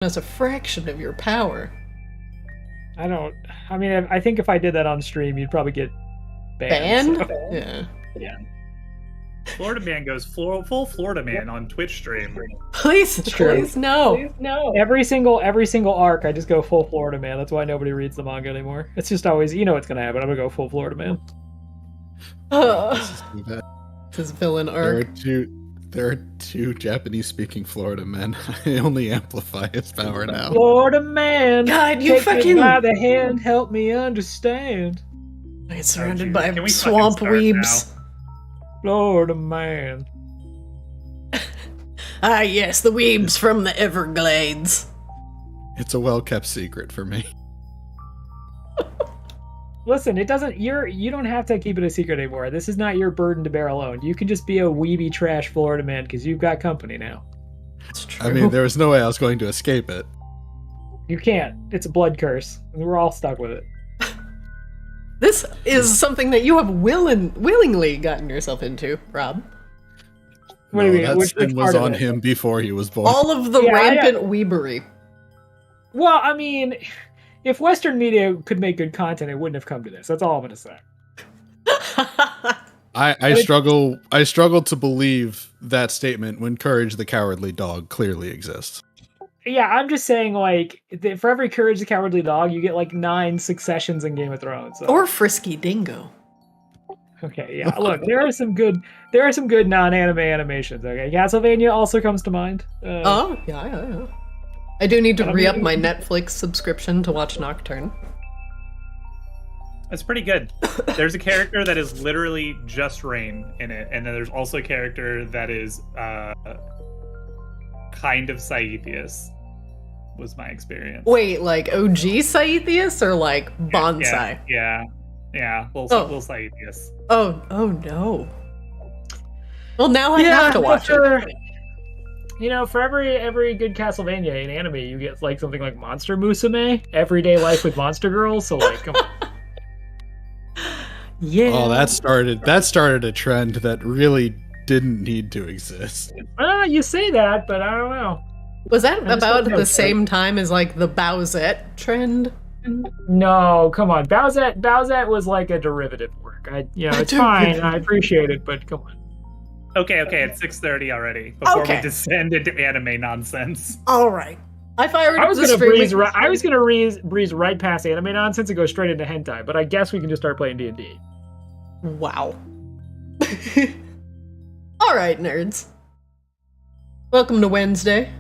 as a fraction of your power. I mean, I think if I did that on stream, you'd probably get banned. So. Yeah. Florida Man goes full Florida Man on Twitch stream. Please no. Every single arc, I just go full Florida Man. That's why nobody reads the manga anymore. It's just always, you know what's gonna happen. I'm gonna go full Florida Man. This is too bad. This villain arc. There are two Japanese-speaking Florida men. I only amplify his power now. Florida Man. God, you take fucking. me by the hand, help me understand. I get surrounded by Can we swamp fucking start weebs. Florida Man. Ah, yes, the weebs from the Everglades. It's a well-kept secret for me. Listen, it doesn't. You don't have to keep it a secret anymore. This is not your burden to bear alone. You can just be a weeby trash Florida man because you've got company now. That's true. I mean, there was no way I was going to escape it. You can't. It's a blood curse. We're all stuck with it. This is something that you have willingly gotten yourself into, Rob. What do you mean? That Which sin was part of on it? him before he was born. All of the Yeah, rampant weebery. Well, I mean, if Western media could make good content, it wouldn't have come to this. That's all I'm going to say. I struggle to believe that statement when Courage the Cowardly Dog clearly exists. Yeah, I'm just saying, like, for every Courage the Cowardly Dog, you get like 9 successions in Game of Thrones. So. Or Frisky Dingo. Okay, yeah. Look, there are some good non-anime animations. Okay, Castlevania also comes to mind. Yeah. I do need to re-up my Netflix subscription to watch Nocturne. It's pretty good. There's a character that is literally just Rain in it, and then there's also a character that is kind of Saithius, was my experience. Wait, like OG Saithius or like Bonsai? Yeah. Little Saithius. Oh no. Well, now I have to watch it. You know, for every good Castlevania in anime, you get like something like Monster Musume, Everyday Life with Monster Girls. So like, come on. Yeah. Oh, that started a trend that really didn't need to exist. You say that, but I don't know. Was that about the same time as like the Bowsette trend? No, come on. Bowsette was like a derivative work. It's fine. I appreciate it, but come on. Okay, it's 6:30 already. Before we descend into anime nonsense. All right. I was gonna breeze right past anime nonsense and go straight into hentai, but I guess we can just start playing D&D. Wow. All right, nerds. Welcome to Wednesday.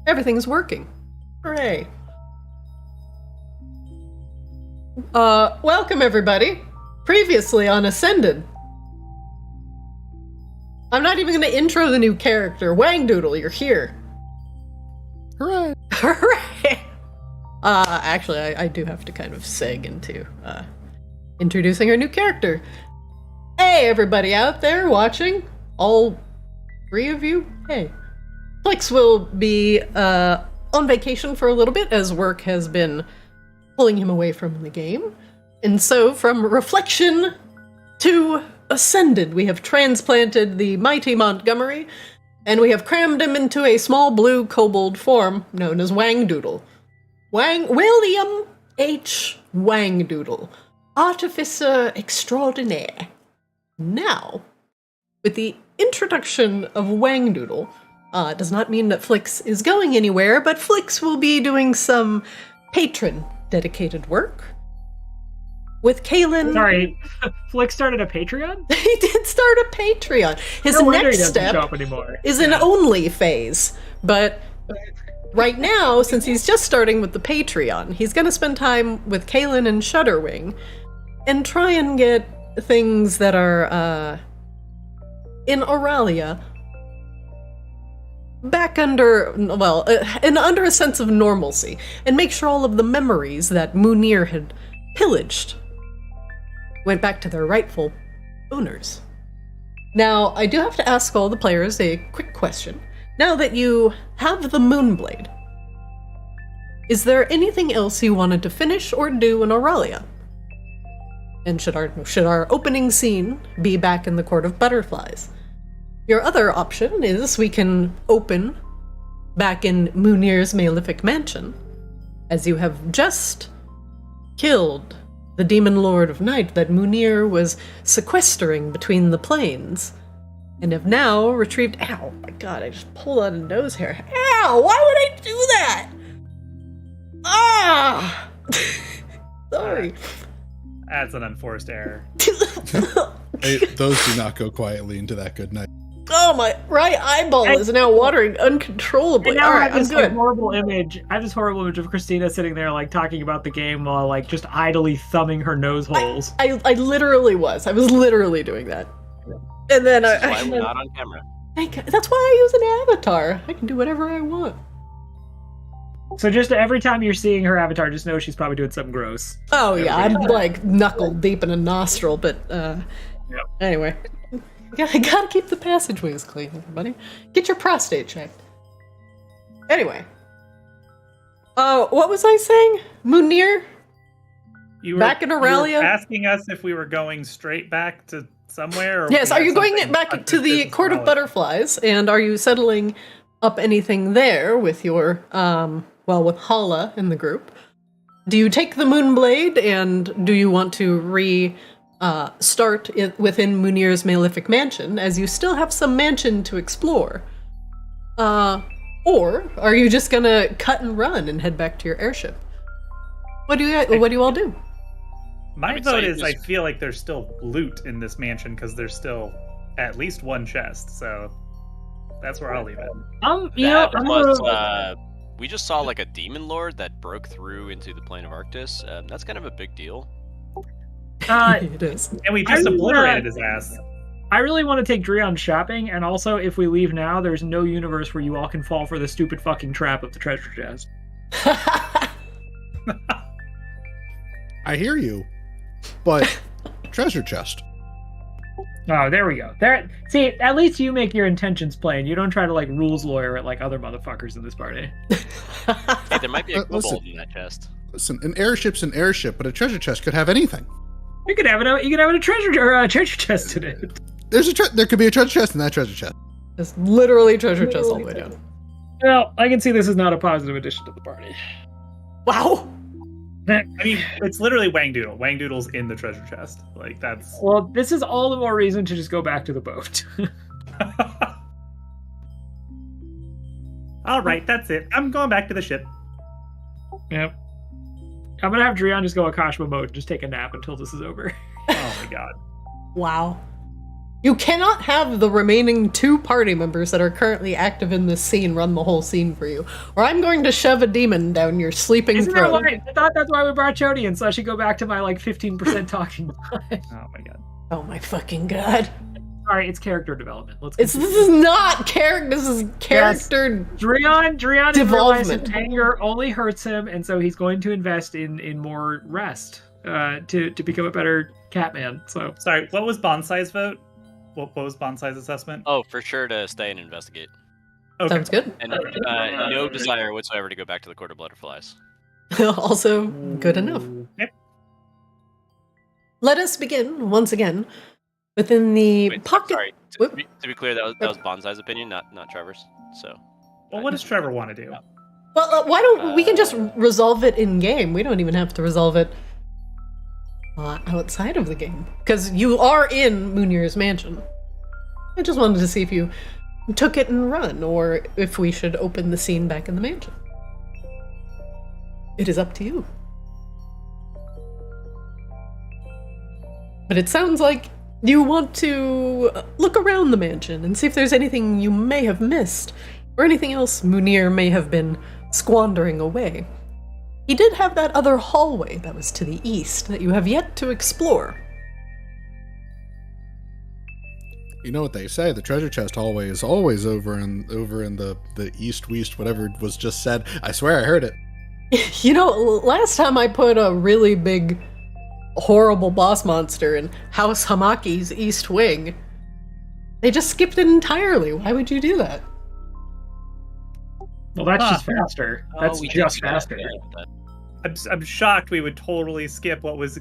Everything's working. Hooray. Welcome everybody. Previously on Ascended. I'm not even going to intro the new character. Wangdoodle, you're here. Hooray! Hooray! Actually, I do have to kind of seg into introducing our new character. Hey, everybody out there watching. All 3 of you. Hey. Flix will be on vacation for a little bit as work has been pulling him away from the game. And so, from reflection to Ascended, we have transplanted the mighty Montgomery, and we have crammed him into a small blue kobold form known as Wangdoodle. William H. Wangdoodle, artificer extraordinaire. Now, with the introduction of Wangdoodle, does not mean that Flix is going anywhere, but Flix will be doing some patron-dedicated work. With Kaylin... Sorry, Flix started a Patreon? He did start a Patreon. His next step is an only phase. But right now, since he's just starting with the Patreon, he's going to spend time with Kaylin and Shudderwing and try and get things that are in Auralia back under, under a sense of normalcy, and make sure all of the memories that Munir had pillaged went back to their rightful owners. Now, I do have to ask all the players a quick question. Now that you have the Moonblade, is there anything else you wanted to finish or do in Auralia? And should our opening scene be back in the Court of Butterflies? Your other option is we can open back in Munir's Malefic Mansion, as you have just killed the demon lord of night that Munir was sequestering between the planes, and have now retrieved— ow, my god, I just pulled out a nose hair. Ow, why would I do that? Ah! Sorry. That's an unforced error. Hey, those do not go quietly into that good night. Oh, my right eyeball is now watering uncontrollably. And now All I right, have I'm this like, good. horrible image. I have this horrible image of Christina sitting there, like talking about the game while, like, just idly thumbing her nose holes. I literally was. I was literally doing that. And then This is why we're not on camera. that's why I use an avatar. I can do whatever I want. So just every time you're seeing her avatar, just know she's probably doing something gross. Oh yeah, I'm like knuckle deep in a nostril, but anyway. I gotta keep the passageways clean, everybody. Get your prostate checked. Anyway. What was I saying? Munir? You were, Back in Aurelia? you were asking us if we were going straight back to somewhere? Or if Yes, we are had you going something back to the unfinished Court of Aurelia? Butterflies, and are you settling up anything there with your, with Hala in the group? Do you take the Moonblade, and do you want to start it within Munir's Malefic Mansion, as you still have some mansion to explore? Or are you just gonna cut and run and head back to your airship? What do you all do? My I'm vote excited is to I feel like there's still loot in this mansion because there's still at least one chest, so that's where I'll leave it. You know, That I'm plus, gonna- we just saw like a demon lord that broke through into the plane of Arctis. That's kind of a big deal. It is. And we just I'm, obliterated his ass. I really want to take Dreon shopping, and also, if we leave now, there's no universe where you all can fall for the stupid fucking trap of the treasure chest. I hear you, but treasure chest. Oh, there we go. There. See, at least you make your intentions plain. You don't try to, like, rules lawyer it like other motherfuckers in this party. Hey, there might be a Listen. kobold in that chest. Listen, an airship's an airship, but a treasure chest could have anything. You could have a treasure chest in it. There could be a treasure chest in that treasure chest. It's literally treasure chest all the way down. Well, I can see this is not a positive addition to the party. Wow. I mean, it's literally Wang Doodle. Wang Doodle's in the treasure chest. Like, that's... Well, this is all the more reason to just go back to the boat. All right, that's it. I'm going back to the ship. Yep. I'm gonna have Dreon just go Akashima mode and just take a nap until this is over. Oh my god. Wow. You cannot have the remaining 2 party members that are currently active in this scene run the whole scene for you, or I'm going to shove a demon down your sleeping Isn't that throat. why? I thought that's why we brought Chody in, so I should go back to my, like, 15% talking time. Oh my god. Oh my fucking god. Sorry, it's character development. Let's This is not character. This is character. Dreon has realized Devolvement. his anger only hurts him, and so he's going to invest in more rest to become a better Catman. So Sorry, what was Bonsai's vote? What was Bonsai's assessment? Oh, for sure to stay and investigate. Okay. Sounds good. And no desire whatsoever to go back to the Court of Butterflies. Also good enough. Yep. Let us begin once again within the Wait, pocket. sorry. Whoop. To be clear, that was Bonsai's opinion, not Trevor's. So. Well, what does Trevor want to do? Well, why don't we can just resolve it in game? We don't even have to resolve it outside of the game, because you are in Munir's mansion. I just wanted to see if you took it and run, or if we should open the scene back in the mansion. It is up to you. But it sounds like you want to look around the mansion and see if there's anything you may have missed, or anything else Munir may have been squandering away. He did have that other hallway that was to the east that you have yet to explore. You know what they say, the treasure chest hallway is always over in the east-west, whatever was just said. I swear I heard it. You know, last time I put a really big, horrible boss monster in House Hamaki's East Wing, they just skipped it entirely. Why would you do that? well, that's just faster. That's we did just do that. faster. Yeah, I'm shocked we would totally skip what was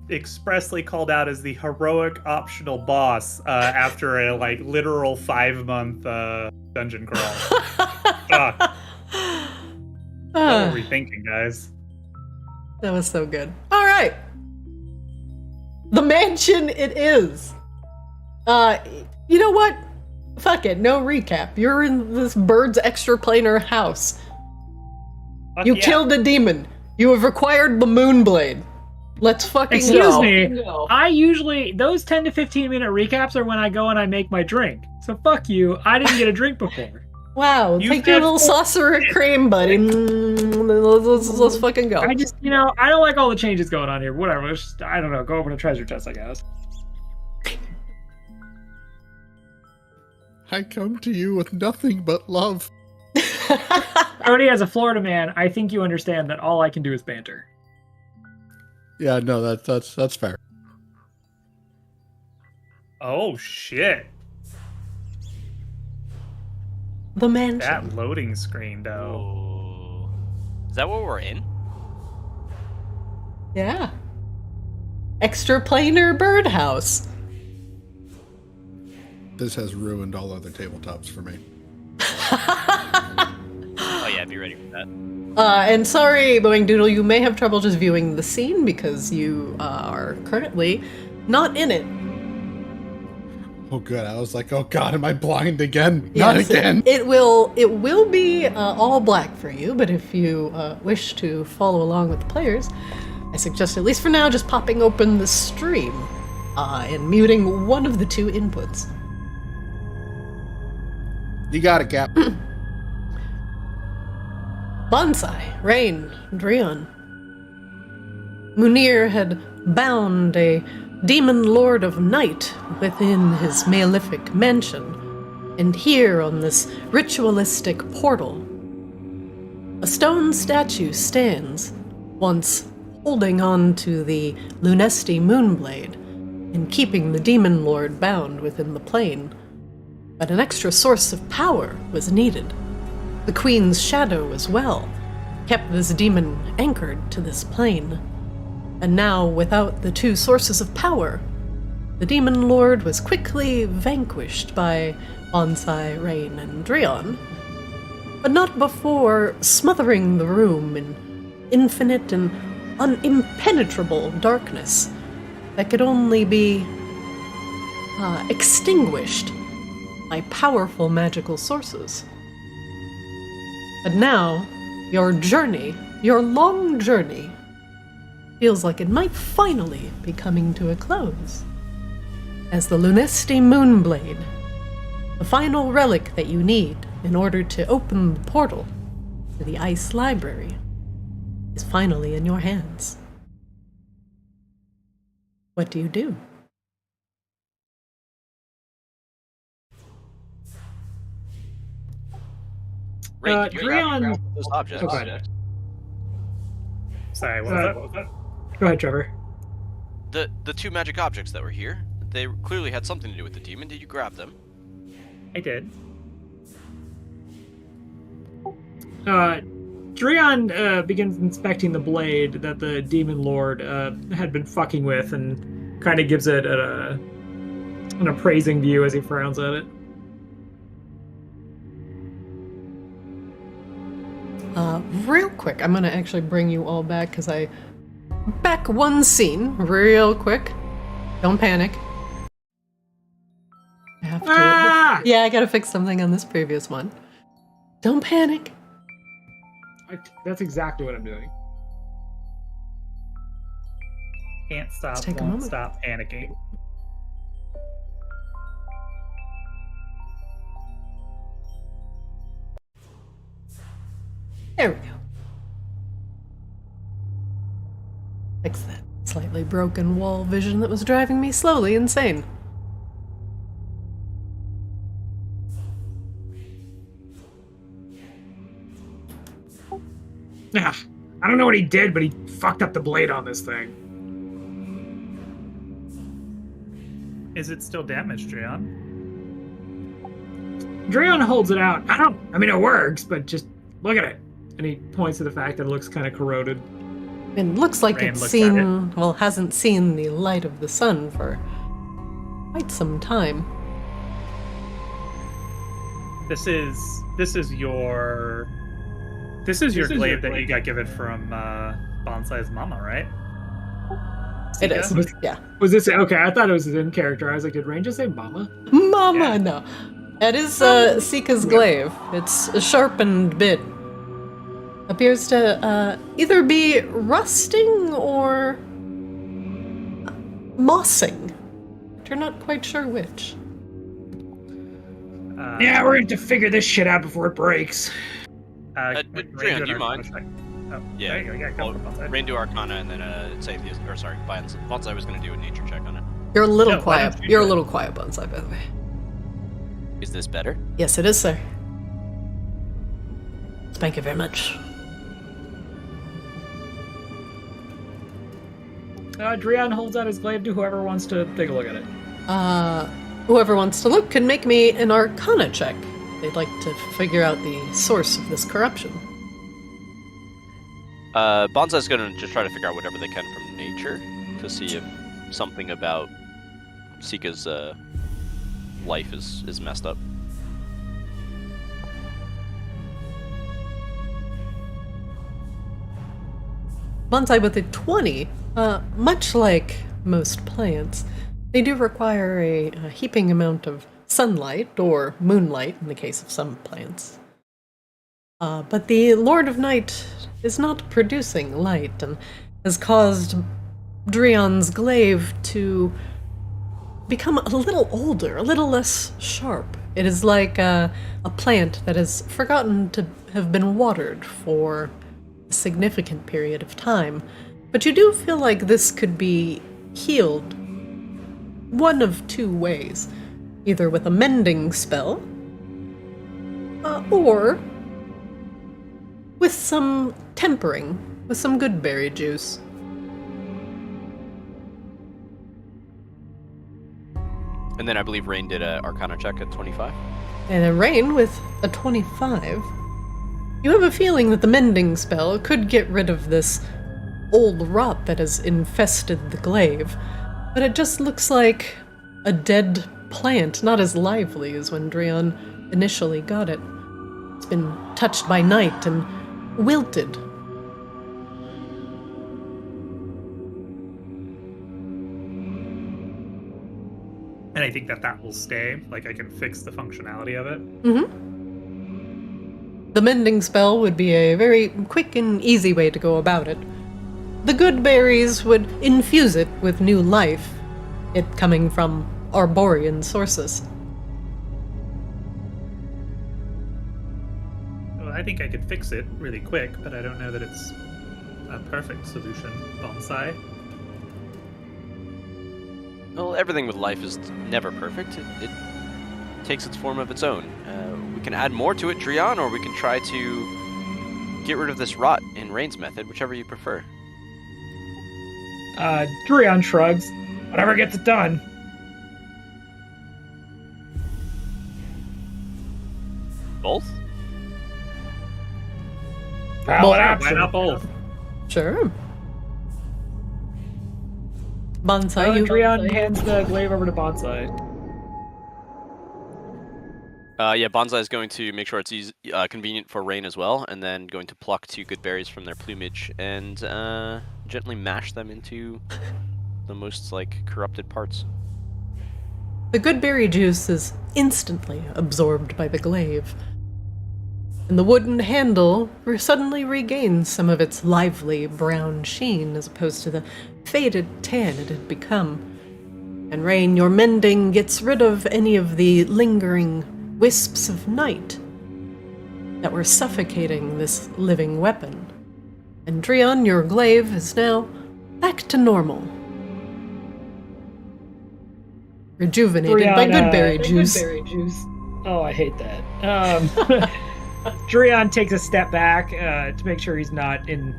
expressly called out as the heroic optional boss after a literal 5-month dungeon crawl. Fuck. What were we thinking, guys? That was so good. All right. The mansion it is. You know what? Fuck it. No recap. You're in this bird's extraplanar house. Fuck You yeah. killed a demon. You have acquired the Moonblade. Let's fucking Excuse go. me. I usually, those 10 to 15 minute recaps are when I go and I make my drink. So fuck you. I didn't get a drink before. Wow, You take your had little saucer of cream, buddy. Let's fucking go. I just, I don't like all the changes going on here. Whatever. Let's just, I don't know. Go open a treasure chest, I guess. I come to you with nothing but love. Cody, as a Florida man, I think you understand that all I can do is banter. Yeah, no, that's fair. Oh shit! The mansion. That loading screen, though. Oh. Is that what we're in? Yeah. Extraplanar birdhouse. This has ruined all other tabletops for me. Oh yeah, be ready for that. And sorry, Boeing Doodle, you may have trouble just viewing the scene because you are currently not in it. Oh, good. I was like, oh god, am I blind again? Not Yes, again. It will be all black for you, but if you wish to follow along with the players, I suggest, at least for now, just popping open the stream and muting one of the two inputs. You got it, Cap. Bonsai, Rain, Drion. Munir had bound a demon lord of night within his malefic mansion, and here on this ritualistic portal, a stone statue stands, once holding on to the Lunesti Moonblade and keeping the demon lord bound within the plane. But an extra source of power was needed. The Queen's shadow as well kept this demon anchored to this plane. And now, without the two sources of power, the demon lord was quickly vanquished by Bonsai, Rain, and Drion, but not before smothering the room in infinite and unimpenetrable darkness that could only be extinguished by powerful magical sources. But now, your journey, your long journey, feels like it might finally be coming to a close, as the Lunesti Moonblade, the final relic that you need in order to open the portal to the Ice Library, is finally in your hands. What do you do? Ray, did you Drion- grab those objects? Oh, go ahead. Sorry, what was that? Go ahead, Trevor. The two magic objects that were here, they clearly had something to do with the demon. Did you grab them? I did. Drion begins inspecting the blade that the demon lord had been fucking with, and kind of gives it an appraising view as he frowns at it. Real quick, I'm gonna actually bring you all back because I back one scene real quick. Don't panic. I have to. Ah! Yeah, I gotta fix something on this previous one. Don't panic. That's exactly what I'm doing. Can't stop, Let's take a won't moment. stop panicking. There we go. Fix that slightly broken wall vision that was driving me slowly insane. Yeah, I don't know what he did, but he fucked up the blade on this thing. Is it still damaged, Drion? Drion holds it out. I mean, it works, but just look at it. And he points to the fact that it looks kind of corroded. It looks like Rand it's looks at seen, well, hasn't seen the light of the sun for quite some time. This is This is your glaive that you got given from Bonsai's mama, right? It is. Was- Yeah. Was this okay? I thought it was his in character. I was like, did Rain just say mama? Mama, Yeah. no. That is Sika's glaive. It's a sharpened bit. Appears to either be rusting or mossing. You're not quite sure which. Yeah, we're going to figure this shit out before it breaks. Rain, do you mind? Oh, Yeah. there you go. Yeah, go for Bonsai. Rain do Arcana, and then Sathius, or sorry, Bonsai was going to do a nature check on it. You're a little No, why quiet. don't you You're a do it? little quiet, Bonsai, by the way. Is this better? Yes, it is, sir. Thank you very much. Drian holds out his glaive to whoever wants to take a look at it. Whoever wants to look can make me an Arcana check. They'd like to figure out the source of this corruption. Bonsai's going to just try to figure out whatever they can from nature to see if something about Sika's life is messed up. Bonsai with a 20, much like most plants, they do require a heaping amount of sunlight, or moonlight in the case of some plants. But the Lord of Night is not producing light and has caused Drion's glaive to become a little older, a little less sharp. It is like a plant that has forgotten to have been watered for a significant period of time. But you do feel like this could be healed one of two ways. Either with a mending spell, or with some tempering, with some good berry juice. And then I believe Rain did a Arcana check at 25. And a Rain with a 25. You have a feeling that the mending spell could get rid of this old rot that has infested the glaive, but it just looks like a dead plant, not as lively as when Drion initially got it. It's been touched by night and wilted. And I think that will stay. Like, I can fix the functionality of it. The mending spell would be a very quick and easy way to go about it. The good berries would infuse it with new life, it coming from Arborean sources. Well, I think I could fix it really quick, but I don't know that it's a perfect solution. Bonsai. Well, everything with life is never perfect. It takes its form of its own. We can add more to it, Drion, or we can try to get rid of this rot in Rain's method, whichever you prefer. Drian shrugs. Whatever gets it done. Both? Valid Why option. not both? Sure. Bonsai, you... Drian hands the glaive over to Bonsai. Yeah, Bonsai is going to make sure it's easy, convenient for Rain as well, and then going to pluck 2 good berries from their plumage and gently mash them into the most, corrupted parts. The good berry juice is instantly absorbed by the glaive, and the wooden handle suddenly regains some of its lively brown sheen as opposed to the faded tan it had become. And Rain, your mending gets rid of any of the lingering wisps of night that were suffocating this living weapon. And Drion, your glaive is now back to normal. Rejuvenated by good berry juice. Oh, I hate that. Drion takes a step back to make sure he's not in,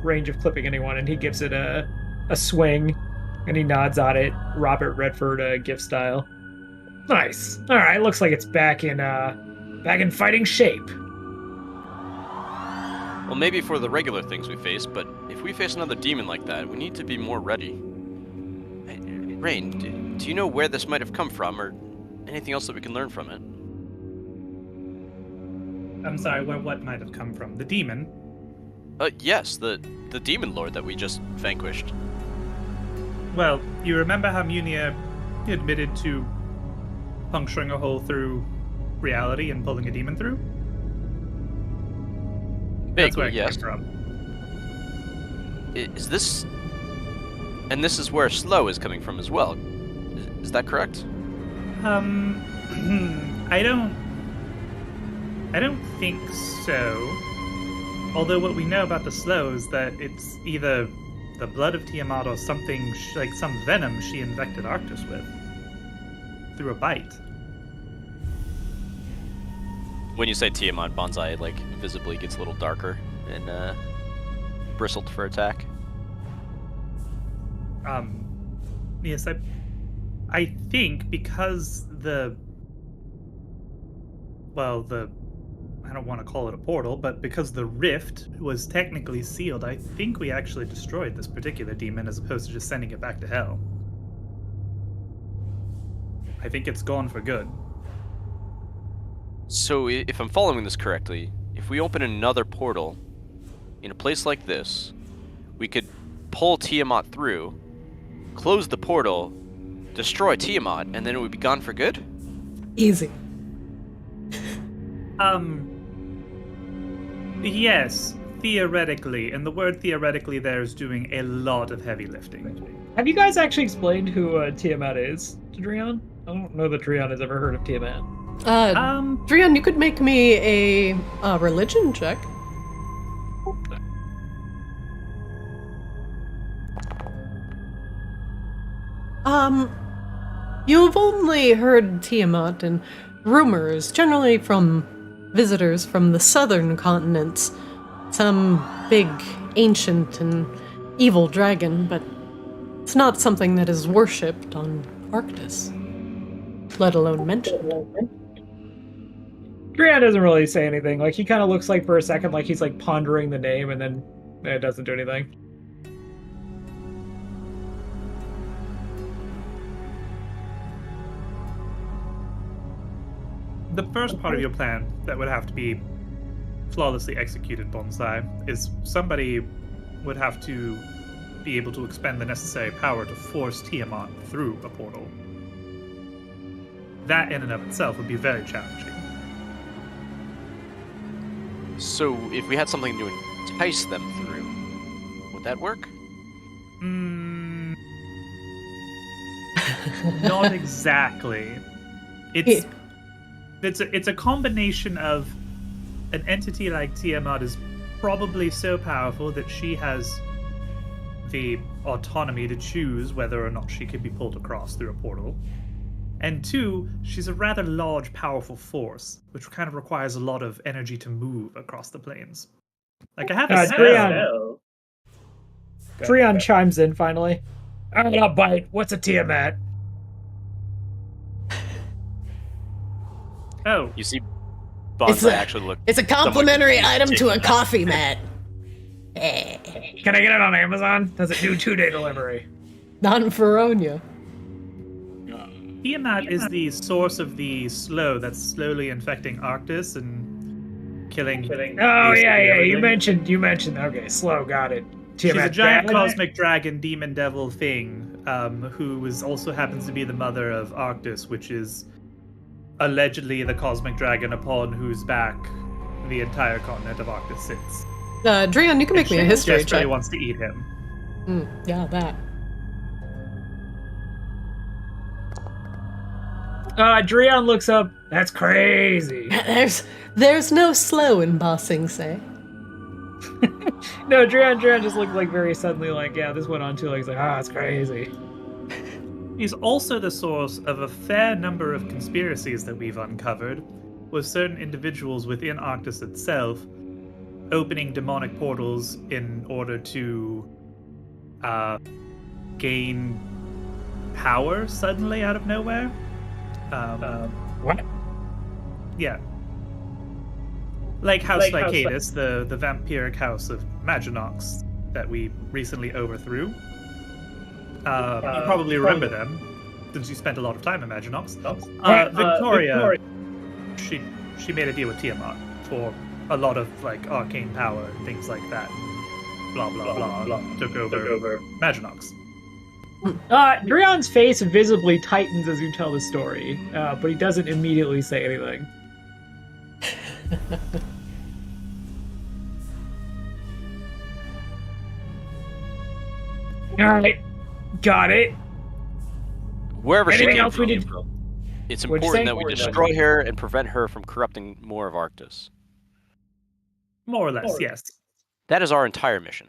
range of clipping anyone, and he gives it a swing, and he nods on it, Robert Redford gift style. Nice. All right, looks like it's back in fighting shape. Well, maybe for the regular things we face, but if we face another demon like that, we need to be more ready. Hey, Rain, do you know where this might have come from, or anything else that we can learn from it? I'm sorry, where what might have come from? The demon? Yes, the demon lord that we just vanquished. Well, you remember how Munia admitted to puncturing a hole through reality and pulling a demon through? That's where it yes. came from. Is this... And this is where Slow is coming from as well. Is that correct? I don't think so. Although what we know about the Slow is that it's either the blood of Tiamat or something, like some venom she infected Arctis with. Through a bite. When you say Tiamat, Bonsai, like, visibly gets a little darker and, bristled for attack. Yes, I think because I don't want to call it a portal, but because the rift was technically sealed, I think we actually destroyed this particular demon as opposed to just sending it back to hell. I think it's gone for good. So, if I'm following this correctly, if we open another portal in a place like this, we could pull Tiamat through, close the portal, destroy Tiamat, and then it would be gone for good? Easy. Yes, theoretically, and the word theoretically there is doing a lot of heavy lifting. Have you guys actually explained who Tiamat is to Drion? I don't know that Drion has ever heard of Tiamat. Drion, you could make me a religion check. You've only heard Tiamat and rumors, generally from visitors from the southern continents. Some big, ancient, and evil dragon, but it's not something that is worshipped on Arctis, let alone mentioned. Drion doesn't really say anything. Like, he kind of looks like for a second like he's like pondering the name, and then it doesn't do anything. The first part of your plan that would have to be flawlessly executed, Bonsai, is somebody would have to be able to expend the necessary power to force Tiamat through a portal. That in and of itself would be very challenging. So, if we had something to entice them through, would that work? Not exactly. It's a combination of an entity like Tiamat is probably so powerful that she has the autonomy to choose whether or not she can be pulled across through a portal. And two, she's a rather large, powerful force, which kind of requires a lot of energy to move across the planes. Like, I have a spell. Drion chimes in finally. I'm gonna bite. What's a Tiamat? Oh, You see, Bonsai actually look. It's a complimentary item to a coffee mat. Eh. Can I get it on Amazon? Does it do 2-day delivery? Not in Feronia. Tiamat is the source of the slow that's slowly infecting Arctis and killing. Oh yeah. You mentioned. Okay, slow. Got it. Tiamat. She's a giant cosmic dragon, demon devil thing, who also happens to be the mother of Arctis, which is allegedly the cosmic dragon upon whose back the entire continent of Arctis sits. Drion, you can make me a history desperately check. wants to eat him. Yeah, that. Drion looks up. That's crazy. There's no slow in bossing, say. No, Drion just looked like very suddenly like, yeah, this went on too long. He's like, it's crazy. He's also the source of a fair number of conspiracies that we've uncovered, with certain individuals within Arctis itself opening demonic portals in order to gain power suddenly out of nowhere. What? Yeah. Like House Lycatus, the vampiric house of Maginox that we recently overthrew. You probably remember them, since you spent a lot of time in Maginox. Victoria, she made a deal with Tiamat for a lot of like arcane power and things like that. Blah blah blah. Took over Maginox. Drion's face visibly tightens as you tell the story, but he doesn't immediately say anything. Alright, got it. Wherever she Anything came else we from, did? it's What'd you important say? that we destroy her and prevent her from corrupting more of Arctis. More or less, yes. That is our entire mission.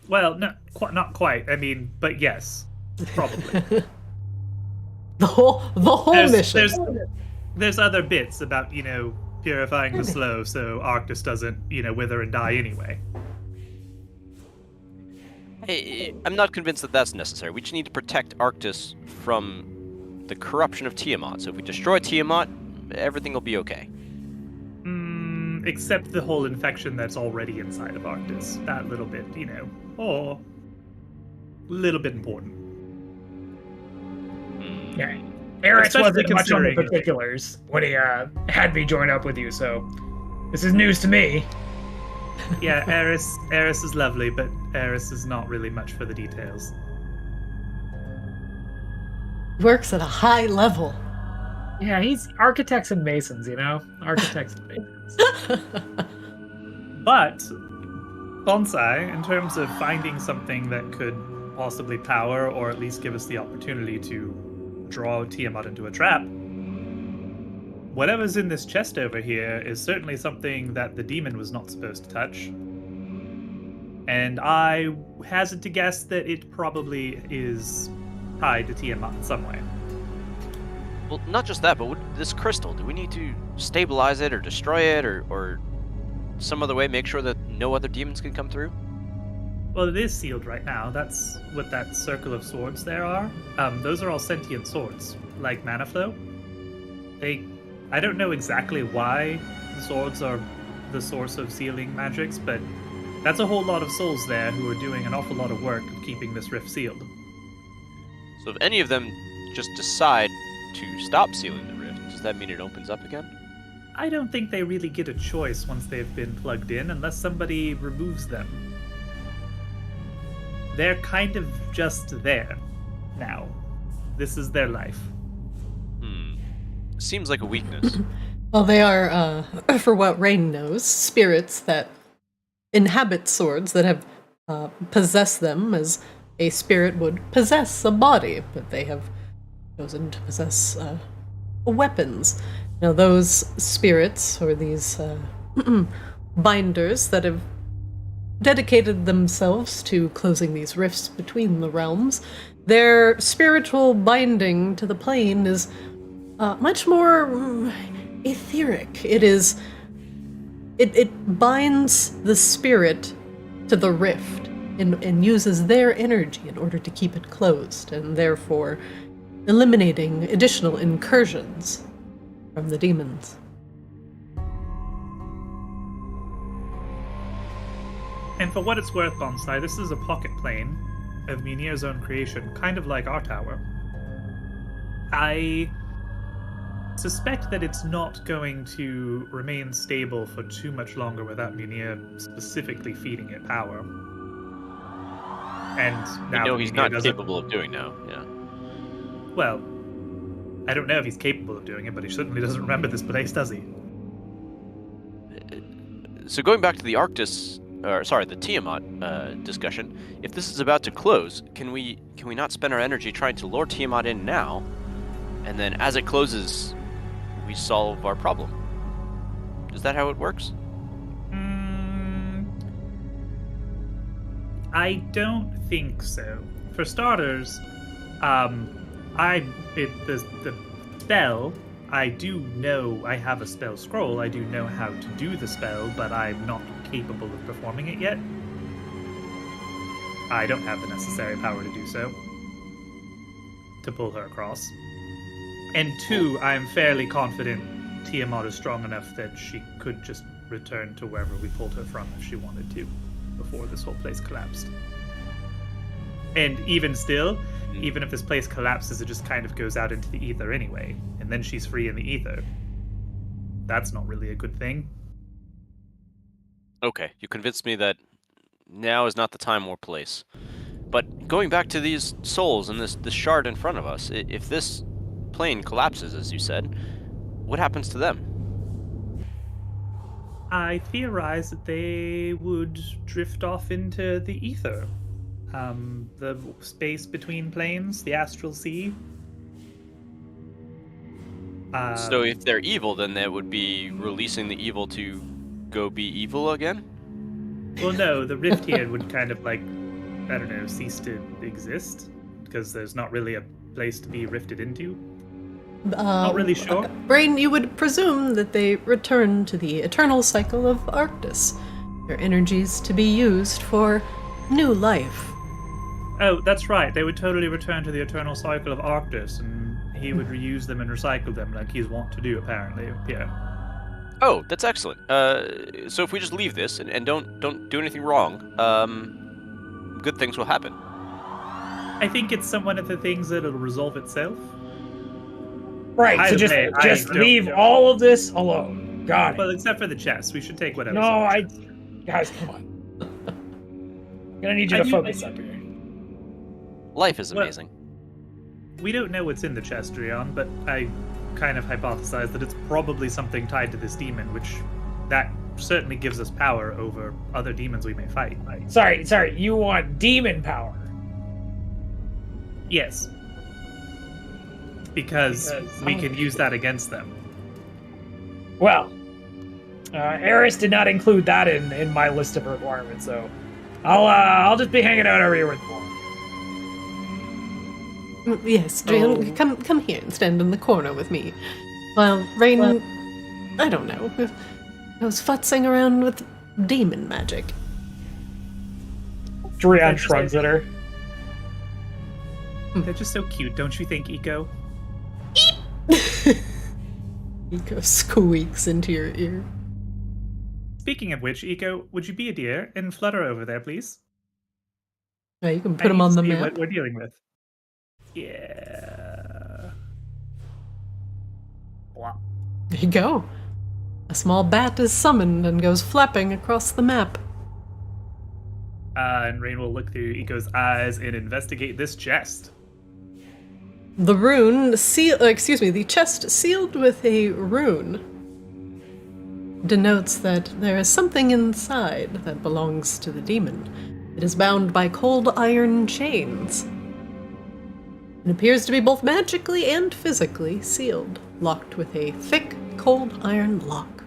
Well, not quite. I mean, but yes, probably. The whole mission. There's other bits about, purifying the slow so Arctis doesn't, wither and die anyway. I'm not convinced that that's necessary. We just need to protect Arctis from the corruption of Tiamat. So if we destroy Tiamat, everything will be okay. Except the whole infection that's already inside of Arctis. That little bit, a little bit important. Yeah. Eris Especially wasn't much on the considering- particulars when he had me join up with you, so this is news to me. Yeah, Eris is lovely, but Eris is not really much for the details. Works at a high level. Yeah, he's architects and masons, Architects and masons. But Bonsai, in terms of finding something that could possibly power or at least give us the opportunity to draw Tiamat into a trap, whatever's in this chest over here is certainly something that the demon was not supposed to touch. And I hazard to guess that it probably is tied to Tiamat in some way. Well, not just that, but this crystal, do we need to stabilize it or destroy it or some other way make sure that no other demons can come through? Well, it is sealed right now. That's what that circle of swords there are. Those are all sentient swords, like mana flow. I don't know exactly why the swords are the source of sealing magics, but that's a whole lot of souls there who are doing an awful lot of work of keeping this rift sealed. So if any of them just decide to stop sealing the rift, does that mean it opens up again? I don't think they really get a choice once they've been plugged in, unless somebody removes them. They're kind of just there now. This is their life. Seems like a weakness. Well, they are, for what Rain knows, spirits that inhabit swords that have possessed them as a spirit would possess a body, but they have chosen to possess weapons. Now, those spirits, or these binders that have dedicated themselves to closing these rifts between the realms, their spiritual binding to the plane is much more etheric. It binds the spirit to the rift and uses their energy in order to keep it closed, and therefore eliminating additional incursions from the demons. And for what it's worth, Bonsai, this is a pocket plane of Munir's own creation, kind of like our tower. I suspect that it's not going to remain stable for too much longer without Munir specifically feeding it power. And now he's Munir not doesn't- capable of doing now, yeah. Well, I don't know if he's capable of doing it, but he certainly doesn't remember this place, does he? So going back to the the Tiamat discussion, if this is about to close, can we not spend our energy trying to lure Tiamat in now, and then as it closes, we solve our problem? Is that how it works? I don't think so. For starters, the spell, I do know I have a spell scroll. I do know how to do the spell, but I'm not capable of performing it yet. I don't have the necessary power to do so. To pull her across. And two, I'm fairly confident Tiamat is strong enough that she could just return to wherever we pulled her from if she wanted to, before this whole place collapsed. And even still, even if this place collapses, it just kind of goes out into the ether anyway, and then she's free in the ether. that's not really a good thing. Okay, you convinced me that now is not the time or place. But going back to these souls and this shard in front of us, if this plane collapses, as you said, what happens to them? I theorize that they would drift off into the ether. The space between planes, the astral sea. So if they're evil, then that would be releasing the evil to go be evil again? Well, no, the rift here would kind of like, I don't know, cease to exist because there's not really a place to be rifted into. Not really sure. Brain, you would presume that they return to the eternal cycle of Arctis, their energies to be used for new life. Oh, that's right. They would totally return to the eternal cycle of Arctis, and he would reuse them and recycle them like he's wont to do, apparently. Yeah. Oh, that's excellent. So if we just leave this and don't do anything wrong, good things will happen. I think it's one of the things that'll resolve itself. Right, so just leave all of this alone. Got it. Well, except for the chest. We should take whatever. No, guys, come on. I'm gonna need you to focus up here. Life is amazing. We don't know what's in the chest, Drion, but I kind of hypothesize that it's probably something tied to this demon, which that certainly gives us power over other demons we may fight. Sorry, you want demon power? Yes. Because we can use that against them. Well, Eris did not include that in my list of requirements, so I'll just be hanging out over here with Paul. Yes, Drian, come here and stand in the corner with me. While Rain, I don't know, goes futzing around with demon magic. Drian shrugs at her. They're just so cute, don't you think, Eco? Eco squeaks into your ear. Speaking of which, Eco, would you be a dear and flutter over there, please? Yeah, you can put them on the map. What we're dealing with. Yeah. Blah. There you go. A small bat is summoned and goes flapping across the map. And Rain will look through Eco's eyes and investigate this chest. The chest sealed with a rune denotes that there is something inside that belongs to the demon. It is bound by cold iron chains. It appears to be both magically and physically sealed, locked with a thick, cold iron lock.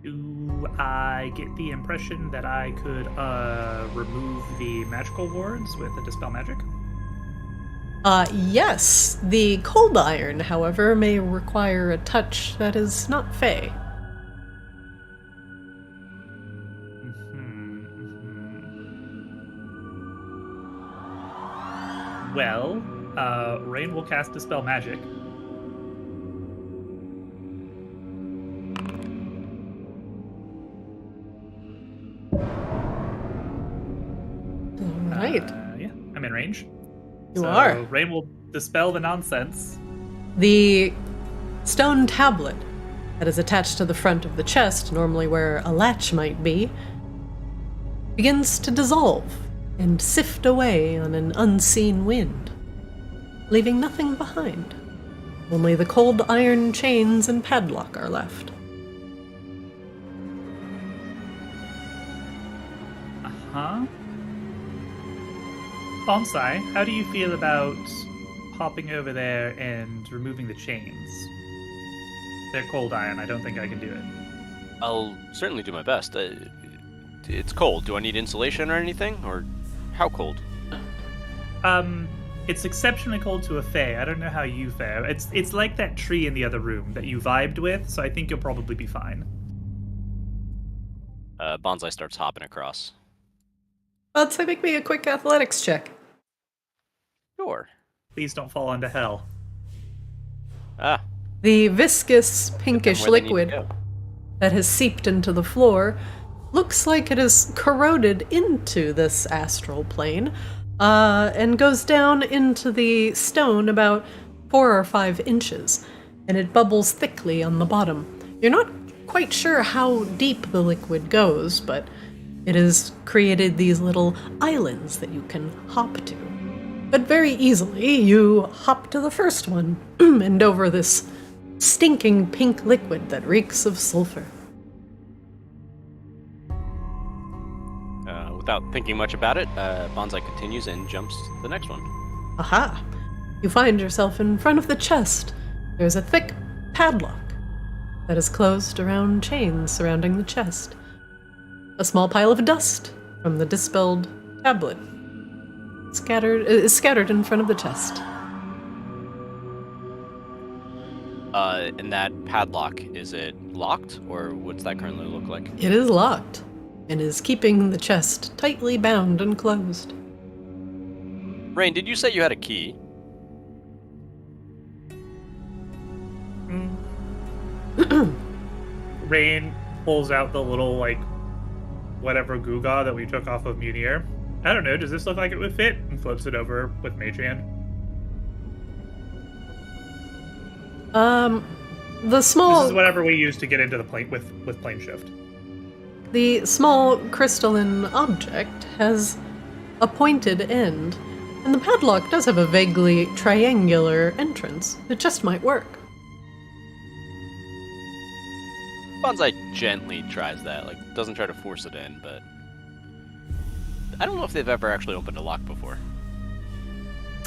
Do I get the impression that I could remove the magical wards with the Dispel Magic? Yes. The cold iron, however, may require a touch that is not fey. Well, Rain will cast Dispel Magic. Right. Yeah, I'm in range. You are. Rain will dispel the nonsense. The stone tablet that is attached to the front of the chest, normally where a latch might be, begins to dissolve and sift away on an unseen wind, leaving nothing behind. Only the cold iron chains and padlock are left. Uh-huh. Bonsai, how do you feel about hopping over there and removing the chains? They're cold iron. I don't think I can do it. I'll certainly do my best. It's cold. Do I need insulation or anything? Or how cold? It's exceptionally cold to a fae. I don't know how you fare. It's like that tree in the other room that you vibed with, so I think you'll probably be fine. Bonsai starts hopping across. Let's make me a quick athletics check. Sure. Please don't fall into hell. Ah. The viscous pinkish Where they need to liquid go. that has seeped into the floor looks like it is corroded into this astral plane, and goes down into the stone about 4 or 5 inches. and it bubbles thickly on the bottom. You're not quite sure how deep the liquid goes, but it has created these little islands that you can hop to. But very easily, you hop to the first one, and over this stinking pink liquid that reeks of sulfur. Without thinking much about it, Bonsai continues and jumps to the next one. Aha! You find yourself in front of the chest. There's a thick padlock that is closed around chains surrounding the chest. A small pile of dust from the dispelled tablet is scattered in front of the chest. And that padlock, is it locked, or what's that currently look like? It is locked, and is keeping the chest tightly bound and closed. Rain, did you say you had a key? Rain pulls out the little, like, whatever Guga that we took off of Munir. I don't know, does this look like it would fit? And flips it over with Mage Hand. The small... This is whatever we use to get into the plane with plane shift. The small crystalline object has a pointed end, and the padlock does have a vaguely triangular entrance. It just might work. Bonsai gently tries that, like, doesn't try to force it in, but... I don't know if they've ever actually opened a lock before.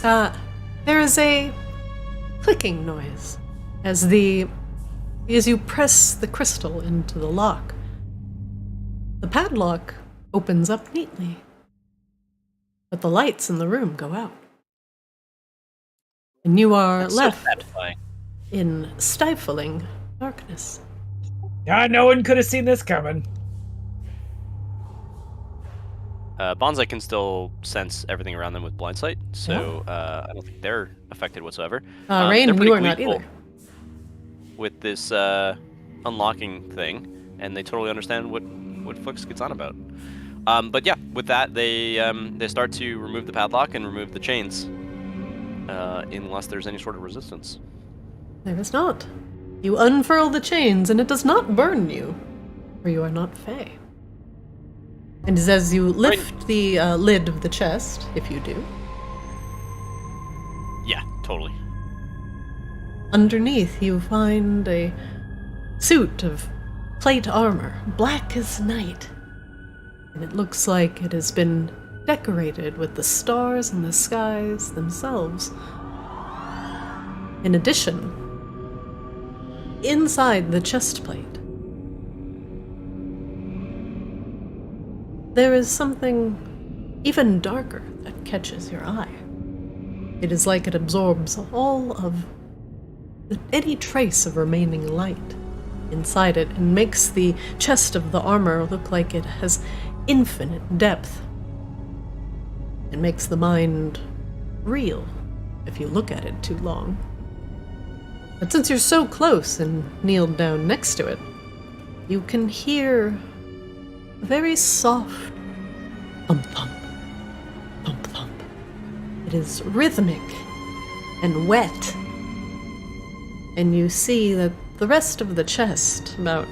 There is a clicking noise as you press the crystal into the lock. The padlock opens up neatly, but the lights in the room go out. And you are That's so left satisfying. in stifling darkness. No one could have seen this coming. Bonsai can still sense everything around them with blind sight, so I don't think they're affected whatsoever. Rain, they're pretty you are not gleeful either. with this unlocking thing, and they totally understand what Flix gets on about. But yeah, with that, they start to remove the padlock and remove the chains, unless there's any sort of resistance. There is not. You unfurl the chains, and it does not burn you, for you are not Fey. And as you lift the lid of the chest, if you do, Yeah, totally. underneath you find a suit of plate armor, black as night. And it looks like it has been decorated with the stars in the skies themselves. In addition, inside the chest plate, there is something even darker that catches your eye. It is like it absorbs all of any trace of remaining light inside it and makes the chest of the armor look like it has infinite depth. It makes the mind real if you look at it too long. But since you're so close and kneeled down next to it, you can hear a very soft thump thump, thump thump. It is rhythmic and wet. And you see that the rest of the chest, about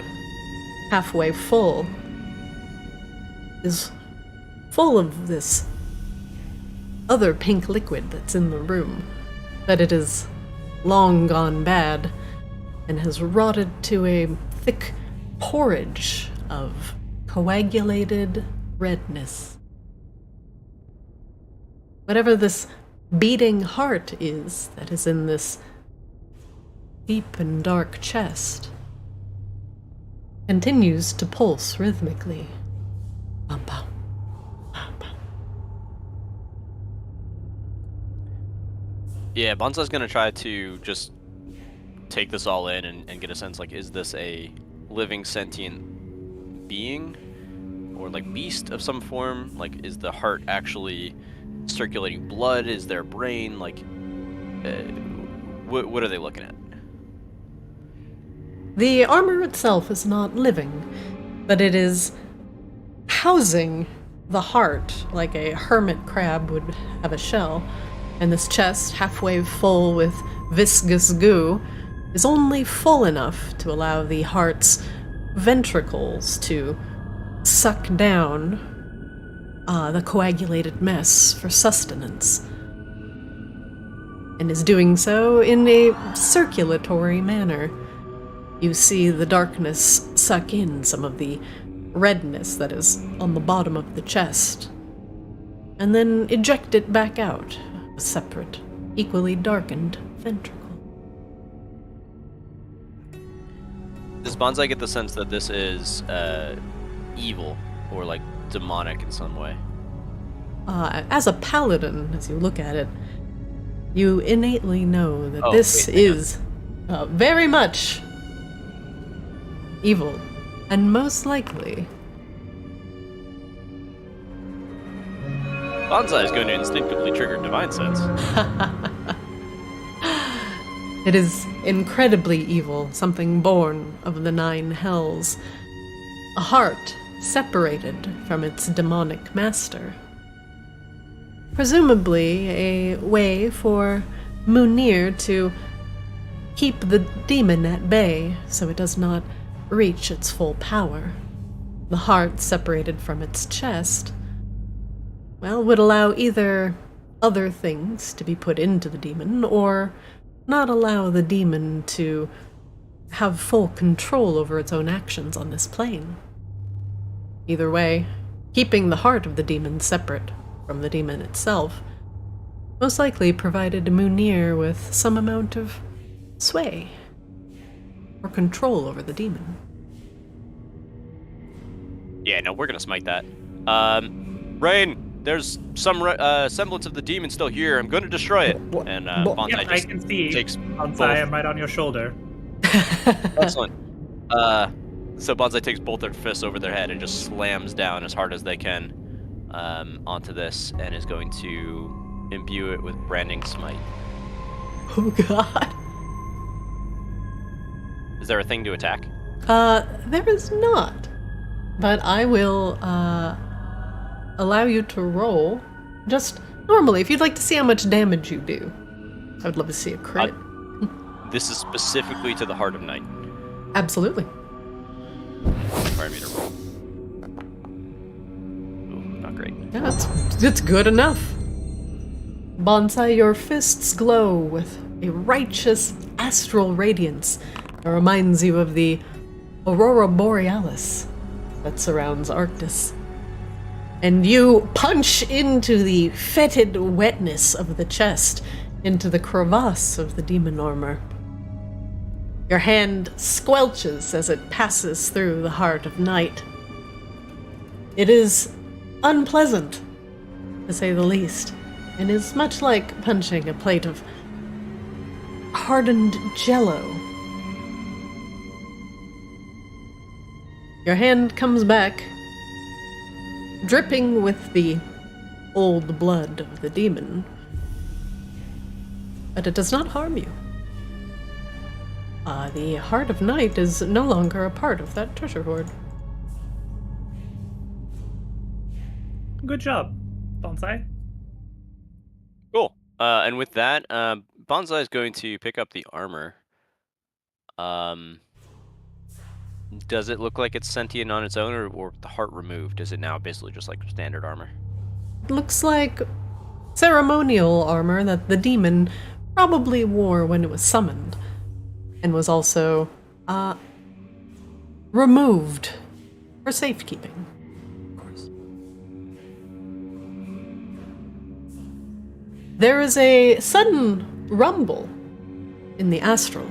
halfway full, is full of this other pink liquid that's in the room. But it is long gone bad and has rotted to a thick porridge of coagulated redness. Whatever this beating heart is that is in this deep and dark chest continues to pulse rhythmically. Bum, bum, bum, bum. Yeah, Bonsai's gonna try to just take this all in and get a sense, like, is this a living sentient being? Or, like, beast of some form? Like, is the heart actually circulating blood? Is there a brain? Like, what are they looking at? The armor itself is not living, but it is housing the heart like a hermit crab would have a shell, and this chest, halfway full with viscous goo, is only full enough to allow the heart's ventricles to suck down the coagulated mess for sustenance, and is doing so in a circulatory manner. You see the darkness suck in some of the redness that is on the bottom of the chest, and then eject it back out, a separate, equally darkened ventricle. Does Bonsai get the sense that this is evil or like demonic in some way? As a paladin, as you look at it, you innately know that this wait, hang on. is very much evil, and most likely Bonsai is going to instinctively trigger Divine Sense. it is incredibly evil, something born of the 9 hells, a heart separated from its demonic master. Presumably a way for Munir to keep the demon at bay so it does not reach its full power. The heart separated from its chest, well, would allow either other things to be put into the demon, or not allow the demon to have full control over its own actions on this plane. Either way, keeping the heart of the demon separate from the demon itself most likely provided Munir with some amount of sway or control over the demon. Yeah, no, we're gonna smite that. Rain, there's some semblance of the demon still here. I'm gonna destroy it. And Bonsai Yeah, I just can see. takes Bonsai, I'm right on your shoulder. Excellent. So Bonsai takes both their fists over their head and just slams down as hard as they can onto this, and is going to imbue it with branding smite. Oh god. Is there a thing to attack? There is not. But I will allow you to roll just normally. If you'd like to see how much damage you do, I would love to see a crit. This is specifically to the Heart of Night. Absolutely. Require me to roll. Ooh, not great. Yeah, it's good enough. Bonsai, your fists glow with a righteous astral radiance that reminds you of the aurora borealis that surrounds Arctis. And you punch into the fetid wetness of the chest, into the crevasse of the demon armor. Your hand squelches as it passes through the Heart of Night. It is unpleasant, to say the least, and is much like punching a plate of hardened jello. Your hand comes back, dripping with the old blood of the demon, but it does not harm you. The Heart of Night is no longer a part of that treasure hoard. Good job, Bonsai. Cool. And with that, Bonsai is going to pick up the armor. Does it look like it's sentient on its own, or with the heart removed? Is it now basically just like standard armor? It looks like ceremonial armor that the demon probably wore when it was summoned, and was also removed for safekeeping, of course. There is a sudden rumble in the astral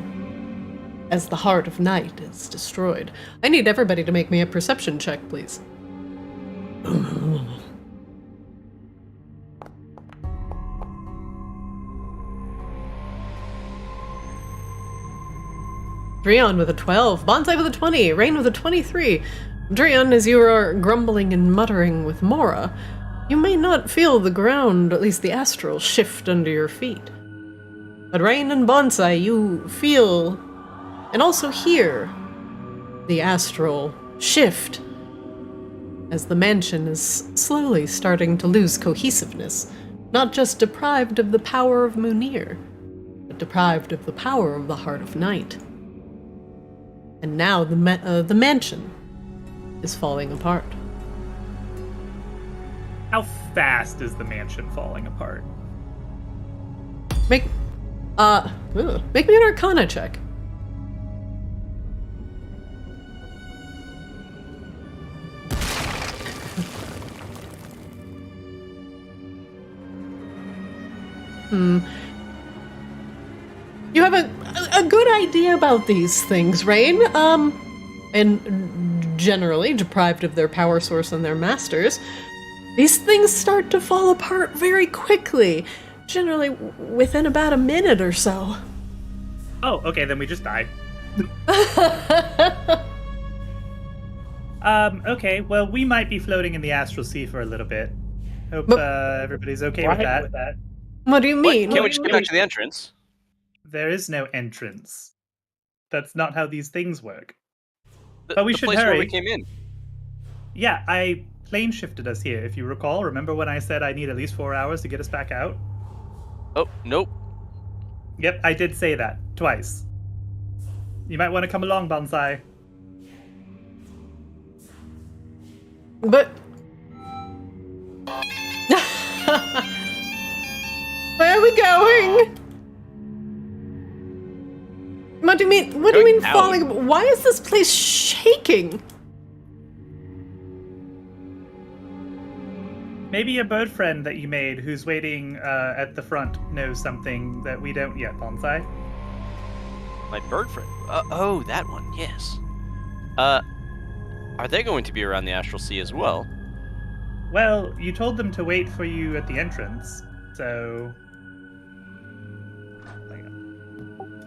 as the Heart of Night is destroyed. I need everybody to make me a perception check, please. Drion with a 12, Bonsai with a 20, Rain with a 23. Drion, as you are grumbling and muttering with Mora, you may not feel the ground, at least the astral, shift under your feet. But Rain and Bonsai, you feel and also hear the astral shift as the mansion is slowly starting to lose cohesiveness, not just deprived of the power of Munir, but but deprived of the power of the Heart of Night. And now the mansion is falling apart. How fast is the mansion falling apart? Make me an Arcana check. You have a good idea about these things, Rain. And generally deprived of their power source and their masters, these things start to fall apart very quickly. Generally within about a minute or so. Oh, okay, then we just die. Okay, well, we might be floating in the astral sea for a little bit. Hope everybody's okay with that. What do you mean? Can't we just get back to the entrance? There is no entrance. That's not how these things work. The, But we the should place hurry. where we came in. Yeah, I plane shifted us here, if you recall. Remember when I said I need at least 4 hours to get us back out? Oh, nope. Yep, I did say that. Twice. You might want to come along, Bonsai. But where are we going? What do you mean? What do you Going mean falling? Why is this place shaking? Maybe your bird friend that you made who's waiting at the front knows something that we don't yet, Bonsai. My bird friend. Oh, that one. Yes. Are they going to be around the astral sea as well? Well, you told them to wait for you at the entrance, so...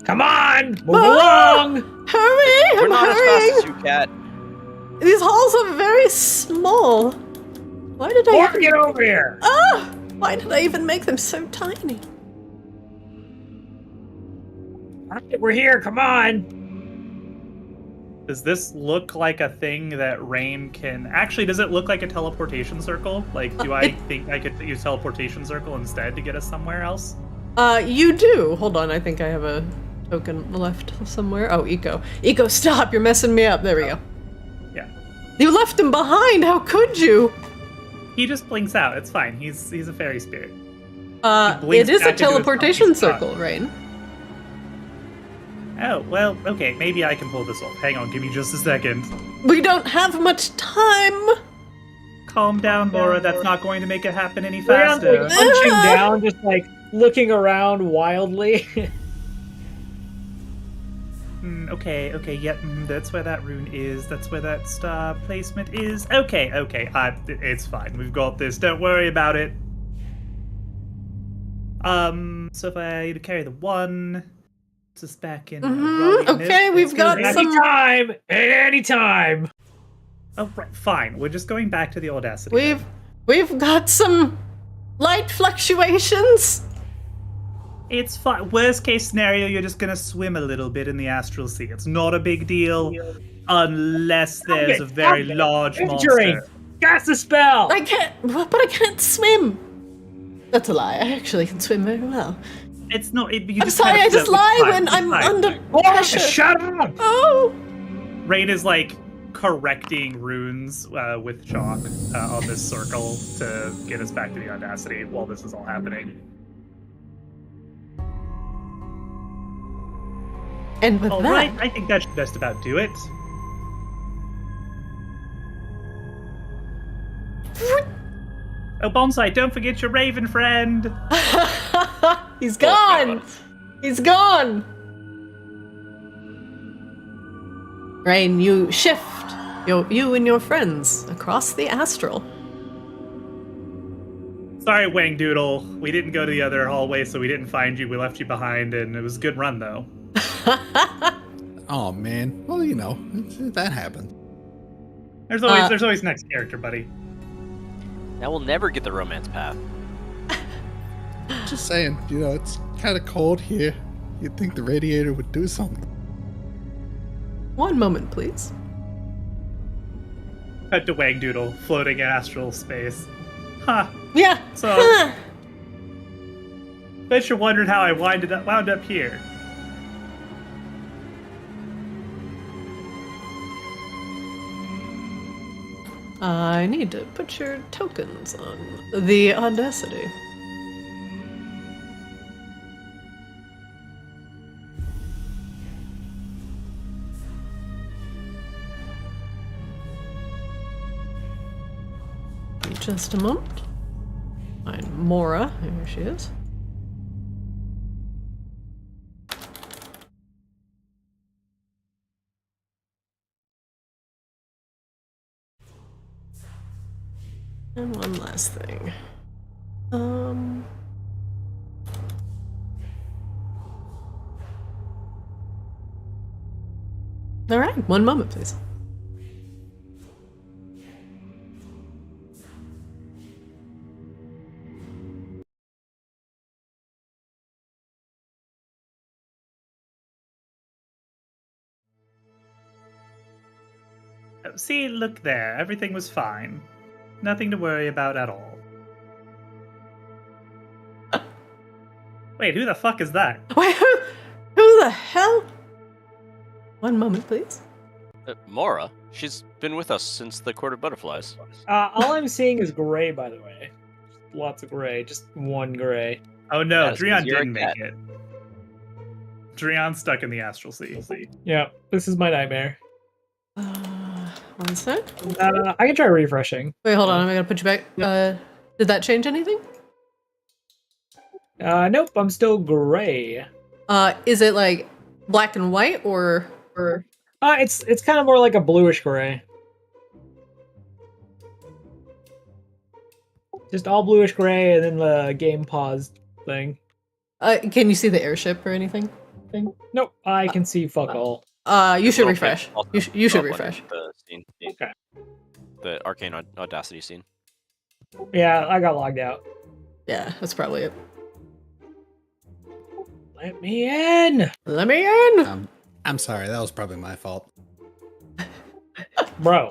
Come on! Move Ah! along! Hurry! We're I'm not hurrying! as fast as you, Cat. These halls are very small. Why did I Mark, even... get over here! Ah! Why did I even make them so tiny? Alright, we're here, come on! Does this look like a thing that Rain can... Actually, does it look like a teleportation circle? Like, do I think I could use teleportation circle instead to get us somewhere else? You do. Hold on, I think I have a token left somewhere. Oh, Eco. Eco, stop! You're messing me up. There we go. Yeah. You left him behind! How could you? He just blinks out. It's fine. He's a fairy spirit. It blinks is a back into his teleportation puppy's spot. circle, Rain. Oh, well, okay. Maybe I can pull this off. Hang on, give me just a second. We don't have much time! Calm down, Laura. That's not going to make it happen any Leon's faster. like punching down, just like looking around wildly. Okay, yep, that's where that rune is. That's where that star placement is. Okay, it's fine. We've got this. Don't worry about it. So if I carry the one, it's just back in. Okay, we've got some... Anytime! Oh, right, fine. We're just going back to the Audacity. We've got some light fluctuations. It's fine. Worst case scenario, you're just gonna swim a little bit in the astral sea. It's not a big deal, unless there's a very large monster. Cast the spell! I can't swim. That's a lie. I actually can swim very well. It's not. You I'm just sorry, kind I of just float. lie It's fine. when It's I'm fine. under Laura, pressure. shut up! Oh! Rain is like correcting runes with chalk on this circle to get us back to the Audacity while this is all happening. And with All that, right, I think that should just about do it. Oh, Bonsai, don't forget your raven friend. he's gone. He's gone. Rain, you shift you and your friends across the astral. Sorry, Wang Doodle. We didn't go to the other hallway, so we didn't find you. We left you behind, and it was a good run, though. Oh man. Well, you know, that happened. There's always next character, buddy. Now we'll never get the romance path. Just saying, you know, it's kind of cold here. You'd think the radiator would do something. One moment, please. Cut to Wang Doodle, floating in astral space. Huh. Yeah. So- Huh. Bet you wondered how I wound up here. I need to put your tokens on the Audacity. Just a moment. Find Mora. Here she is. And one last thing. All right, one moment, please. See, look there. Everything was fine. Nothing to worry about at all. Wait, who the fuck is that? Wait, who the hell? One moment, please. Mora? She's been with us since the Court of Butterflies. All I'm seeing is gray, by the way. Lots of gray. Just one gray. Oh no, Yes, 'cause Drian you're a didn't cat. make it. Drian's stuck in the astral sea. Yeah, this is my nightmare. One sec. I can try refreshing. Wait, hold on. I'm gonna put you back. Did that change anything? Nope, I'm still gray. Is it like black and white or? It's kind of more like a bluish gray. Just all bluish gray, and then the game paused thing. Can you see the airship or anything? Nope, I can see fuck all. You should Okay, refresh. also- You should also refresh. The scene. Okay. The Arcane Audacity scene. Yeah, I got logged out. Yeah, that's probably it. Let me in, Let me in. I'm sorry, that was probably my fault. bro.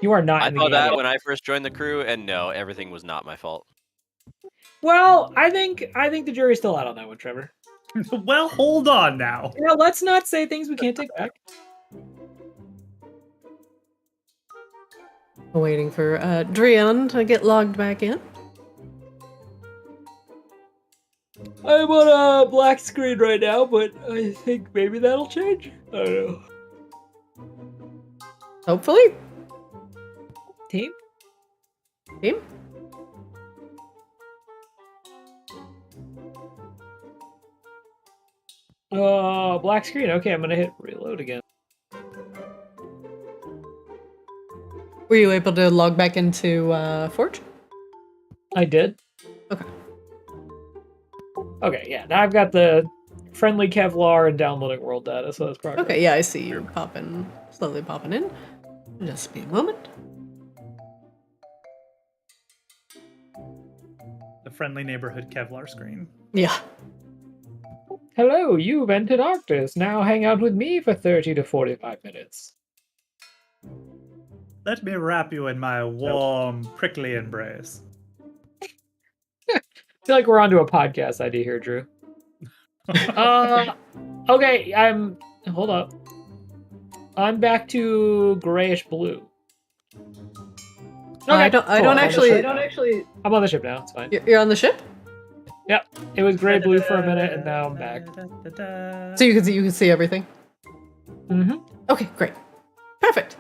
You are not I in the thought that game. when I first joined the crew, and no, everything was not my fault. Well, I think the jury's still out on that one, Trevor. Well, hold on now. Yeah, let's not say things we can't take back. Waiting for Drian to get logged back in. I'm on a black screen right now, but I think maybe that'll change. I don't know. Hopefully. Team? Team? Black screen. Okay, I'm gonna hit reload again. Were you able to log back into Forge? I did. Okay. Okay, yeah. Now I've got the friendly Kevlar and downloading world data, so that's progress. Okay, yeah, I see you slowly popping in. Just be a moment. The friendly neighborhood Kevlar screen. Yeah. Hello, you've entered Arctis. Now hang out with me for 30 to 45 minutes. Let me wrap you in my warm, prickly embrace. I feel like we're onto a podcast idea here, Drew. Okay, hold up. I'm back to grayish blue. I don't actually. I'm on the ship now. It's fine. You're on the ship, Yep. It was gray blue for a minute, and now I'm back. so you can see everything. Mm-hmm. Okay, great, perfect.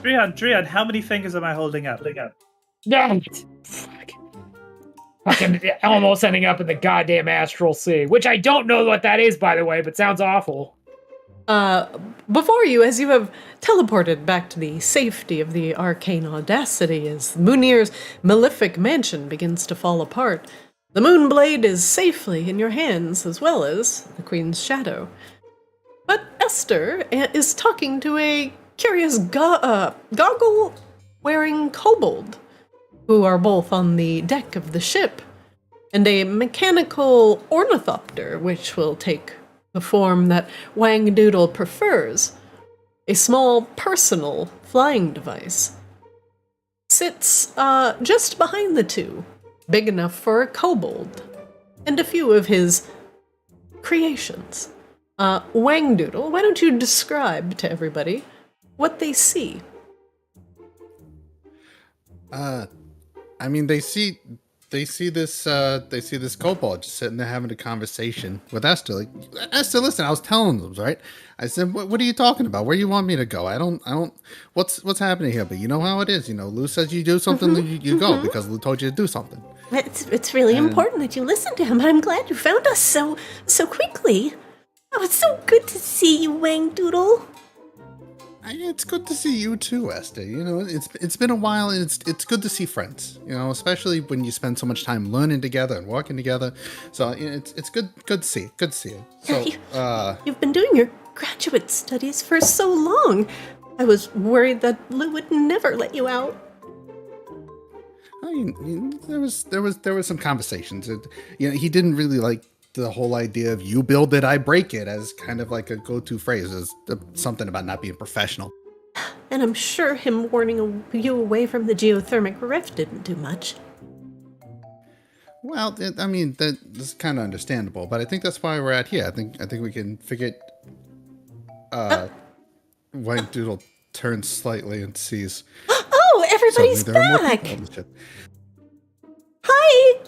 Drian, how many fingers am I holding up? Damn it! Fucking almost ending up in the goddamn astral sea, which I don't know what that is, by the way, but sounds awful. Before you, as you have teleported back to the safety of the arcane Audacity, as Munir's malefic mansion begins to fall apart, the Moonblade is safely in your hands, as well as the Queen's shadow. But Esther is talking to a curious goggle-wearing kobold, who are both on the deck of the ship, and a mechanical ornithopter, which will take the form that Wangdoodle prefers. A small personal flying device sits just behind the two, big enough for a kobold. and a few of his creations. Wangdoodle, why don't you describe to everybody what they see? I mean, they see this kobold just sitting there having a conversation with Esther. Like, Esther, listen, I was telling them, right? I said, what are you talking about? Where do you want me to go? I don't, what's happening here? But you know how it is. You know, Lou says you do something, you go because Lou told you to do something. It's really important that you listen to him. I'm glad you found us so quickly. Oh, it's so good to see you, Wangdoodle. It's good to see you too, Esther. You know, it's been a while, and it's good to see friends. You know, especially when you spend so much time learning together and working together. So it's good to see. Good to see you. So You've been doing your graduate studies for so long. I was worried that Lou would never let you out. I mean, there was some conversations. You know, he didn't really like the whole idea of "you build it, I break it" as kind of like a go-to phrase, as something about not being professional. And I'm sure him warning you away from the geothermic rift didn't do much. Well, I mean, that's kind of understandable, but I think that's why we're at here. I think we can figure. White Doodle turns slightly and sees. Oh, everybody's suddenly there are more back! people on the ship. Hi!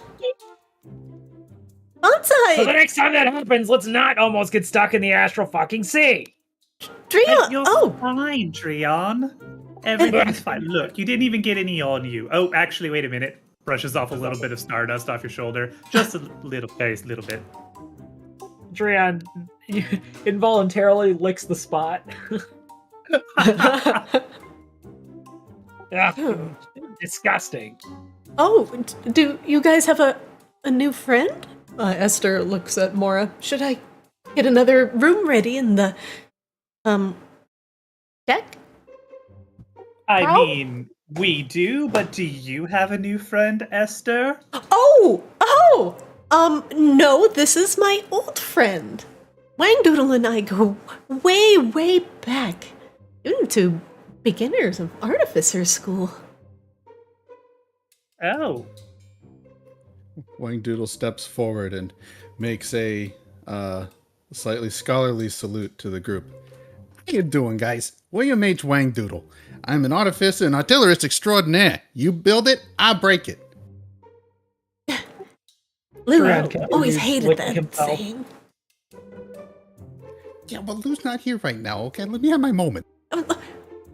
So the Bonsai! next time that happens, let's not almost get stuck in the astral fucking sea. Drea! You're Oh! fine, Trion. Everything's fine. Look, you didn't even get any on you. Oh, actually, wait a minute. Brushes off a little bit of stardust off your shoulder. Just a little bit. Dreon involuntarily licks the spot. Disgusting. Oh, do you guys have a new friend? Esther looks at Mora. Should I get another room ready in the, deck? I mean, we do, but do you have a new friend, Esther? No, this is my old friend. Wangdoodle and I go way, way back. Even to beginners of artificer school. Oh. Wangdoodle steps forward and makes a slightly scholarly salute to the group. How you doing, guys? William H. Wangdoodle. I'm an artificer and artillerist extraordinaire. You build it, I break it. Lou Dreon always continues hated licking that himself. saying. Yeah, well, Lou's not here right now, okay? Let me have my moment.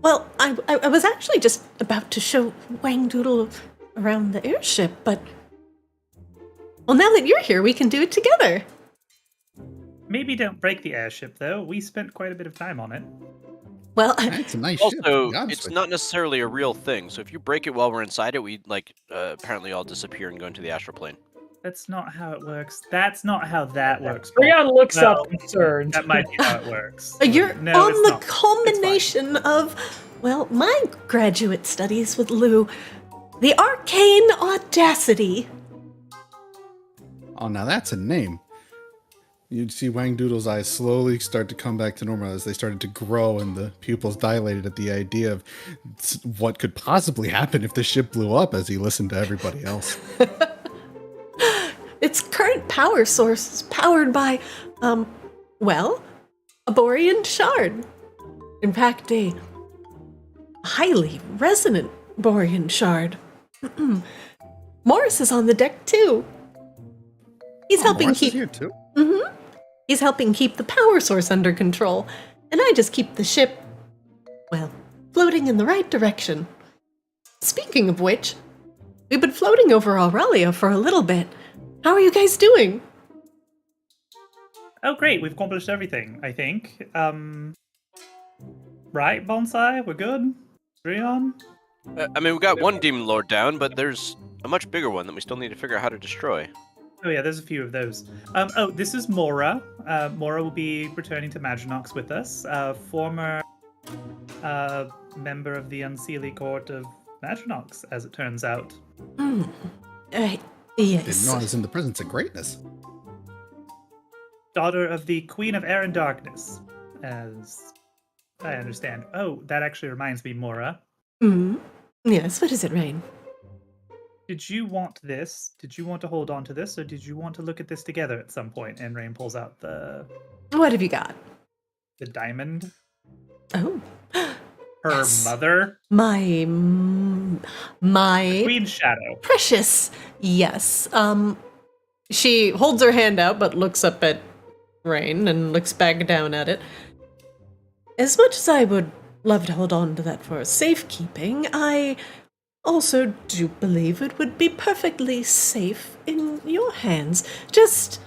Well, I was actually just about to show Wangdoodle around the airship, but... Well, now that you're here, we can do it together. Maybe don't break the airship, though. We spent quite a bit of time on it. Well, It's a nice ship. to Also, be honest it's with not necessarily a real thing. So if you break it while we're inside it, we apparently all disappear and go into the astral plane. That's not how it works. That's not how that works. Dreon looks Well, up concerned. That might be how it works. You're No, on it's the not. culmination of, well, my graduate studies with Lou. The arcane Audacity. Oh, now that's a name. You'd see Wangdoodle's eyes slowly start to come back to normal as they started to grow and the pupils dilated at the idea of what could possibly happen if the ship blew up as he listened to everybody else. Its current power source is powered by, well, a Borean shard. In fact, a highly resonant Borean shard. Morris is on the deck too. He's helping Morris is keep. here too. He's helping keep the power source under control, and I just keep the ship, well, floating in the right direction. Speaking of which, we've been floating over Aurelia for a little bit. How are you guys doing? Oh, great. We've accomplished everything, I think. Right, Bonsai? We're good? Dreon? I mean, we got one demon lord down, but there's a much bigger one that we still need to figure out how to destroy. Oh yeah, there's a few of those. This is Mora. Mora will be returning to Maginox with us. Former member of the Unseelie Court of Maginox, as it turns out. Didn't Yes. know I was in the presence of greatness. Daughter of the Queen of Air and Darkness, as I understand. Oh, that actually reminds me, Mora. Yes, what is it, Rain? Did you want this? Did you want to hold on to this, or did you want to look at this together at some point? And Rain pulls out the What have you got? diamond. Oh, Her Yes. mother, my Queen's Shadow. precious. Yes. She holds her hand out, but looks up at Rain and looks back down at it. As much as I would love to hold on to that for safekeeping, I also do believe it would be perfectly safe in your hands. Just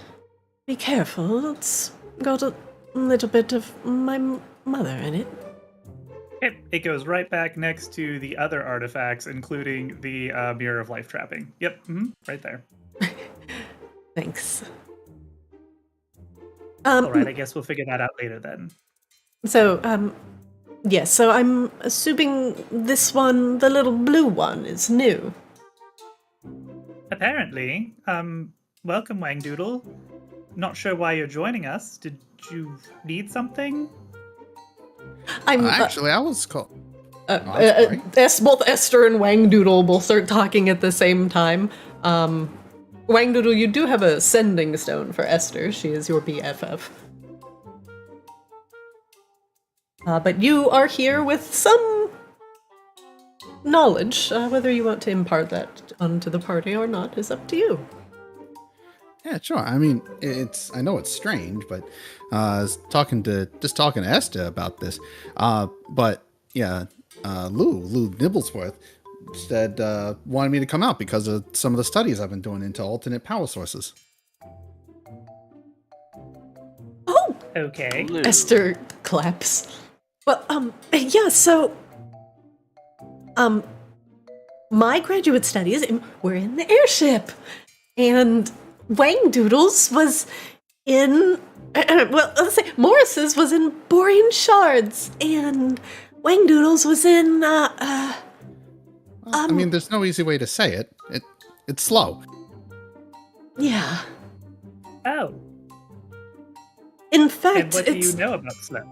be careful. It's got a little bit of my mother in it. It goes right back next to the other artifacts, including the Mirror of Life Trapping. Yep, right there. Thanks. All right, I guess we'll figure that out later then. So, yes, so I'm assuming this one, the little blue one, is new. Apparently, welcome, Wang Doodle. Not sure why you're joining us. Did you need something? I'm Actually, I was called. I'm sorry. both Esther and Wang Doodle will start talking at the same time. Wang Doodle, you do have a sending stone for Esther. She is your BFF. But you are here with some knowledge. Whether you want to impart that onto the party or not is up to you. Yeah, sure. I mean, I know it's strange, but I was talking to Esther about this. But yeah, Lou Nibblesworth said wanted me to come out because of some of the studies I've been doing into alternate power sources. Oh, Okay. Blue. Esther claps. Well, yeah, so, my graduate studies were in the airship, and Wang Doodle's was in, well, let's say Morris's was in Borean Shards, and Wang Doodle's was in, I mean, there's no easy way to say it. It's slow. yeah. Oh. In And fact, what do you know about Slow?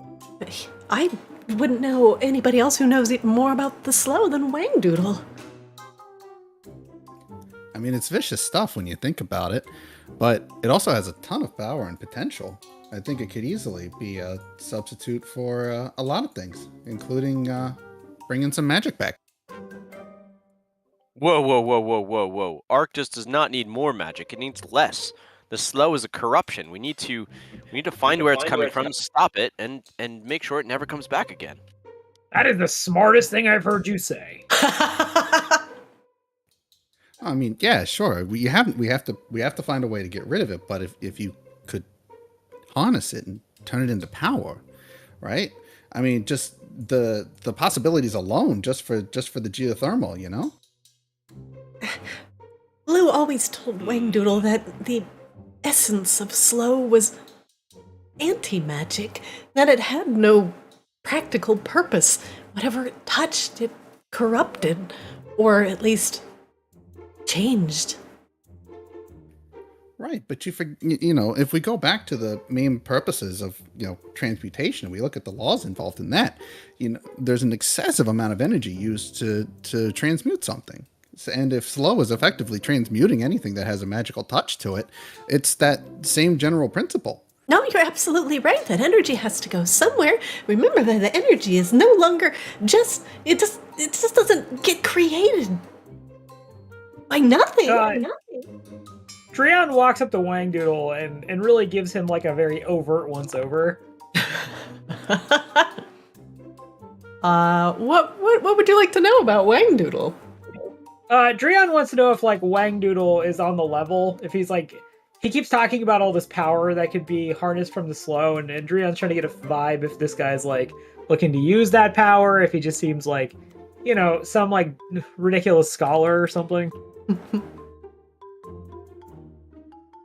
I wouldn't know anybody else who knows more about the slow than Wang Doodle. I mean, it's vicious stuff when you think about it, but it also has a ton of power and potential. I think it could easily be a substitute for a lot of things, including bringing some magic back. Whoa. Arctis does not need more magic. It needs less. The slow is a corruption. We need to find where it's coming from, stop it, and make sure it never comes back again. That is the smartest thing I've heard you say. I mean, yeah, sure. We have to find a way to get rid of it. But if you could harness it and turn it into power, right? I mean, just the possibilities alone, just for the geothermal, you know. Lou always told Wang Doodle that the essence of slow was anti-magic, that it had no practical purpose. Whatever it touched, it corrupted, or at least changed. Right, but you know, if we go back to the main purposes of, you know, transmutation, we look at the laws involved in that, you know, there's an excessive amount of energy used to transmute something. And if slow is effectively transmuting anything that has a magical touch to it, it's that same general principle. No, you're absolutely right. That energy has to go somewhere. Remember that the energy is no longer it just doesn't get created by nothing. Dreon walks up to Wang Doodle and really gives him like a very overt once over. What would you like to know about Wang Doodle? Dreon wants to know if like Wang Doodle is on the level, if he's like, he keeps talking about all this power that could be harnessed from the slow, and Dreon's trying to get a vibe if this guy's like looking to use that power, if he just seems like, you know, some like ridiculous scholar or something.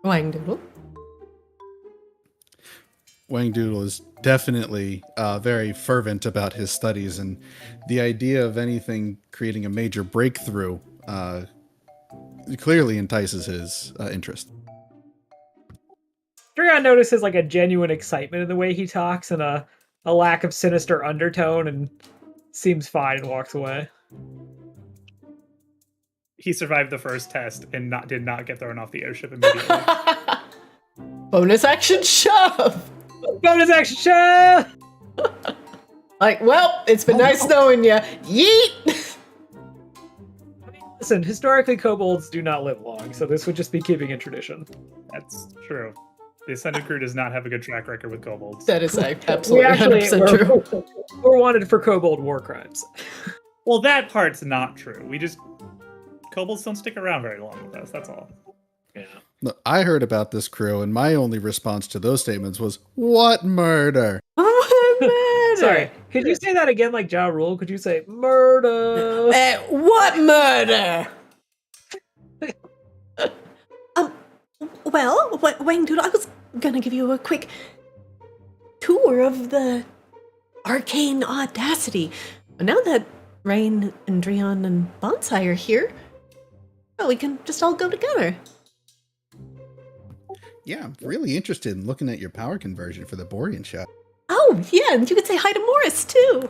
Wang Doodle? Wang Doodle is definitely very fervent about his studies, and the idea of anything creating a major breakthrough clearly entices his interest. Dreon notices like a genuine excitement in the way he talks and a lack of sinister undertone, and seems fine and walks away. he survived the first test and did not get thrown off the airship immediately. Bonus action shove! Bonus action shove! Like, well, it's been nice knowing you. Yeet! Listen, historically, kobolds do not live long, so this would just be keeping in tradition. That's true. The Ascended crew does not have a good track record with kobolds. That is absolutely 100% true. We're wanted for kobold war crimes. Well, that part's not true. Kobolds don't stick around very long with us, that's all. Yeah. Look, I heard about this crew, and my only response to those statements was, "What murder?" What murder? Sorry, could you say that again like Ja Rule? Could you say murder? What murder? Well, Wang Doodle, I was gonna give you a quick tour of the arcane Audacity. Now that Rain and Drion and Bonsai are here, well, we can just all go together. Yeah, I'm really interested in looking at your power conversion for the Borean shot. Oh, yeah, and you could say hi to Morris, too.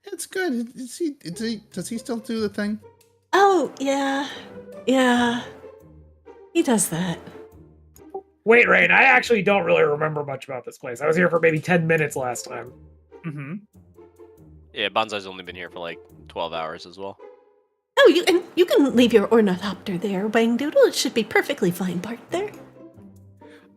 It's good. Does he still do the thing? Oh, yeah. Yeah. He does that. Wait, Rain, I actually don't really remember much about this place. I was here for maybe 10 minutes last time. Mm-hmm. Yeah, Bonsai's only been here for like 12 hours as well. Oh, you can leave your ornithopter there, Wang Doodle. It should be perfectly fine parked there.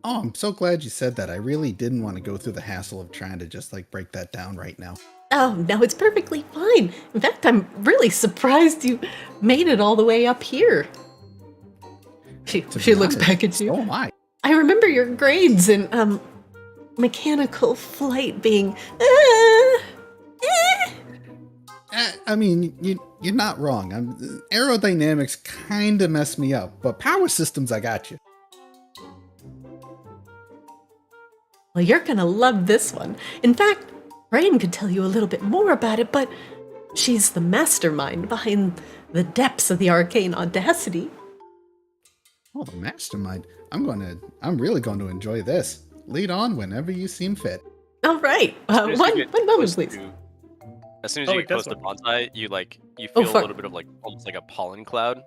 Oh, I'm so glad you said that. I really didn't want to go through the hassle of trying to just like break that down right now. Oh, no, it's perfectly fine. In fact, I'm really surprised you made it all the way up here. She be looks honest, back at you. So am I. I remember your grades in, mechanical flight being, I mean, you're not wrong. Aerodynamics kind of messed me up, but power systems, I got you. Well, you're gonna love this one. In fact, Rain could tell you a little bit more about it, but she's the mastermind behind the depths of the arcane Audacity. Oh, the mastermind. I'm really going to enjoy this. Lead on whenever you seem fit. All right. As soon as you One get moment, close please. As soon as Oh, you it get does close to look- Bonsai, you Oh, feel a fuck. little bit of like almost like a pollen cloud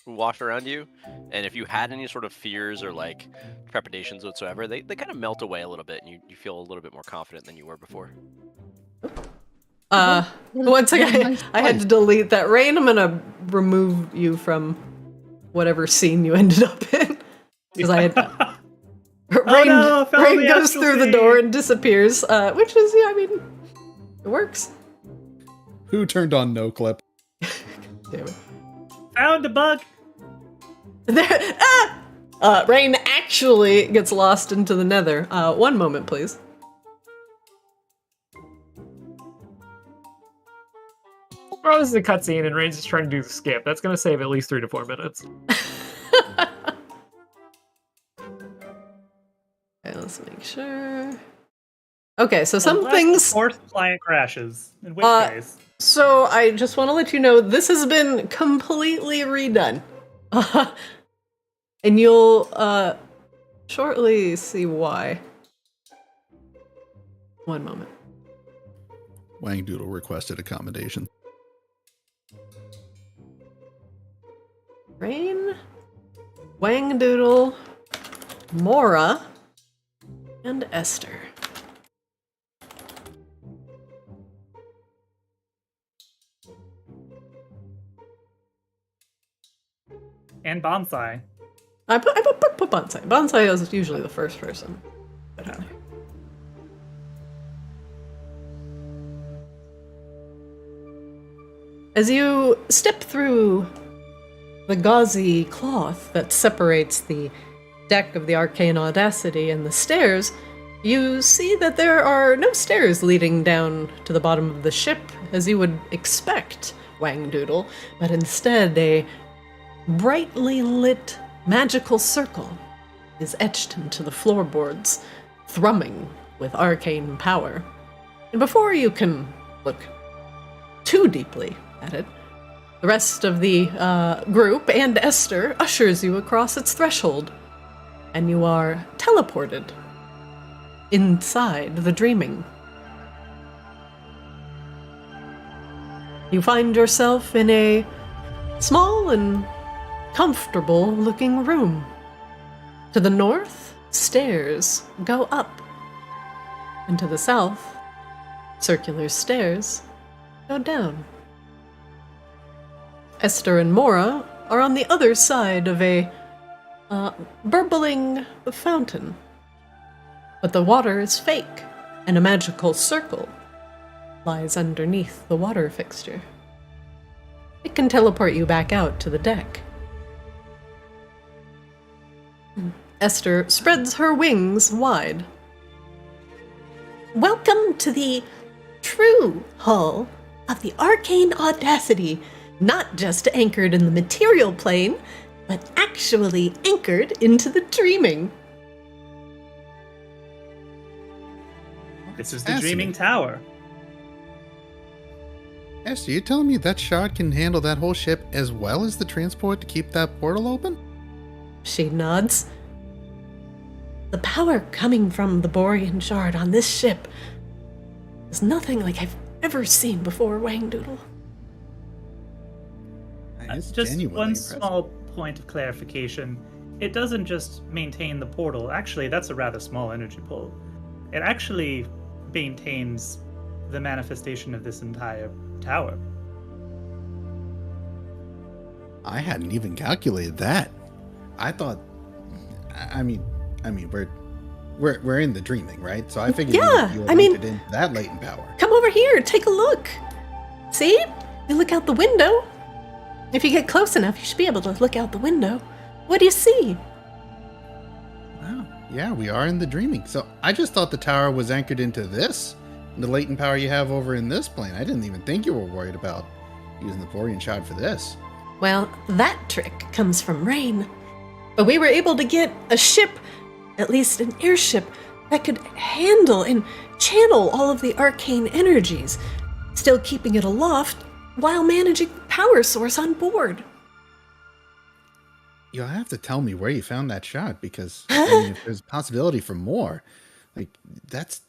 wash around you. And if you had any sort of fears or like trepidations whatsoever, they kind of melt away a little bit, and you feel a little bit more confident than you were before. One second, I had to delete that. Rain, I'm gonna remove you from whatever scene you ended up in. Because I had... Rain, no, fell in Rain the goes astral through the sea. door and disappears, which is, yeah, I mean, it works. Who turned on no clip? Damn it. Found a bug! There, Rain actually gets lost into the nether. One moment, please. Oh, this is a cutscene and Rain's just trying to do the skip. That's going to save at least 3 to 4 minutes. Okay, let's make sure. Okay, so some Unless things... the Force client crashes, in which case. So I just want to let you know this has been completely redone. And you'll shortly see why. One moment. Wang Doodle requested accommodation. Rain, Wang Doodle, Mora, and Esther. And Bonsai. I put Bonsai. Bonsai is usually the first person. As you step through the gauzy cloth that separates the deck of the Arcane Audacity and the stairs, you see that there are no stairs leading down to the bottom of the ship, as you would expect, Wang Doodle, but instead a brightly lit magical circle is etched into the floorboards, thrumming with arcane power. And before you can look too deeply at it, the rest of the group and Esther ushers you across its threshold, and you are teleported inside the dreaming. You find yourself in a small and comfortable looking room. To the north, stairs go up, and to the south, circular stairs go down. Esther and Mora are on the other side of a burbling fountain, but the water is fake, and a magical circle lies underneath the water fixture. It can teleport you back out to the deck. Esther spreads her wings wide. Welcome to the true hull of the arcane Audacity, not just anchored in the material plane, but actually anchored into the dreaming. This is the Dreaming Tower. Esther, you telling me that shard can handle that whole ship as well as the transport to keep that portal open? She nods. The power coming from the Borean shard on this ship is nothing like I've ever seen before, Wangdoodle. It's Just genuinely one impressive. small point of clarification. It doesn't just maintain the portal. Actually, that's a rather small energy pull. It actually maintains the manifestation of this entire tower. I hadn't even calculated that. I thought, I mean, we're in the dreaming, right? So I figured Yeah, you I mean- linked it into that latent power. Come over here, take a look. See? You look out the window. If you get close enough, you should be able to look out the window. What do you see? Wow. Yeah, we are in the dreaming. So I just thought the tower was anchored into this, the latent power you have over in this plane. I didn't even think you were worried about using the Borean shard for this. Well, that trick comes from Rain. But we were able to get a ship, at least an airship, that could handle and channel all of the arcane energies, still keeping it aloft while managing the power source on board. You'll have to tell me where you found that shard, because I mean, if there's a possibility for more, like that's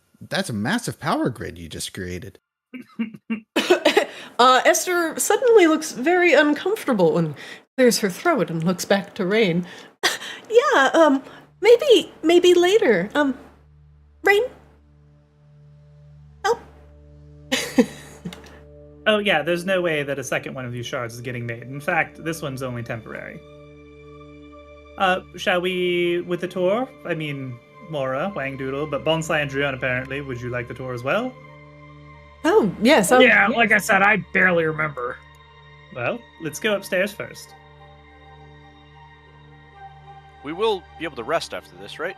a massive power grid you just created. Esther suddenly looks very uncomfortable and clears her throat and looks back to Rain. Yeah, maybe later. Rain? Help. Oh yeah, there's no way that a second one of these shards is getting made. In fact, this one's only temporary. Shall we with the tour? I mean, Mora, Wangdoodle, but Bonsai and Drion apparently. Would you like the tour as well? Oh, yes. Yeah, like I said, I barely remember. Well, let's go upstairs first. We will be able to rest after this, right?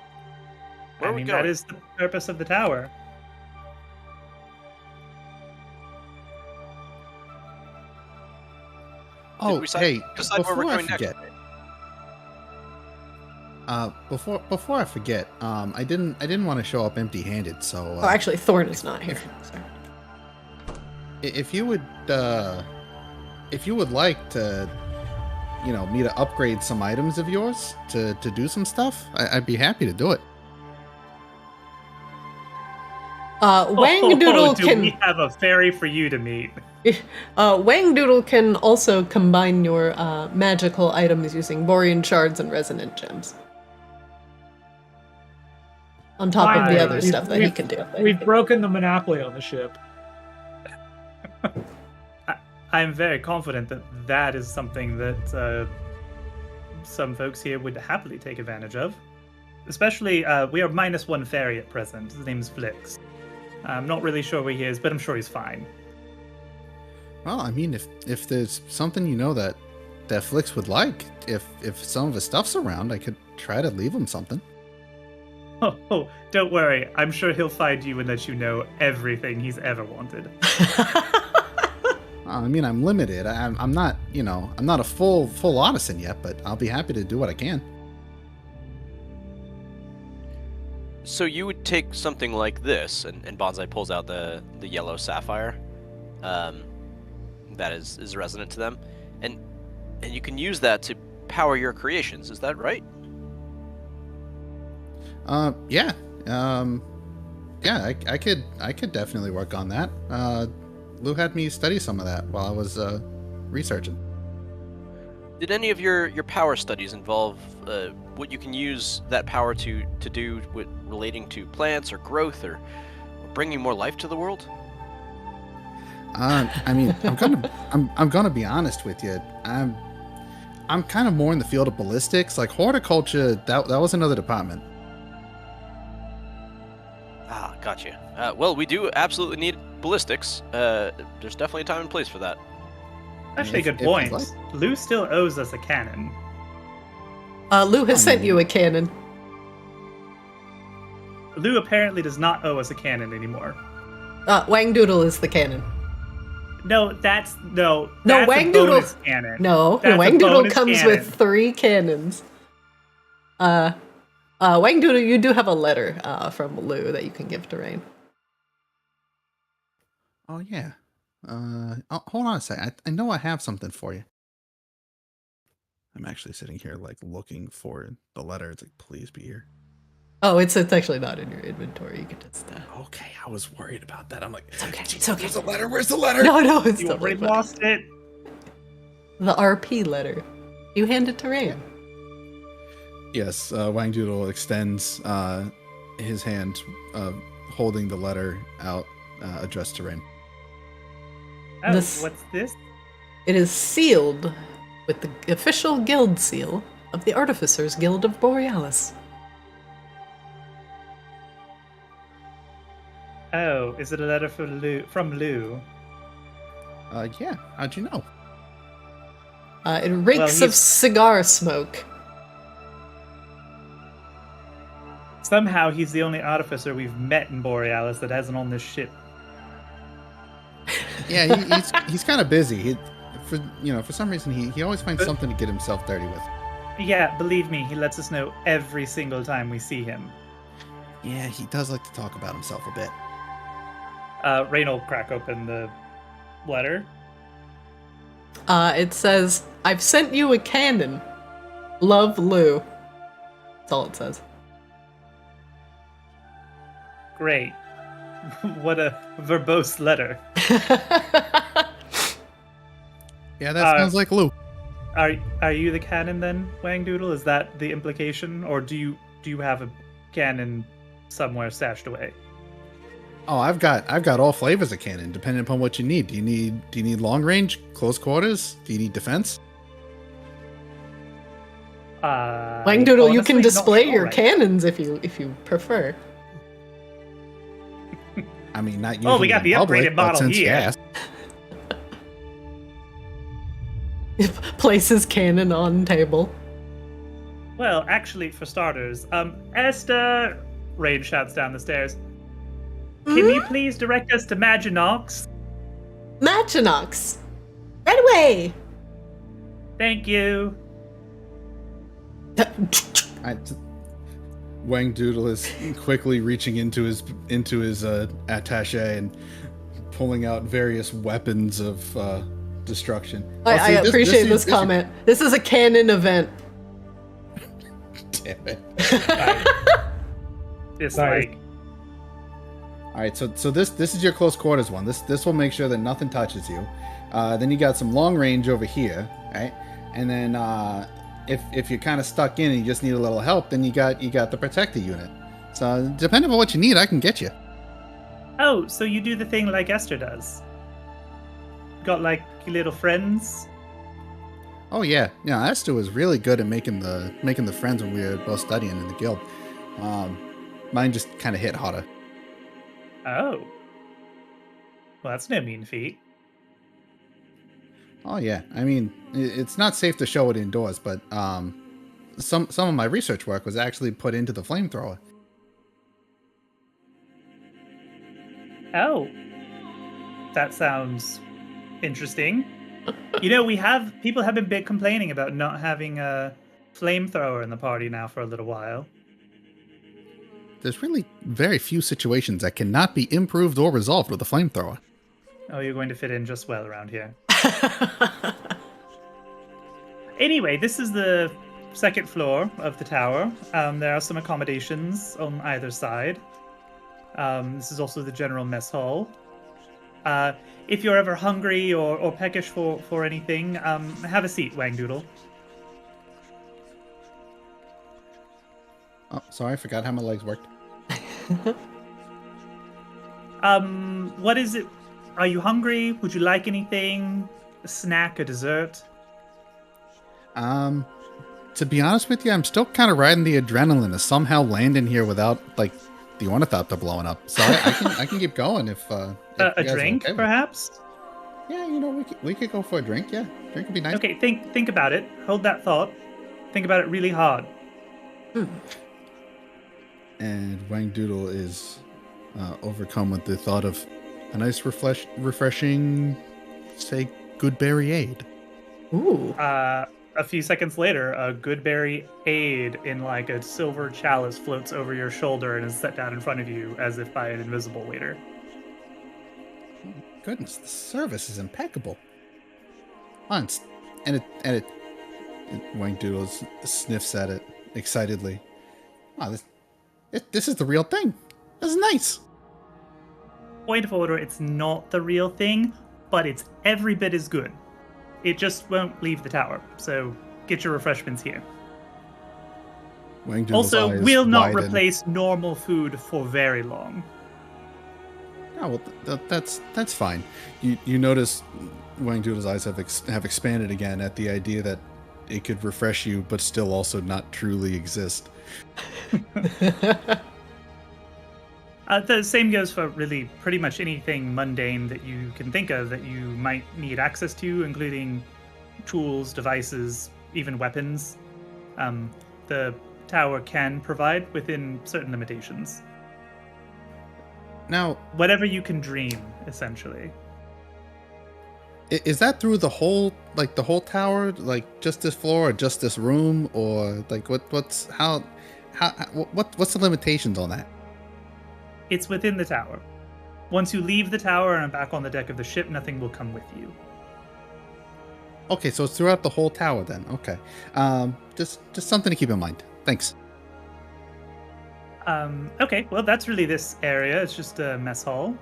Where I are we mean, going? that is the purpose of the tower. Oh, we hey, decide where we're before I going next? forget, before I forget, I didn't want to show up empty-handed, so Oh, actually, Thorn is not here. Sorry. if you would like to, me to upgrade some items of yours to do some stuff, I'd be happy to do it. Wangdoodle do can we have a fairy for you to meet? Wangdoodle can also combine your magical items using Borean shards and resonant gems. On top of the other stuff that he can do. We've broken the monopoly on the ship. I'm very confident that that is something that some folks here would happily take advantage of. Especially, we are -1 fairy at present. His name's Flix. I'm not really sure where he is, but I'm sure he's fine. Well, I mean, if there's something that Flix would like, if some of his stuff's around, I could try to leave him something. Oh, don't worry. I'm sure he'll find you and let you know everything he's ever wanted. I mean, I'm limited. I'm not, I'm not a full artisan yet, but I'll be happy to do what I can. So you would take something like this, and Bonsai pulls out the yellow sapphire, that is resonant to them, and you can use that to power your creations. Is that right? Yeah. I could definitely work on that. Lou had me study some of that while I was researching. Did any of your power studies involve what you can use that power to do with relating to plants or growth or bringing more life to the world? I mean, I'm gonna be honest with you. I'm kind of more in the field of ballistics, like horticulture. That was another department. Ah, gotcha. Well, we do absolutely need ballistics. There's definitely a time and place for that. Actually, If- good if you'd point. like. Lou still owes us a cannon. Lou has sent you a cannon. Lou apparently does not owe us a cannon anymore. Wang Doodle is the cannon. No, that's No, that's Wang a Doodle. bonus cannon. No, That's a Wang Doodle bonus comes cannon. with 3 cannons. Wang Doodle, you do have a letter from Lou that you can give to Rain. Oh yeah. Hold on a sec. I know I have something for you. I'm actually sitting here like looking for the letter. It's like, please be here. Oh, it's actually not in your inventory. You can just. Okay, I was worried about that. I'm like, It's okay. "Geez, It's okay. Where's the letter? Where's the letter? No, it's You totally already fine. lost it. The RP letter. You hand it to Rain. Yes, Wang Doodle extends his hand, holding the letter out, addressed to Rain. Oh, This- what's this? It is sealed with the official guild seal of the Artificers Guild of Borealis. Oh, is it a letter for Lou, from Lou? Yeah, how'd you know? It reeks Well, of cigar smoke. Somehow he's the only artificer we've met in Borealis that hasn't on this ship. Yeah, he's kind of busy. For some reason he always finds something to get himself dirty with. Yeah, believe me, he lets us know every single time we see him. Yeah, he does like to talk about himself a bit. Rain will crack open the letter. It says, "I've sent you a cannon. Love, Lou." That's all it says. Great. What a verbose letter. Yeah, that sounds like Lou. Are you the cannon then, Wang Doodle? Is that the implication, or do you have a cannon somewhere stashed away? Oh, I've got all flavors of cannon, depending upon what you need. Do you need long range, close quarters? Do you need defense? Wang Doodle, you can honestly not display sure your right cannons if you prefer. I mean, not usually. Oh, we got in the public, upgraded but model since you here. asked. Places cannon on table. Well, actually, for starters, Esther, Rain shouts down the stairs. Can you please direct us to Maginox? Machinox! Right away! Thank you. Wang Doodle is quickly reaching into his attaché and pulling out various weapons of destruction. I appreciate this comment. This is a canon event. Damn it! It's Nice. like, All right, so this is your close quarters one. This will make sure that nothing touches you. Then you got some long range over here, right? And then if you're kind of stuck in and you just need a little help, then you got the protector unit. So depending on what you need, I can get you. oh, so you do the thing like Esther does. Got like little friends. Oh yeah, Esther was really good at making the friends when we were both studying in the guild. Mine just kind of hit harder. Oh. Well, that's no mean feat. Oh yeah, I mean it's not safe to show it indoors, but some of my research work was actually put into the flamethrower. Oh. That sounds interesting. People have been complaining about not having a flamethrower in the party now for a little while. There's really very few situations that cannot be improved or resolved with a flamethrower. Oh, you're going to fit in just well around here. Anyway, this is the second floor of the tower. There are some accommodations on either side. This is also the general mess hall. If you're ever hungry or peckish for anything, have a seat, Wang Doodle. Oh, sorry, I forgot how my legs worked. What is it? Are you hungry? Would you like anything? A snack, a dessert? To be honest with you, I'm still kind of riding the adrenaline to somehow land in here without, like, the ornithopter blowing up. So I can keep going if A you guys are drink, okay with it. perhaps? Yeah, we could go for a drink. Yeah, drink would be nice. Okay, think about it. Hold that thought. Think about it really hard. And Wang Doodle is overcome with the thought of a nice, refreshing, say, good berry aid. Ooh. A few seconds later, a goodberry aid in like a silver chalice floats over your shoulder and is set down in front of you as if by an invisible waiter. Goodness, the service is impeccable. And Wang Doodle sniffs at it excitedly. Oh, this is the real thing. This is nice. Point of order, it's not the real thing, but it's every bit as good. It just won't leave the tower, so get your refreshments here. Wang Doodle's Also, eyes we'll not widen. replace normal food for very long. Oh, well, that's fine. You notice Wang Doodle's eyes have expanded again at the idea that it could refresh you, but still also not truly exist. The same goes for really pretty much anything mundane that you can think of that you might need access to, including tools, devices, even weapons. The tower can provide within certain limitations. Now, Whatever you can dream, essentially. is that through the whole tower, like just this floor or just this room, or like what's the limitations on that? It's within the tower. Once you leave the tower and are back on the deck of the ship, nothing will come with you. Okay, so it's throughout the whole tower then. Okay, just something to keep in mind. Thanks. Okay, well, that's really this area. It's just a mess hall.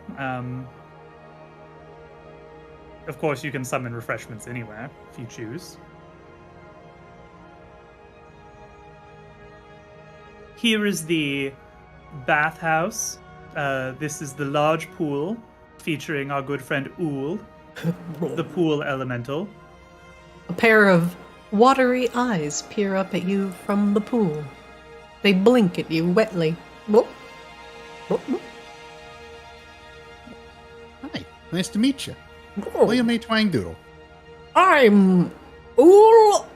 Of course, you can summon refreshments anywhere if you choose. Here is the bathhouse. This is the large pool featuring our good friend Ool, the pool elemental. A pair of watery eyes peer up at you from the pool. They blink at you wetly. Whoop. Whoop, whoop. Hi, nice to meet you. William H. Wang Doodle. I'm Ool.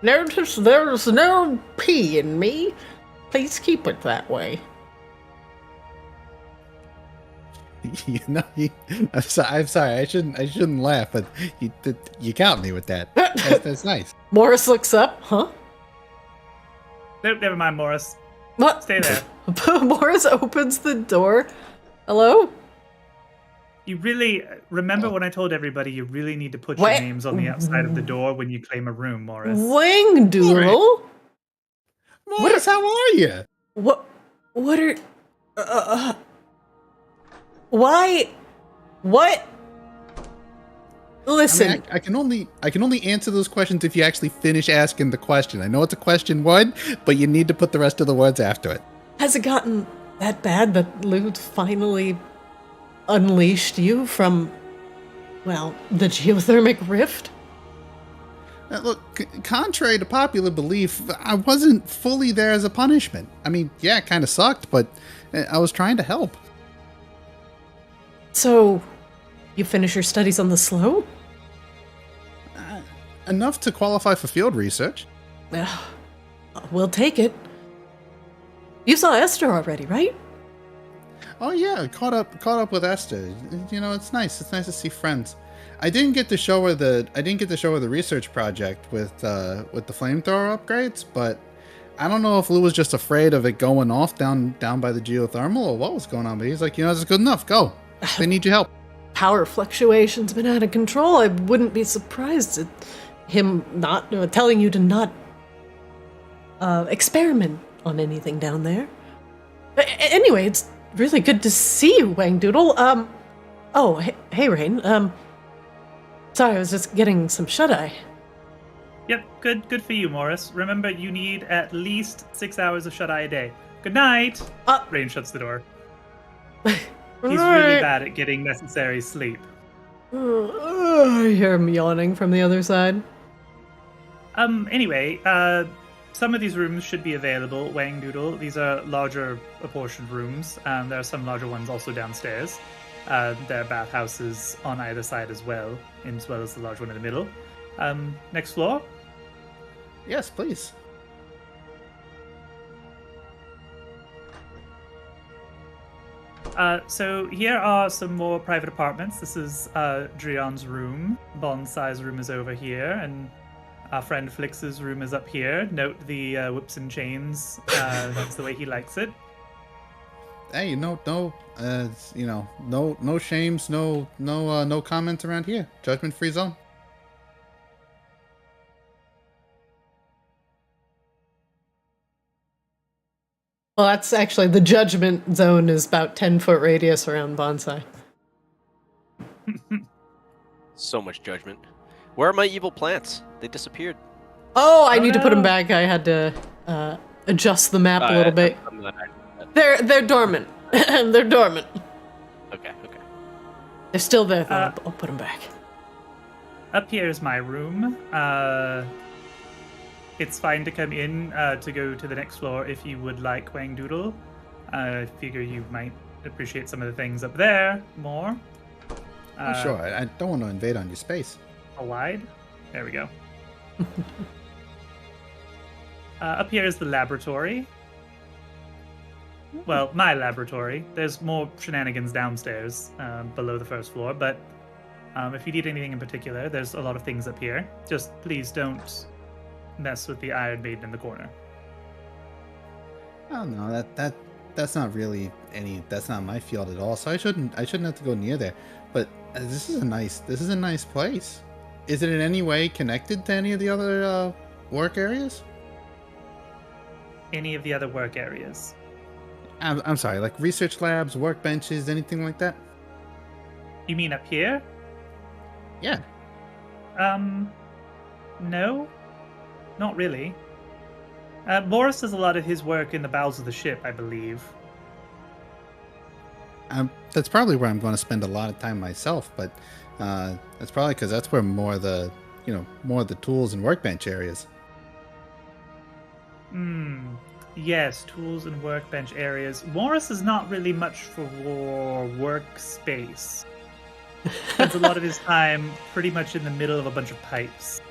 Notice there's no P in me. Please keep it that way. I'm sorry. I shouldn't laugh, but you got me with that. That's nice. Morris looks up. Huh? Nope, never mind, Morris. What? Stay there. Morris opens the door. Hello? You really remember when I told everybody you really need to put What? your names on the outside of the door when you claim a room, Morris. Wang Doodle? Morris, how are you? What are... why... What? Listen. I mean, I can only answer those questions if you actually finish asking the question. I know it's a question one, but you need to put the rest of the words after it. Has it gotten that bad that Lude finally unleashed you from, well, the geothermic rift? Look, contrary to popular belief, I wasn't fully there as a punishment. I mean, yeah, it kind of sucked, but I was trying to help. So, you finish your studies on the slow? Enough to qualify for field research. We'll take it. You saw Esther already, right? Oh yeah, caught up with Esther. You know, it's nice. It's nice to see friends. I didn't get to show her the research project with the flamethrower upgrades, but I don't know if Lou was just afraid of it going off down by the geothermal or what was going on. But he's like, this is good enough. Go. They need your help. Power fluctuations been out of control. I wouldn't be surprised at him not telling you to not experiment on anything down there. Anyway, it's really good to see you, Wang Doodle. Hey Rain. Sorry, I was just getting some shut-eye. Yep, good for you, Morris. Remember, you need at least 6 hours of shut-eye a day. Good night! Rain shuts the door. He's really bad at getting necessary sleep. I hear him yawning from the other side. Anyway, some of these rooms should be available, Wang Doodle. These are larger apportioned rooms. There are some larger ones also downstairs. There are bathhouses on either side as well as the large one in the middle. Next floor? Yes, please. So here are some more private apartments. This is Drion's room. Bonsai's room is over here, and our friend Flix's room is up here. Note the whips and chains. That's the way he likes it. Hey, no shames, no comments around here. Judgment-free zone. Well, that's actually the judgment zone is about 10-foot radius around Bonsai. So much judgment. Where are my evil plants? They disappeared. Oh, I need to put them back. I had to adjust the map a little bit. They're dormant. They're dormant. Okay. They're still there, though. I'll put them back. Up here is my room. It's fine to come in to go to the next floor if you would like, Wang Doodle. I figure you might appreciate some of the things up there more. Sure, I don't want to invade on your space. A wide? There we go. Up here is the laboratory. Well, my laboratory. There's more shenanigans downstairs, below the first floor, but if you need anything in particular, there's a lot of things up here. Just please don't mess with the Iron Maiden in the corner. Oh no, that's not really that's not my field at all. So I shouldn't have to go near there. But this is a nice place. Is it in any way connected to any of the other work areas? Any of the other work areas? I'm sorry, like research labs, workbenches, anything like that? You mean up here? Yeah. No. Not really. Morris does a lot of his work in the bowels of the ship, I believe. That's probably where I'm going to spend a lot of time myself, but that's probably because that's where more of the tools and workbench areas. Yes, tools and workbench areas. Morris is not really much for workspace. Spends a lot of his time pretty much in the middle of a bunch of pipes.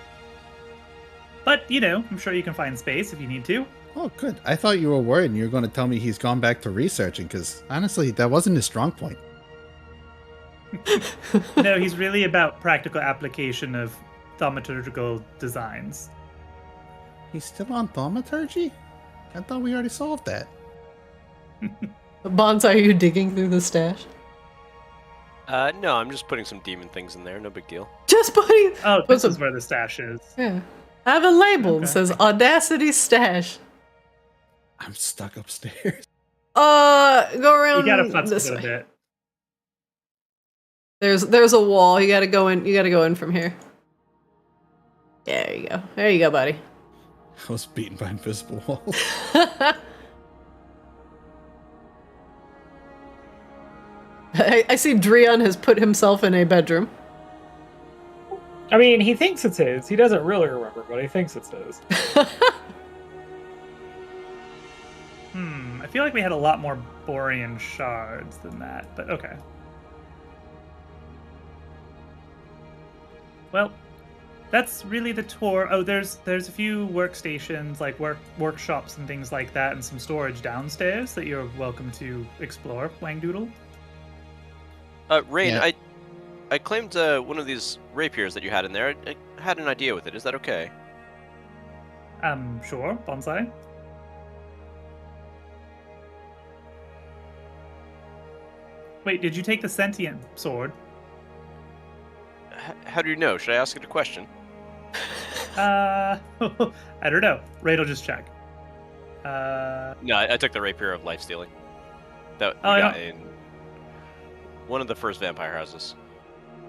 But, I'm sure you can find space if you need to. Oh, good. I thought you were worried and you were going to tell me he's gone back to researching, because honestly, that wasn't his strong point. No, he's really about practical application of thaumaturgical designs. He's still on thaumaturgy? I thought we already solved that. Bonsai, are you digging through the stash? No, I'm just putting some demon things in there. No big deal. Just putting... Oh, this is where the stash is. Yeah. I have a label that says Audacity Stash. I'm stuck upstairs. Go around. You gotta futz this a way. bit. There's a wall. You gotta go in. You gotta go in from here. There you go. There you go, buddy. I was beaten by invisible walls. I see Drion has put himself in a bedroom. I mean, he thinks it's his. He doesn't really remember, but he thinks it's his. I feel like we had a lot more Borean shards than that, but okay. Well, that's really the tour. Oh, there's a few workstations, like workshops and things like that, and some storage downstairs that you're welcome to explore, Wang Doodle. Rain, Yeah. I claimed one of these rapiers that you had in there. I had an idea with it. Is that okay? Sure, Bonsai. Wait, did you take the sentient sword? How do you know? Should I ask it a question? I don't know. Raid will just check. No, I took the rapier of life stealing. That we Oh, got in one of the first vampire houses.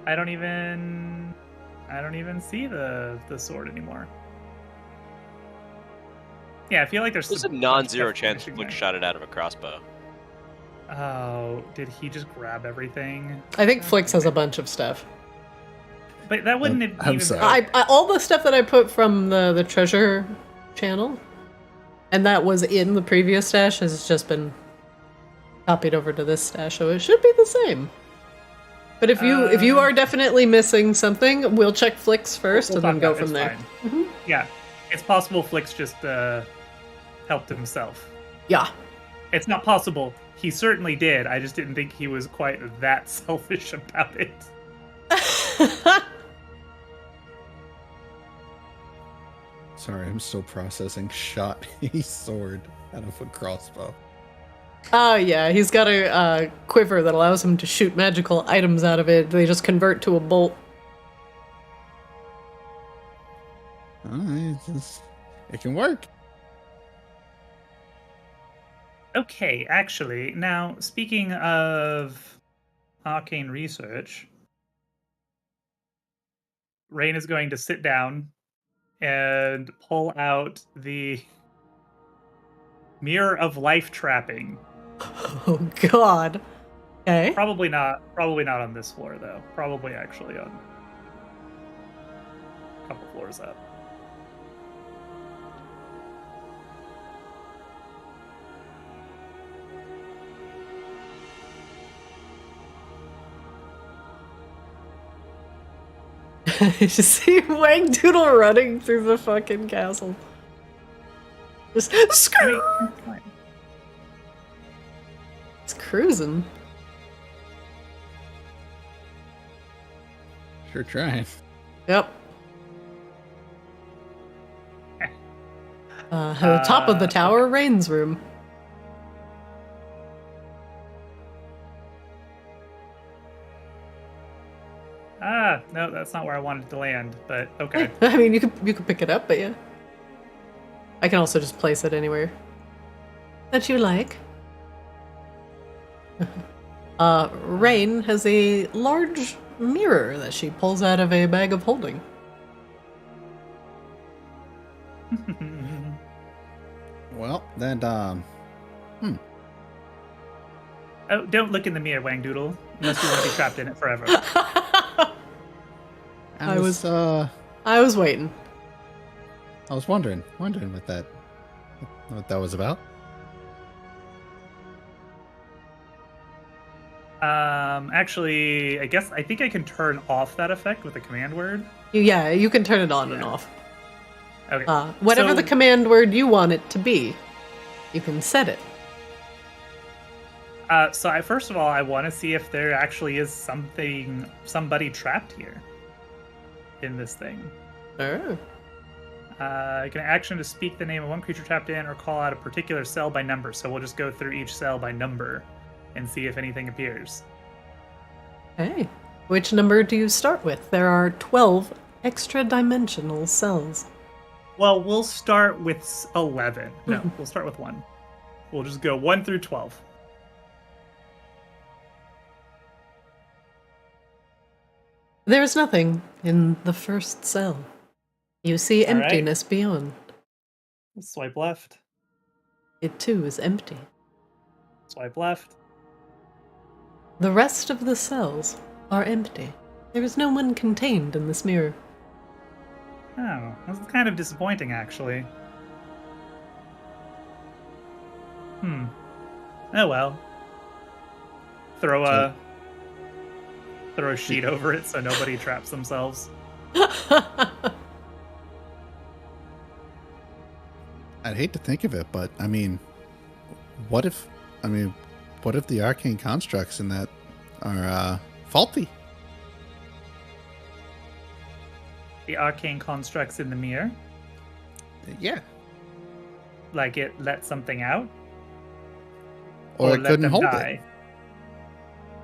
I don't even see the sword anymore. Yeah, I feel like there's There's a some non-zero stuff chance finishing Flix there. shot it out of a crossbow. Oh, did he just grab everything? I think Flix has a bunch of stuff. But that wouldn't have I'm even. sorry. All the stuff that I put from the treasure channel, and that was in the previous stash, has just been copied over to this stash, so it should be the same. But if you are definitely missing something, we'll check Flix first We'll and then talk go about it, from it's there. fine. Yeah, it's possible Flix just helped himself. Yeah. It's not possible. He certainly did. I just didn't think he was quite that selfish about it. Sorry, I'm still processing. Shot a sword out of a crossbow. Oh yeah, he's got a quiver that allows him to shoot magical items out of it. They just convert to a bolt. It can work. Okay, actually, now speaking of arcane research, Rain is going to sit down and pull out the Mirror of Life Trapping. Oh god. Okay. Probably not on this floor though. Probably actually on a couple floors up. You see Wang Doodle running through the fucking castle. Just screw. It's cruising. Sure trying. Yep. The top of the tower, Rain's room. No, that's not where I wanted to land, but okay. I mean, you could pick it up, but yeah. I can also just place it anywhere that you like. Rain has a large mirror that she pulls out of a bag of holding. Well, then, Oh, don't look in the mirror, Wang Doodle, unless you want to be trapped in it forever. I was waiting. I was wondering what that was about. Actually, I think I can turn off that effect with a command word. Yeah, you can turn it on and off. Okay. Whatever So- the command word you want it to be, you can set it. So first of all, I want to see if there actually is somebody trapped here in this thing. Oh. I can action to speak the name of one creature trapped in or call out a particular cell by number. So we'll just go through each cell by number and see if anything appears. Hey, which number do you start with? There are 12 extra-dimensional cells. Well, we'll start with 11. No, we'll start with 1. We'll just go 1 through 12. There is nothing in the first cell. You see All right. emptiness beyond. Swipe left. It too is empty. Swipe left. The rest of the cells are empty. There is no one contained in this mirror. Oh, that's kind of disappointing, actually. Oh well. Throw a sheet over it so nobody traps themselves. I'd hate to think of it, but I mean, what if the arcane constructs in that are faulty? The arcane constructs in the mirror, Yeah. like it let something out, Or it let couldn't them hold die.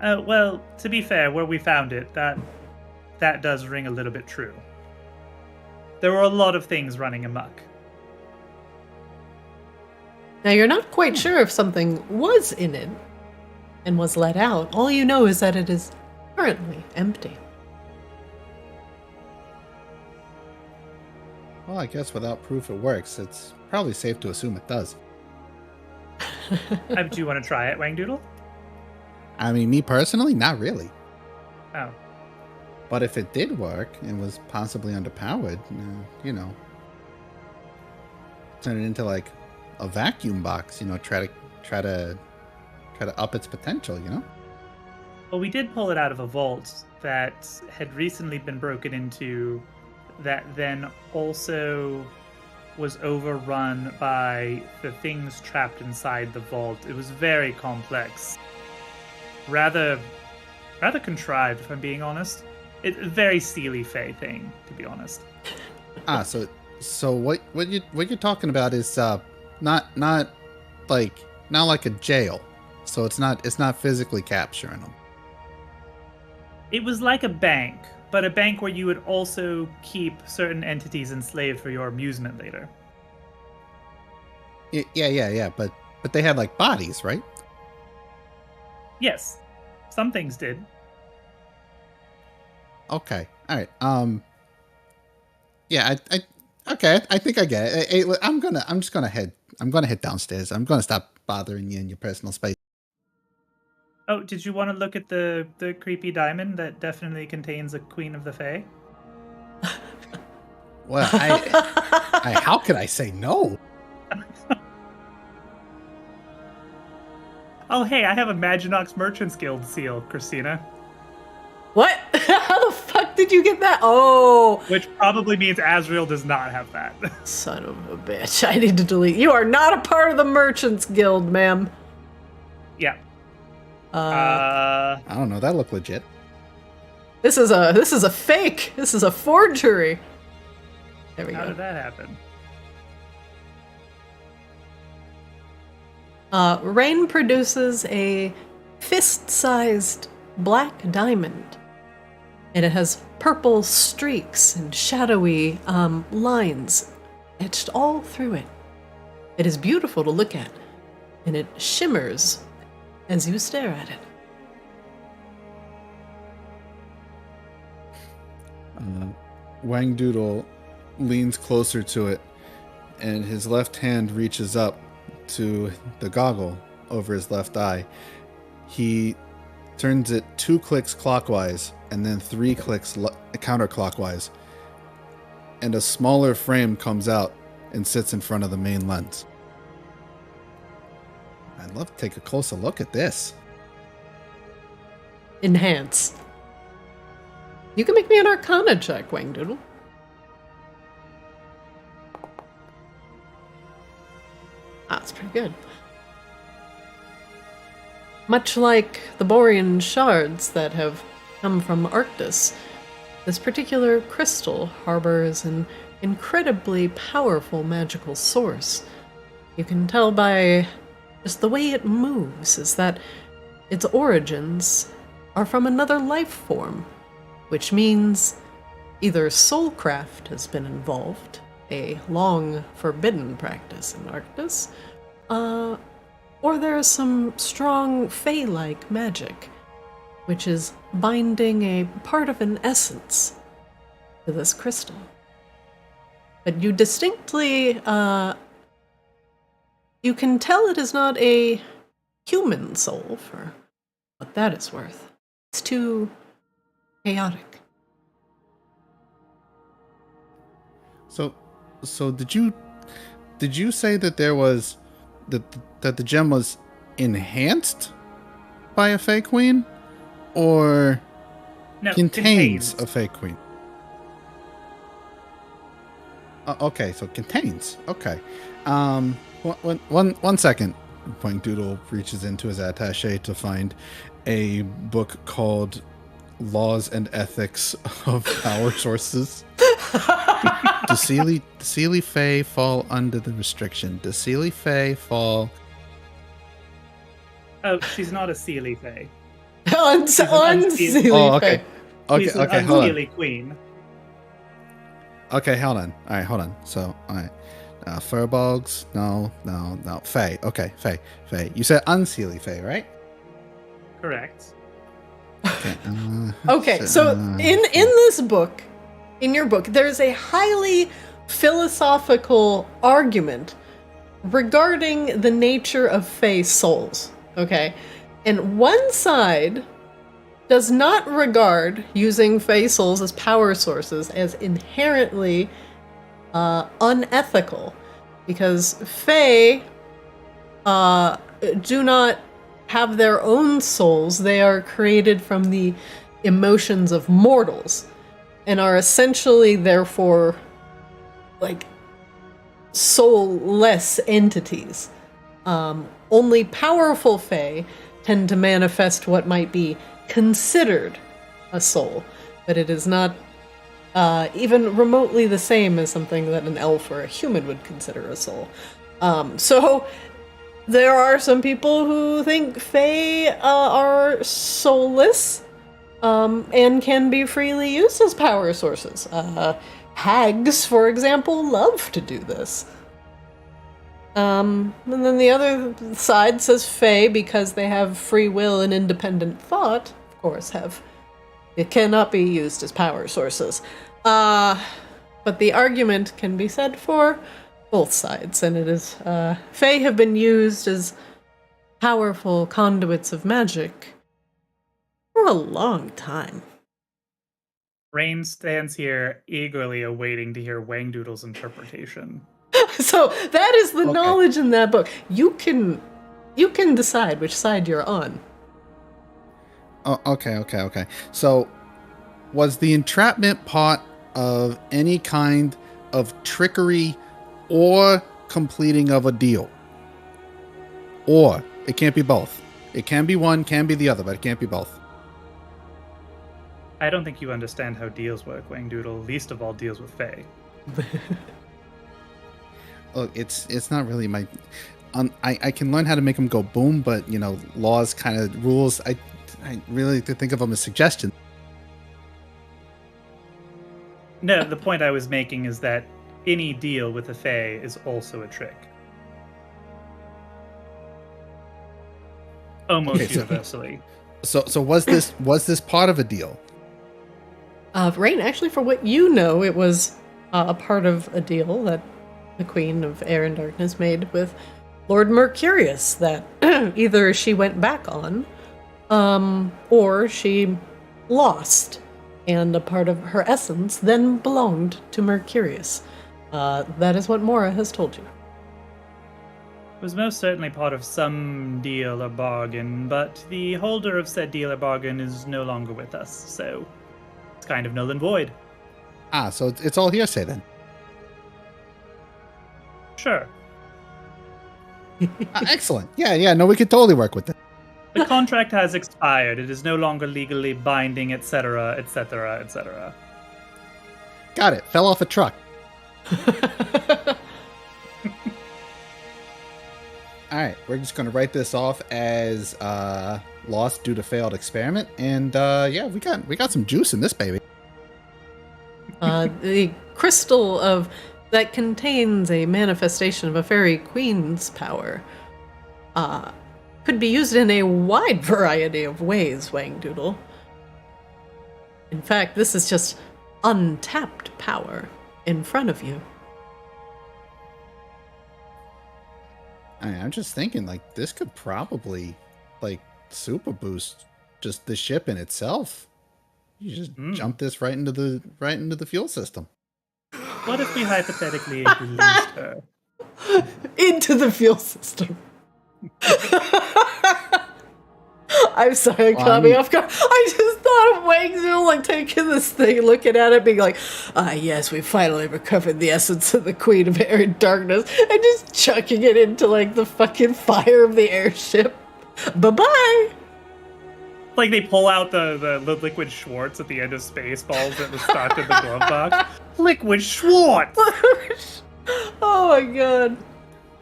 Well, to be fair, where we found it, that does ring a little bit true. There were a lot of things running amok. Now, you're not quite sure if something was in it and was let out. All you know is that it is currently empty. Well, I guess without proof it works, it's probably safe to assume it does. Do you want to try it, Wangdoodle? I mean, me personally, not really. Oh. But if it did work and was possibly underpowered, turn it into like a vacuum box. Try to up its potential. Well, we did pull it out of a vault that had recently been broken into, that then also was overrun by the things trapped inside the vault. It was very complex. Rather contrived, if I'm being honest. It's a very Steely Fae thing, to be honest. So what you're talking about is not like a jail. So it's not physically capturing them. It was like a bank, but a bank where you would also keep certain entities enslaved for your amusement later. Yeah. But they had like bodies, right? Yes, some things did. Okay. All right. Yeah. Okay. I think I get it. Hey, I'm just gonna head downstairs. I'm gonna stop bothering you in your personal space. Oh, did you want to look at the creepy diamond that definitely contains a Queen of the Fae? Well, I how could I say no? Oh, hey, I have a Maginox Merchants Guild seal, Christina. What? How the fuck did you get that? Oh. Which probably means Azrael does not have that. Son of a bitch. I need to delete. You are not a part of the Merchants Guild, ma'am. Yeah. I don't know. That looked legit. This is a fake. This is a forgery. There we How go. did that happen? Rain produces a fist-sized black diamond. And it has purple streaks and shadowy lines etched all through it. It is beautiful to look at, and it shimmers as you stare at it. Wangdoodle leans closer to it, and his left hand reaches up to the goggle over his left eye. He turns it 2 clicks clockwise and then 3 clicks counterclockwise, and a smaller frame comes out and sits in front of the main lens. I'd love to take a closer look at this. Enhance. You can make me an Arcana check, Wangdoodle. That's pretty good. Much like the Borean shards that have come from Arctis, this particular crystal harbors an incredibly powerful magical source. You can tell by just the way it moves is that its origins are from another life form, which means either soulcraft has been involved, a long forbidden practice in Arctis, or there's some strong Fae-like magic, which is binding a part of an essence to this crystal. But you distinctly, you can tell it is not a human soul, for what that is worth. It's too chaotic. So did you say that there was that the gem was enhanced by a Fae Queen, or No, contains a Fae Queen? Okay, so contains. Okay. One second. Wangdoodle reaches into his attaché to find a book called Laws and Ethics of Power Sources. The Seelie Fae fall under the restriction. The Seelie Fae fall... Oh, she's not a Seelie Fae. Unseelie Oh, okay. Fae. She's Okay, an hold on. unseelie queen. Okay, hold on. All right, hold on. So, all right. Furbolgs? No. Fae. Okay, Fae. You said unseelie Fae, right? Correct. Okay. Okay, so in this book, in your book, there's a highly philosophical argument regarding the nature of Fey souls, okay? And one side does not regard using Fey souls as power sources as inherently unethical, because Fey do not have their own souls. They are created from the emotions of mortals and are essentially, therefore, like, soulless entities. Only powerful Fey tend to manifest what might be considered a soul, but it is not even remotely the same as something that an elf or a human would consider a soul. So there are some people who think Fae are soulless and can be freely used as power sources. Hags, for example, love to do this. And then the other side says Fae, because they have free will and independent thought, of course, it cannot be used as power sources. But the argument can be said for both sides, and it is, Fae have been used as powerful conduits of magic for a long time. Rain stands here eagerly awaiting to hear Wangdoodle's interpretation. So that is the knowledge in that book. You can decide which side you're on. Oh, okay. So, was the entrapment part of any kind of trickery or completing of a deal? Or it can't be both. It can be one, can be the other, but it can't be both. I don't think you understand how deals work, Wangdoodle. Least of all deals with Fae. Look, it's not really my... I can learn how to make them go boom, but, laws kind of rules, I really think of them as suggestions. No, the point I was making is that any deal with a Fae is also a trick. Almost universally. So was this part of a deal? Rain, actually, for what you know, it was a part of a deal that the Queen of Air and Darkness made with Lord Mercurius, that either she went back on, or she lost, and a part of her essence then belonged to Mercurius. That is what Mora has told you. It was most certainly part of some deal or bargain, but the holder of said deal or bargain is no longer with us, so it's kind of null and void. Ah, so it's all hearsay then. Sure. Excellent. Yeah, no, we could totally work with that. The contract has expired. It is no longer legally binding, etc., etc., etc. Got it. Fell off a truck. All right, we're just going to write this off as lost due to failed experiment, and we got some juice in this baby. The crystal that contains a manifestation of a fairy queen's power could be used in a wide variety of ways, Wangdoodle. In fact, this is just untapped power in front of you. I'm just thinking, this could probably, super boost just the ship in itself. You just jump this right into the fuel system. What if we hypothetically released her? Into the fuel system. I'm sorry, I caught me off guard. I just thought of Wangdoodle taking this thing, looking at it, being like, yes, we finally recovered the essence of the Queen of Air and Darkness, and just chucking it into the fucking fire of the airship. Bye-bye! They pull out the liquid Schwartz at the end of Spaceballs that was stocked in the glove box. Liquid Schwartz! Oh my god.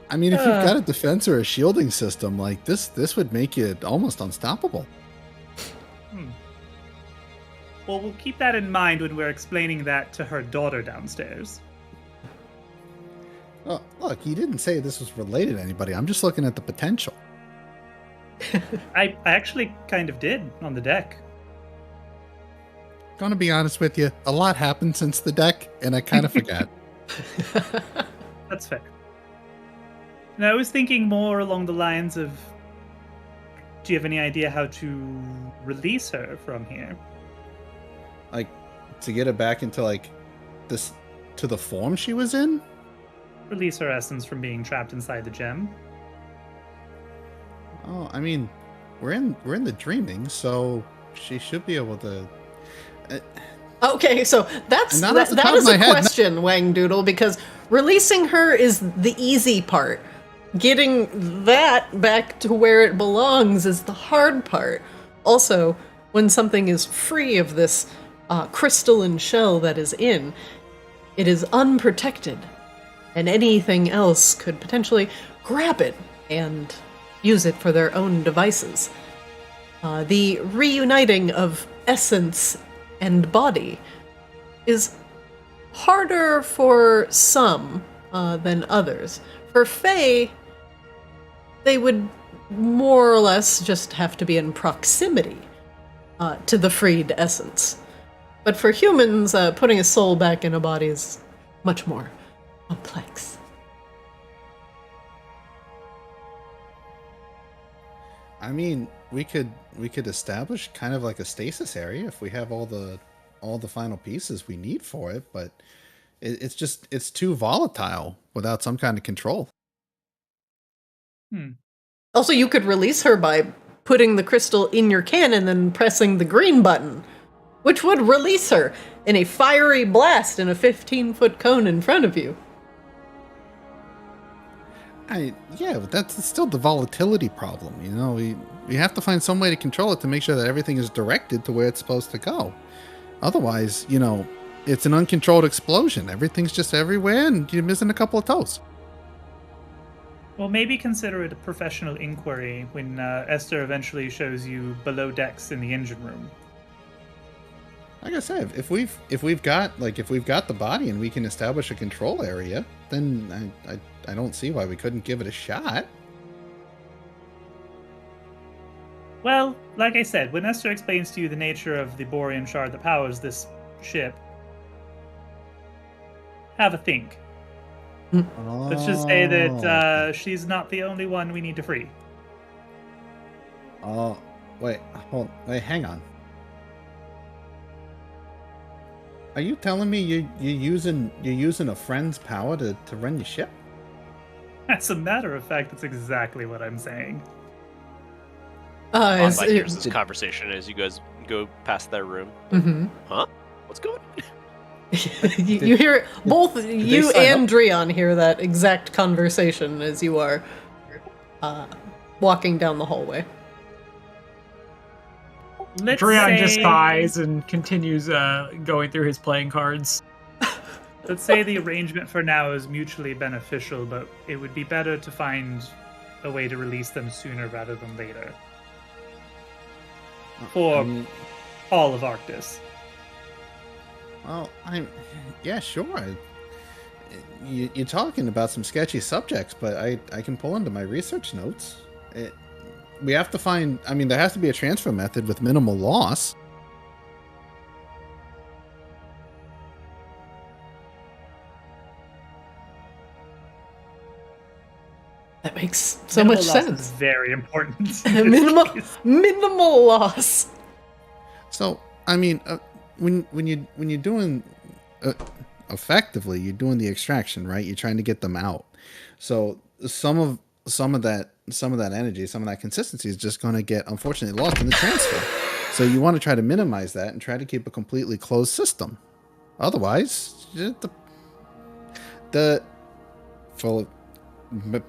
I mean, if you've got a defense or a shielding system, this would make it almost unstoppable. Well, we'll keep that in mind when we're explaining that to her daughter downstairs. Oh, look, you didn't say this was related to anybody. I'm just looking at the potential. I actually kind of did on the deck. Gonna be honest with you, a lot happened since the deck, and I kind of forgot. That's fair. Now, I was thinking more along the lines of, do you have any idea how to release her from here? Like, to get her back into, like, this, to the form she was in? Release her essence from being trapped inside the gem? Oh, I mean, we're in the dreaming, so she should be able to... Okay, so that is a question, Wang Doodle, because releasing her is the easy part. Getting that back to where it belongs is the hard part. Also, when something is free of this crystalline shell that is in, it is unprotected, and anything else could potentially grab it and use it for their own devices. The reuniting of essence and body is harder for some than others. For Fae, they would more or less just have to be in proximity to the freed essence. But for humans, putting a soul back in a body is much more complex. I mean, we could establish kind of like a stasis area if we have all the final pieces we need for it, but it's too volatile without some kind of control. Also, you could release her by putting the crystal in your can and then pressing the green button, which would release her in a fiery blast in a 15-foot cone in front of you. Yeah, but that's still the volatility problem. You know, we have to find some way to control it to make sure that everything is directed to where it's supposed to go. Otherwise, you know, it's an uncontrolled explosion. Everything's just everywhere, and you're missing a couple of toes. Well, maybe consider it a professional inquiry when Esther eventually shows you below decks in the engine room. Like I said, if we've got the body and we can establish a control area, then I don't see why we couldn't give it a shot. Well, like I said, when Esther explains to you the nature of the borean shard that powers this ship, have a think. Let's just say that she's not the only one we need to free. Oh, wait, hang on. Are you telling me you're using a friend's power to run your ship? As a matter of fact, that's exactly what I'm saying. Bonsai hears this conversation as you guys go past their room. Mm-hmm. Huh? What's going on? you hear it, both you and Dreon hear that exact conversation as you are walking down the hallway. Dreon just sighs and continues going through his playing cards. Let's say the arrangement for now is mutually beneficial, but it would be better to find a way to release them sooner rather than later. For all of Arctis. Well, yeah, sure. You're talking about some sketchy subjects, but I can pull into my research notes. We have to find, there has to be a transfer method with minimal loss. That makes so much sense. Is very important. Minimal loss. So, when you're doing effectively, you're doing the extraction, right? You're trying to get them out. So some of that energy, some of that consistency is just going to get unfortunately lost in the transfer. So you want to try to minimize that and try to keep a completely closed system. Otherwise, the for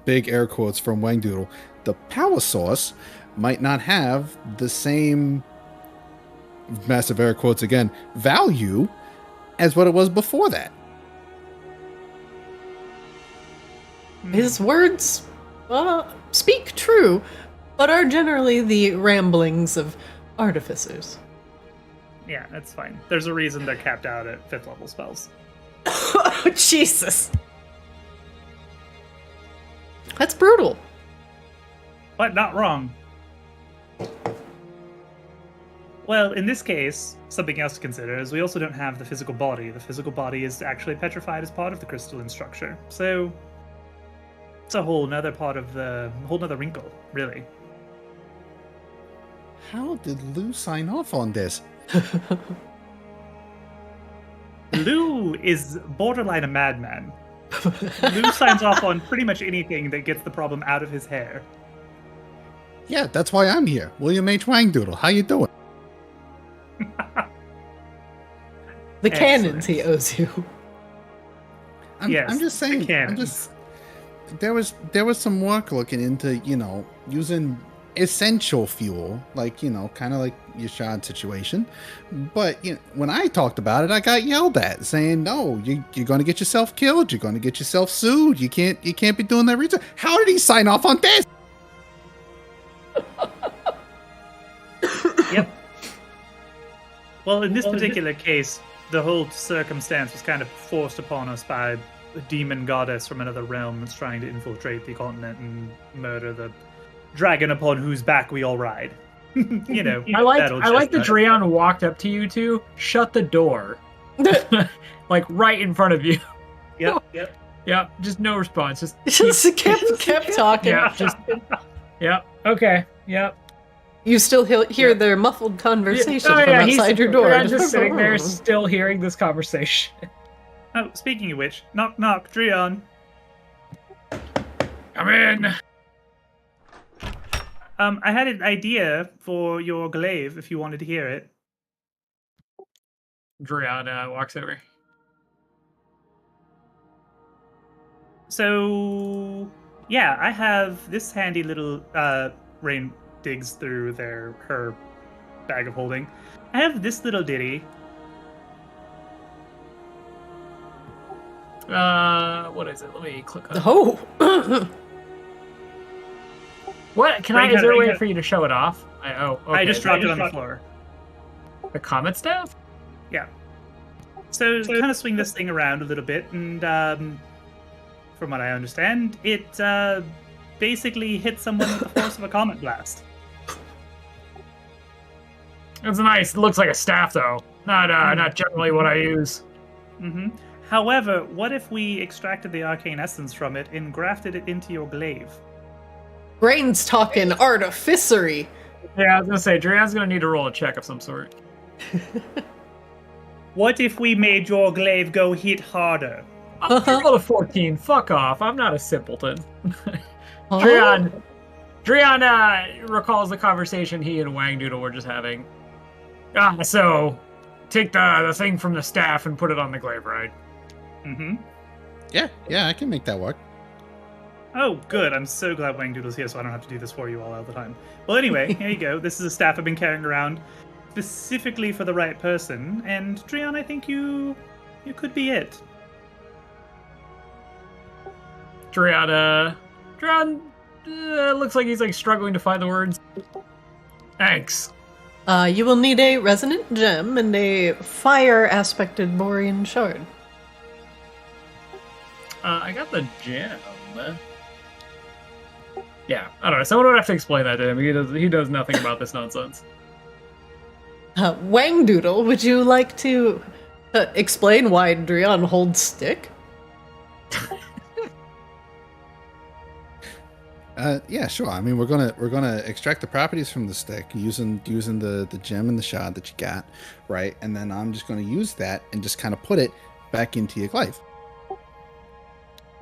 big air quotes from Wang Doodle, the power source might not have the same, massive air quotes again, value as what it was before that. His words speak true, but are generally the ramblings of artificers. Yeah, that's fine. There's a reason they're capped out at 5th level spells. Oh, Jesus. That's brutal. But not wrong. Well, in this case, something else to consider is we also don't have the physical body. The physical body is actually petrified as part of the crystalline structure. So it's a whole nother wrinkle, really. How did Lou sign off on this? Lou is borderline a madman. Lou signs off on pretty much anything that gets the problem out of his hair. Yeah, that's why I'm here. William H. Wangdoodle, how you doing? The Excellent. cannons he owes you. I'm just the saying. cannons. There was some work looking into, using essential fuel, like, kind of like your shard situation. But when I talked about it, I got yelled at, saying, "No, you're going to get yourself killed. You're going to get yourself sued. You can't be doing that research." How did he sign off on this? Yep. Well, in this particular case, the whole circumstance was kind of forced upon us by a demon goddess from another realm that's trying to infiltrate the continent and murder the dragon upon whose back we all ride. I like that Dreon walked up to you two, shut the door, like right in front of you. Yep. Yeah, just no response. Just kept talking. Okay. Yep. You still hear their muffled conversation from outside your door. Dreon's just sitting there, still hearing this conversation. Oh, speaking of which, knock knock, Dreon. Come in. I had an idea for your glaive if you wanted to hear it. Dreon walks over. So, yeah, I have this handy little Rain digs through her bag of holding. I have this little ditty. What is it? Let me click on it. Oh. What? Is there a way for you to show it off? Okay. I just dropped it on the floor. The comet staff? Yeah. So kind of swing this thing around a little bit, and from what I understand, it basically hits someone with the force of a comet blast. It's nice. It looks like a staff, though. Not generally what I use. Mm-hmm. However, what if we extracted the arcane essence from it and grafted it into your glaive? Brain's talking artificery. Yeah, I was gonna say, Dreon's gonna need to roll a check of some sort. What if we made your glaive go hit harder? I rolled a 14. Fuck off. I'm not a simpleton. Huh? Dreon recalls the conversation he and Wangdoodle were just having. So take the thing from the staff and put it on the glaive, right? Mm-hmm. Yeah, I can make that work. Oh, good. I'm so glad Wangdoodle's here so I don't have to do this for you all the time. Well, anyway, here you go. This is a staff I've been carrying around specifically for the right person. And, Dreon, I think you could be it. Dreon looks like he's struggling to find the words. Thanks. You will need a resonant gem and a fire-aspected Borean shard. I got the gem. Yeah, I don't know. Someone would have to explain that to him. He does nothing about this nonsense. Wangdoodle, would you like to explain why Dreon holds stick? Yeah, sure. I mean, we're gonna extract the properties from the stick using the gem and the shard that you got, right? And then I'm just gonna use that and just kind of put it back into your glaive.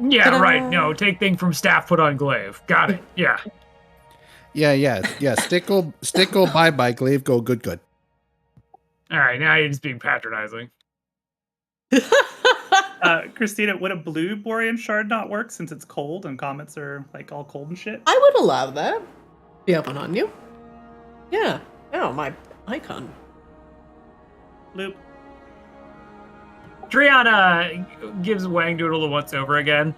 Yeah, right. No, take thing from staff, put on glaive. Got it. Yeah. Yeah. Stick go bye, glaive go good. All right, now you're just being patronizing. Christina, would a blue Borean shard not work since it's cold and comets are all cold and shit? I would allow that. Be open on you. Yeah. Oh, my icon. Loop. Dreon gives Wangdoodle a once over again.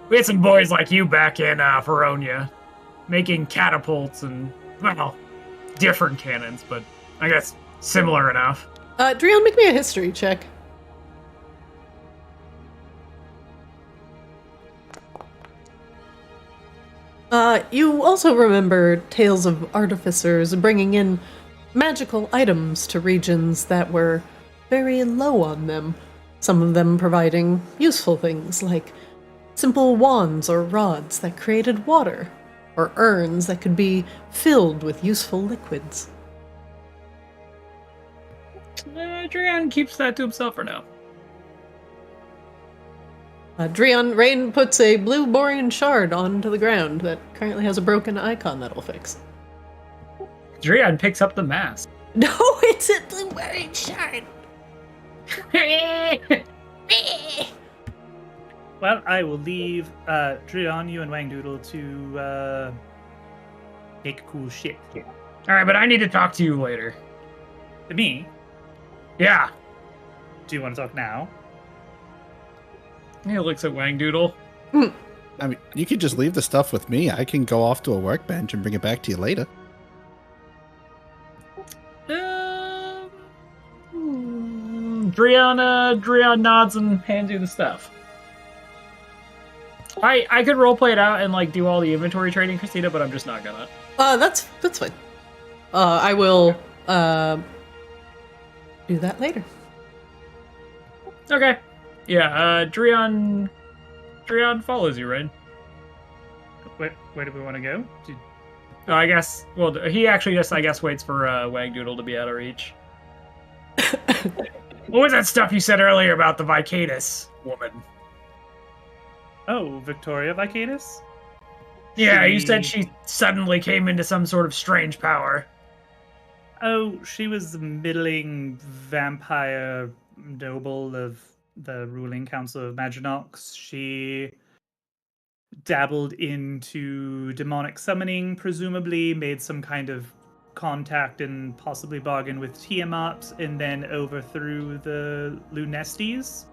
We had some boys like you back in Feronia, making catapults and, well, different cannons, but I guess similar enough. Dreon, make me a history check. You also remember tales of artificers bringing in magical items to regions that were very low on them, some of them providing useful things like simple wands or rods that created water, or urns that could be filled with useful liquids. Adrian keeps that to himself for now. Rain puts a blue borean shard onto the ground that currently has a broken icon that'll fix. Adrian picks up the mask. No, it's a blue borean shard. Well, I will leave Drion, you and Wangdoodle to take cool shit. Alright, but I need to talk to you later. To me? Yeah. Do you want to talk now? He looks at Wangdoodle. I mean, you could just leave the stuff with me. I can go off to a workbench and bring it back to you later. Drion nods and hands you the stuff. I could roleplay it out and like do all the inventory trading, Christina, but I'm just not gonna. That's fine. I will do that later. Okay. Yeah, Drion follows you, right? Where do we want to go? Oh, I guess. Well, he actually just, I guess, waits for Wangdoodle to be out of reach. What was that stuff you said earlier about the Vicadus woman? Oh, Victoria Vicadus? Yeah, you said she suddenly came into some sort of strange power. Oh, she was the middling vampire noble of the ruling council of Maginox. She dabbled into demonic summoning, presumably made some kind of contact and possibly bargain with Tiamat, and then overthrew the Lunestes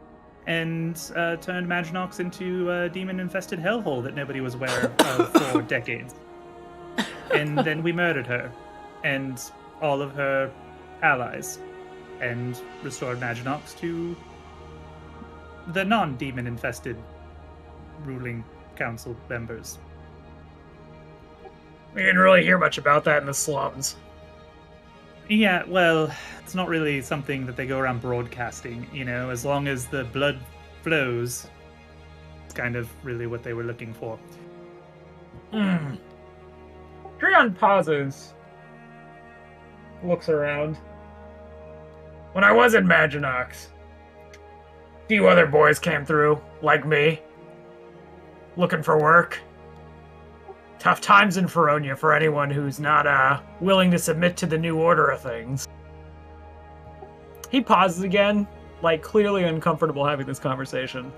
and turned Maginox into a demon-infested hellhole that nobody was aware of for decades. And then we murdered her and all of her allies and restored Maginox to the non-demon infested ruling council members. We didn't really hear much about that in the slums. Yeah, well, it's not really something that they go around broadcasting, you know, as long as the blood flows. It's kind of really what they were looking for. Drion pauses. Looks around. When I was in Maginox, a few other boys came through, like me, looking for work. Tough times in Feronia for anyone who's not willing to submit to the new order of things. He pauses again, like clearly uncomfortable having this conversation.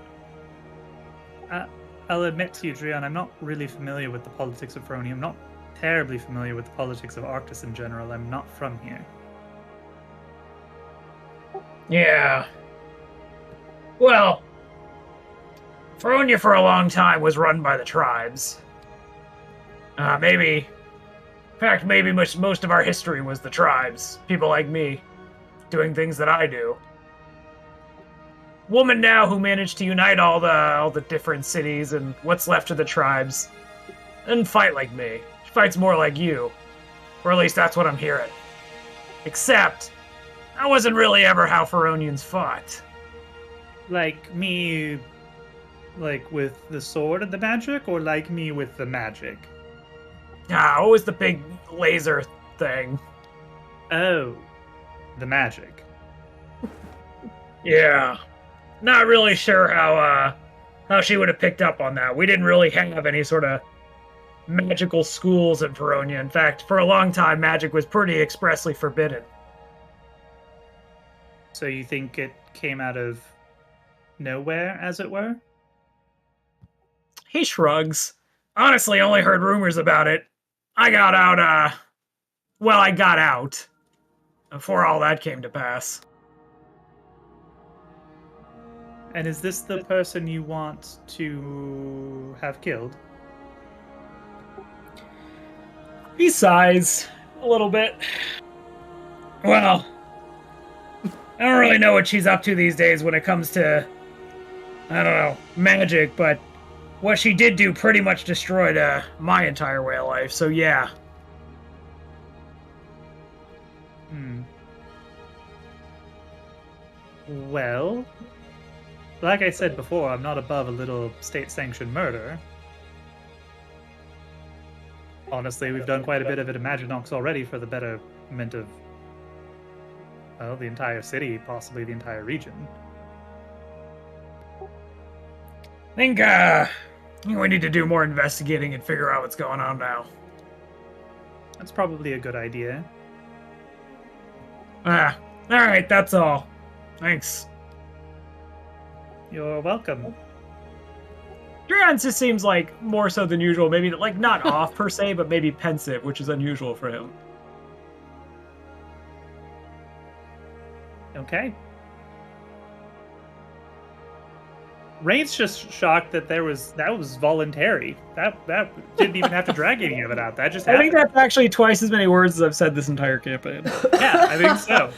I'll admit to you, Drion, I'm not really familiar with the politics of Feronia. I'm not terribly familiar with the politics of Arctis in general. I'm not from here. Yeah. Well, Feronia for a long time was run by the tribes. Maybe most of our history was the tribes. People like me, doing things that I do. Woman now who managed to unite all the different cities and what's left of the tribes, and fight like me. She fights more like you, or at least that's what I'm hearing. Except, that wasn't really ever how Feronians fought. Like me, like with the sword and the magic, or like me with the magic? What was the big laser thing? Oh, the magic. Yeah. Not really sure how she would have picked up on that. We didn't really have any sort of magical schools in Feronia. In fact, for a long time, magic was pretty expressly forbidden. So you think it came out of nowhere, as it were? He shrugs. Honestly, only heard rumors about it. I got out before all that came to pass. And is this the person you want to have killed? He sighs a little bit. Well, I don't really know what she's up to these days when it comes to, I don't know, magic, but what she did do pretty much destroyed my entire way of life, so yeah. Well, like I said before, I'm not above a little state-sanctioned murder. Honestly, we've done quite a bit of it in Maginox already for the betterment of, well, the entire city, possibly the entire region. I think we need to do more investigating and figure out what's going on now. That's probably a good idea. Alright, that's all. Thanks. You're welcome. Drion just seems like more so than usual, maybe like not off per se, but maybe pensive, which is unusual for him. Okay. Rain's just shocked that that was voluntary. That didn't even have to drag any of it out. That just happened. I think that's actually twice as many words as I've said this entire campaign. Yeah, I think so.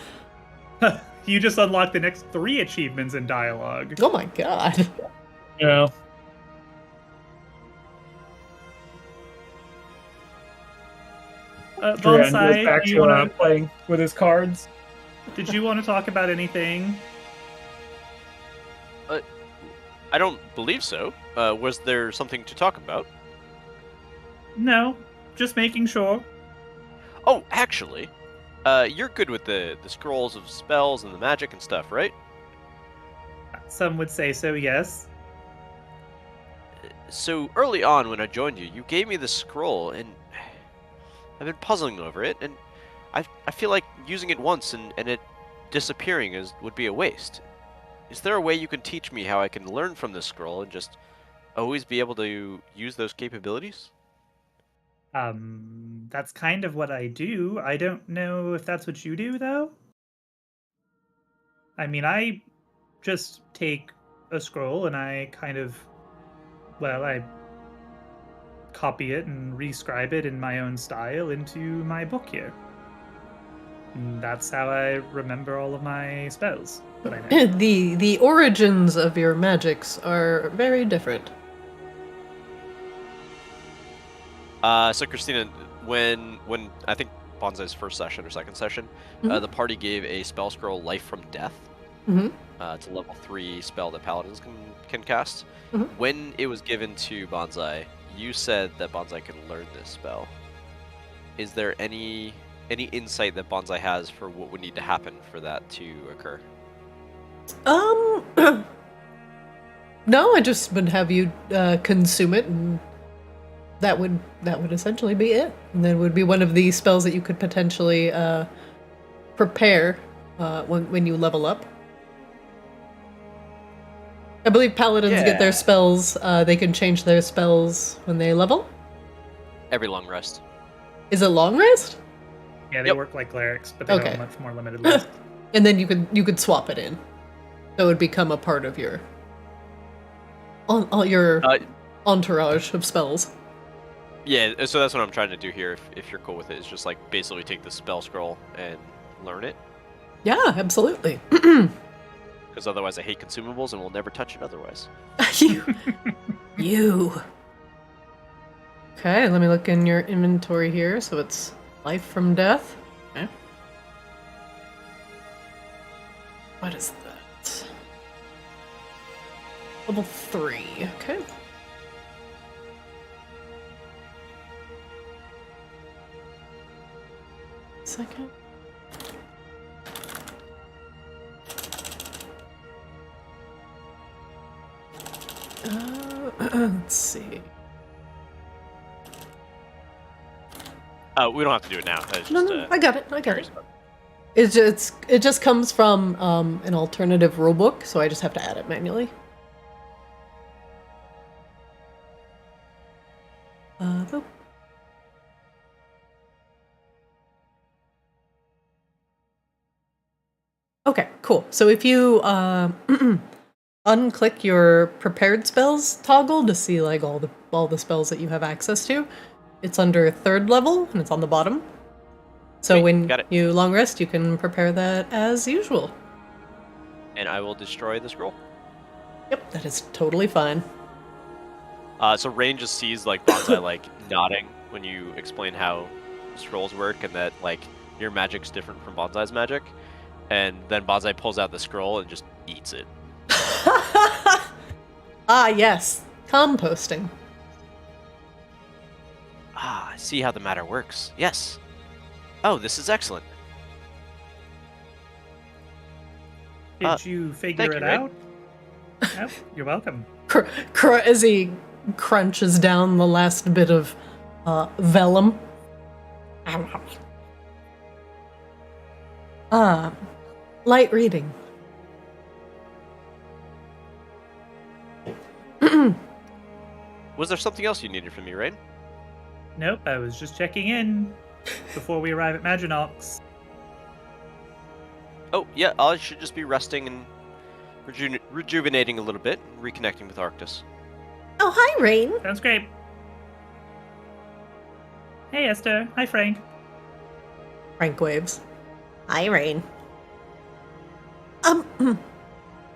You just unlocked the next 3 achievements in dialogue. Oh my god. Yeah. Drion goes back Bonsai, do you to wanna, playing with his cards. did you want to talk about anything? I don't believe so. Was there something to talk about? No, just making sure. Oh, actually, you're good with the scrolls of spells and the magic and stuff, right? Some would say so, yes. So early on when I joined you, you gave me the scroll, and I've been puzzling over it, and I feel like using it once and it disappearing would be a waste. Is there a way you can teach me how I can learn from this scroll and just always be able to use those capabilities? That's kind of what I do. I don't know if that's what you do, though. I mean, I just take a scroll and I kind of, well, I copy it and rescribe it in my own style into my book here. And that's how I remember all of my spells that I know. The origins of your magics are very different. So Christina, when I think Bonsai's first session or second session, the party gave a spell scroll Life from Death. It's a level 3 spell that paladins can cast. When it was given to Bonsai, you said that Bonsai can learn this spell. Is there any insight that Bonsai has for what would need to happen for that to occur? No, I just would have you consume it, and that would essentially be it. And then it would be one of the spells that you could potentially prepare when you level up. I believe paladins get their spells. They can change their spells when they level. Every long rest. Is it long rest? Yeah, they work like clerics, but they have a much more limited list. And then you could swap it in, so it would become a part of your entourage of spells. Yeah, so that's what I'm trying to do here. If you're cool with it, is just like basically take the spell scroll and learn it. Yeah, absolutely. Because otherwise, I hate consumables and will never touch it otherwise. you. Okay, let me look in your inventory here. So it's Life from Death. Okay. What is that? Level 3. Okay. Second. Let's see. We don't have to do it now. No, I got it. It just comes from an alternative rulebook, so I just have to add it manually. Boop. Okay, cool. So if you unclick your prepared spells toggle to see like all the spells that you have access to, it's under 3rd level and it's on the bottom. So Sweet, when got it. you long rest, you can prepare that as usual. And I will destroy the scroll. Yep, that is totally fine. So Rain just sees like Bonsai like nodding when you explain how scrolls work and that like your magic's different from Bonsai's magic. And then Bonsai pulls out the scroll and just eats it. Ah, yes. Composting. Ah, I see how the matter works. Yes. Oh, this is excellent. Did you figure thank it you, Ray. out? Oh, you're welcome. As he crunches down the last bit of vellum. Light reading. Was there something else you needed from me, Rain? Nope, I was just checking in before we arrive at Maginox. Oh, yeah, I should just be resting and rejuvenating a little bit, reconnecting with Arctis. Oh, hi, Rain. Sounds great. Hey, Esther. Hi, Frank. Frank waves. Hi, Rain.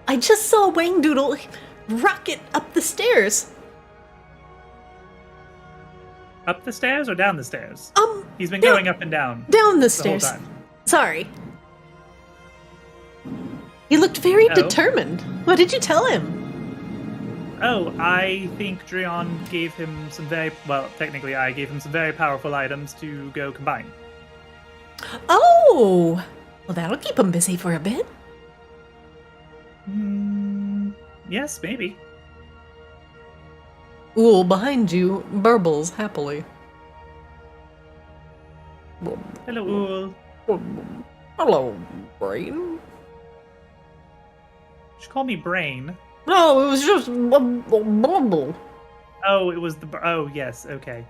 I just saw Wangdoodle rocket up the stairs. Up the stairs or down the stairs? He's been down- going up and down. Down the the whole stairs. time. Sorry. He looked very Oh. determined. What did you tell him? Oh, I think Dreon gave him some technically I gave him some very powerful items to go combine. Oh! Well, that'll keep him busy for a bit. Yes, maybe. Ool behind you burbles happily. Hello, Ool. Hello, Brain. She called me Brain. No, it was just bubble. Oh, it was oh, yes, okay.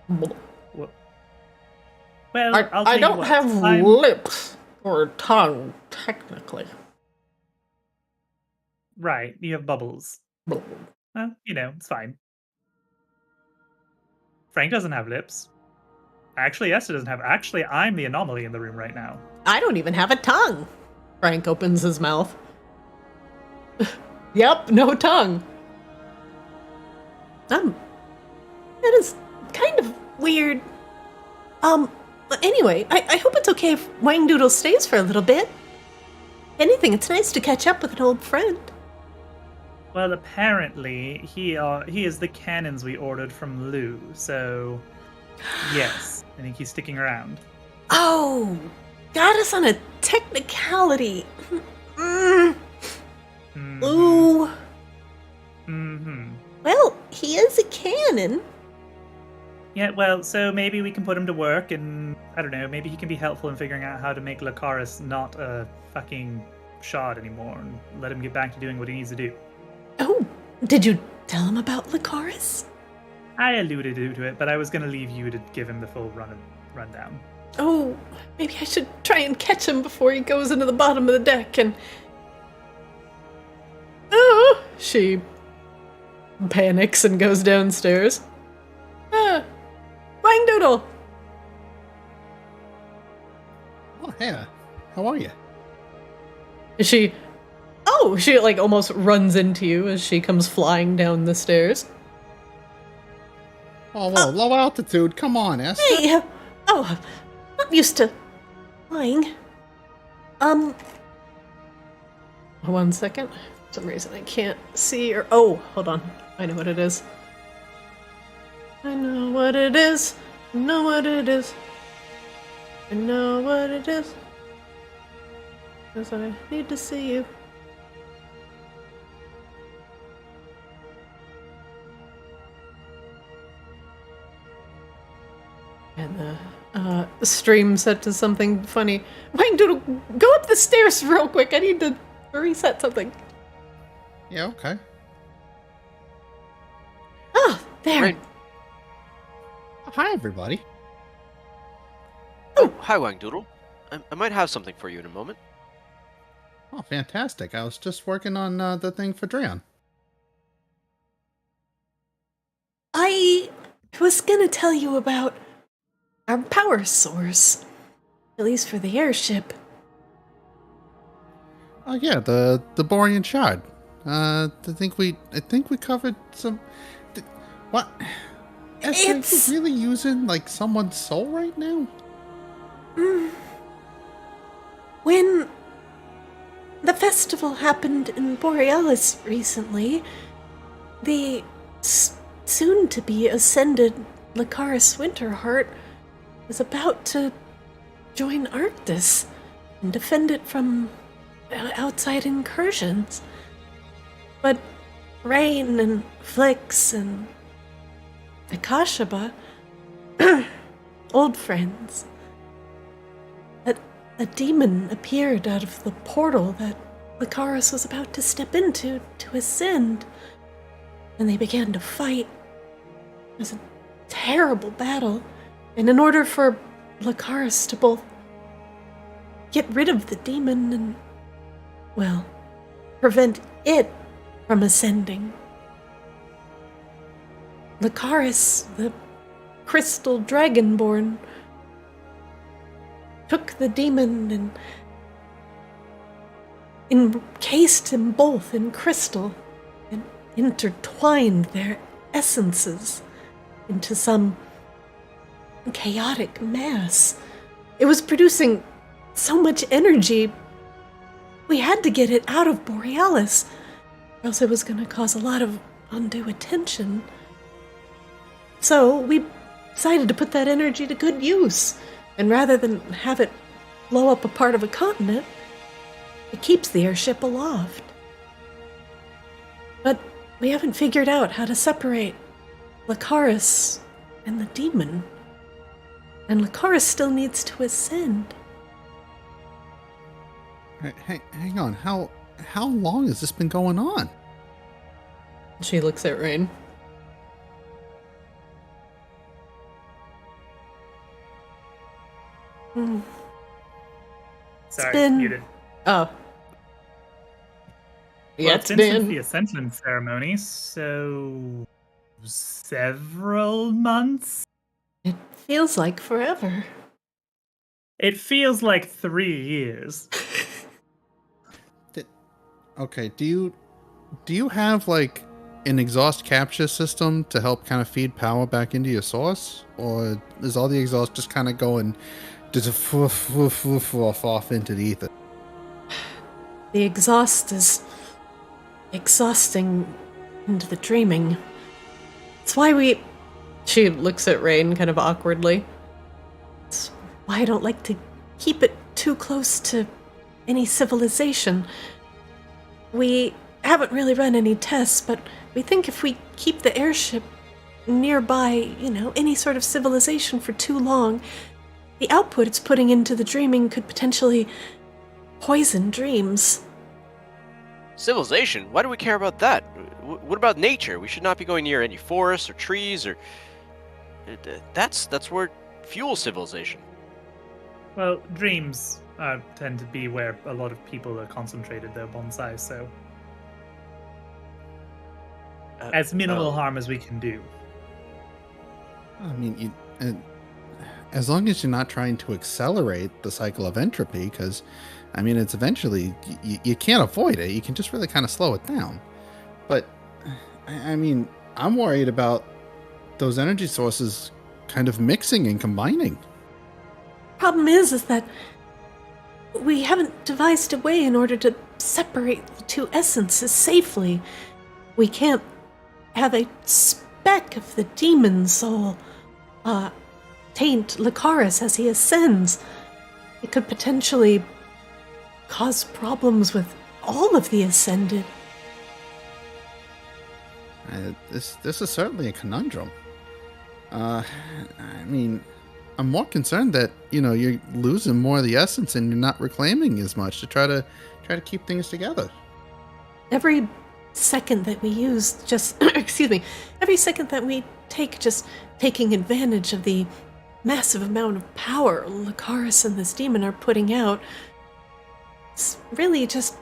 Well, I'll tell I you don't what, have I'm- lips or a tongue, technically. Right, you have bubbles. Well, it's fine. Frank doesn't have lips. Actually, Esther doesn't have. Actually, I'm the anomaly in the room right now. I don't even have a tongue. Frank opens his mouth. Yep, no tongue. That is kind of weird. But anyway, I hope it's okay if Wangdoodle stays for a little bit. Anything, it's nice to catch up with an old friend. Well, apparently he is the cannons we ordered from Lou. So, yes, I think he's sticking around. Oh, got us on a technicality. Mm. Ooh. Mm-hmm. Well, he is a cannon. Yeah, well, so maybe we can put him to work, and I don't know, maybe he can be helpful in figuring out how to make Lucaris not a fucking shard anymore, and let him get back to doing what he needs to do. Oh, did you tell him about Lucaris? I alluded to it, but I was going to leave you to give him the full rundown. Oh, maybe I should try and catch him before he goes into the bottom of the deck and... Oh, she panics and goes downstairs. Wangdoodle! Oh, Hannah, how are you? She like almost runs into you as she comes flying down the stairs. Oh, whoa, low altitude. Come on, Esther. Hey, not used to flying. 1 second. For some reason I can't see or hold on. I know what it is. I know what it is. I know what it is. I know what it is. 'Cause I need to see you. And the stream set to something funny. Wangdoodle, go up the stairs real quick. I need to reset something. Yeah, okay. Oh, there. Rain. Hi, everybody. Oh, hi, Wangdoodle. I might have something for you in a moment. Oh, fantastic. I was just working on the thing for Dreon. I was gonna tell you about our power source. At least for the airship. Oh, yeah, the Borean Shard. I think we covered some... What? Esther, It's- you really using, like, someone's soul right now? When the festival happened in Borealis recently, the soon-to-be ascended Lucaris Winterheart was about to join Arctis and defend it from outside incursions. But Rain and Flix and Akashaba, old friends, a demon appeared out of the portal that Lucaris was about to step into to ascend, and they began to fight. It was a terrible battle, and in order for Lucaris to both get rid of the demon and, well, prevent it from ascending, Lucaris, the crystal dragonborn, took the demon and encased them both in crystal and intertwined their essences into some chaotic mass. It was producing so much energy, we had to get it out of Borealis, or else it was going to cause a lot of undue attention. So we decided to put that energy to good use, and rather than have it blow up a part of a continent, it keeps the airship aloft. But we haven't figured out how to separate Lucaris and the demon, and Lucaris still needs to ascend. Hang on, how long has this been going on? She looks at Rain. Sorry, been- muted. Oh. Yeah, Well, it's been since been... the Ascension ceremony, so several months. It feels like forever. It feels like 3 years. Okay, do you have like an exhaust capture system to help kind of feed power back into your source, or is all the exhaust just kind of going just off into the ether? The exhaust is exhausting into the dreaming. It's why we... She looks at Rain kind of awkwardly. It's why I don't like to keep it too close to any civilization. We haven't really run any tests, but we think if we keep the airship nearby, any sort of civilization for too long, the output it's putting into the dreaming could potentially poison dreams. Civilization? Why do we care about that? What about nature? We should not be going near any forests or trees or... That's where fuels civilization. Well, dreams tend to be where a lot of people are concentrated their bonsai, so as minimal harm as we can do. I mean, as long as you're not trying to accelerate the cycle of entropy, because, I mean, it's eventually, you can't avoid it. You can just really kind of slow it down. But, I mean, I'm worried about those energy sources kind of mixing and combining. Problem is that we haven't devised a way in order to separate the two essences safely. We can't have a speck of the demon soul taint Lucaris as he ascends. It could potentially cause problems with all of the ascended. This is certainly a conundrum. I mean, I'm more concerned that, you're losing more of the essence and you're not reclaiming as much to try to keep things together. Every second that we use every second that we take just taking advantage of the massive amount of power Lucaris and this demon are putting out, it's really just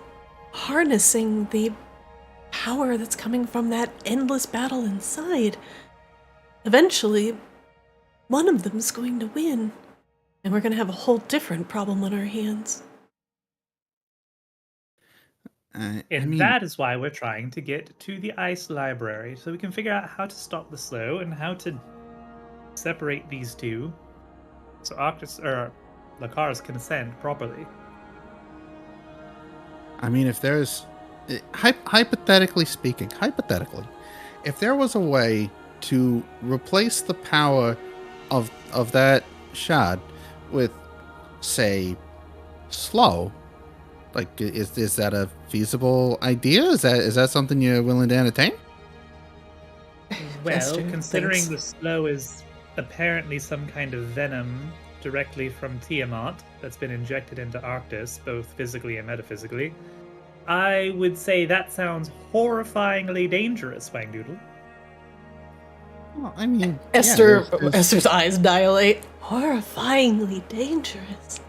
harnessing the power that's coming from that endless battle inside. Eventually, one of them is going to win, and we're going to have a whole different problem on our hands. That is why we're trying to get to the ice library, so we can figure out how to stop the slow and how to separate these two, so Arctis or Lucaris can ascend properly. I mean, if there's hypothetically speaking, if there was a way to replace the power of that shard with, say, slow, like is that a feasible idea? Is that something you're willing to entertain? Well, Jester considering thinks- the slow is apparently some kind of venom directly from Tiamat that's been injected into Arctis, both physically and metaphysically, I would say that sounds horrifyingly dangerous, Wangdoodle. Well, I mean, Esther's eyes dilate. Horrifyingly dangerous.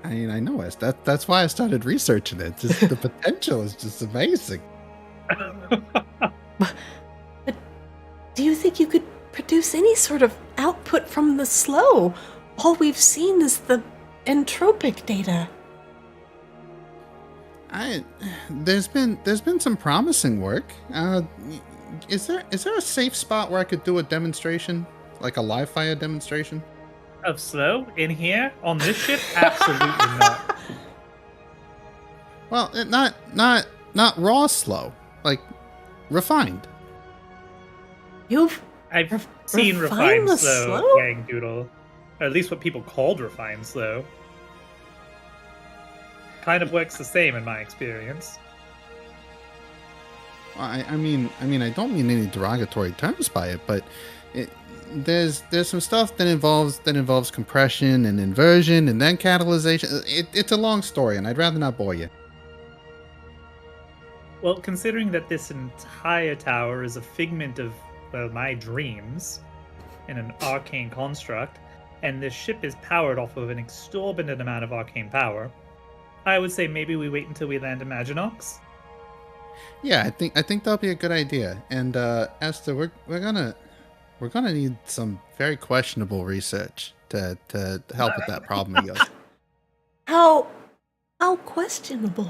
I mean, I know it. That's why I started researching it. Just the potential is just amazing. But do you think you could produce any sort of output from the slow? All we've seen is the entropic data. There's been some promising work. Is there a safe spot where I could do a demonstration, like a live fire demonstration? Of slow in here on this ship? Absolutely not. Well, not raw slow, like refined. I've seen refined refined the slow, slow? Wangdoodle. Or at least what people called refined slow. Kind of works the same in my experience. I mean, I don't mean any derogatory terms by it, but there's some stuff that involves compression and inversion and then catalyzation. It's a long story, and I'd rather not bore you. Well, considering that this entire tower is a figment of, well, my dreams in an arcane construct, and this ship is powered off of an exorbitant amount of arcane power, I would say maybe we wait until we land in Maginox. Yeah, I think that'll be a good idea. And Esther, we're gonna need some very questionable research to help with that problem of yours. How questionable.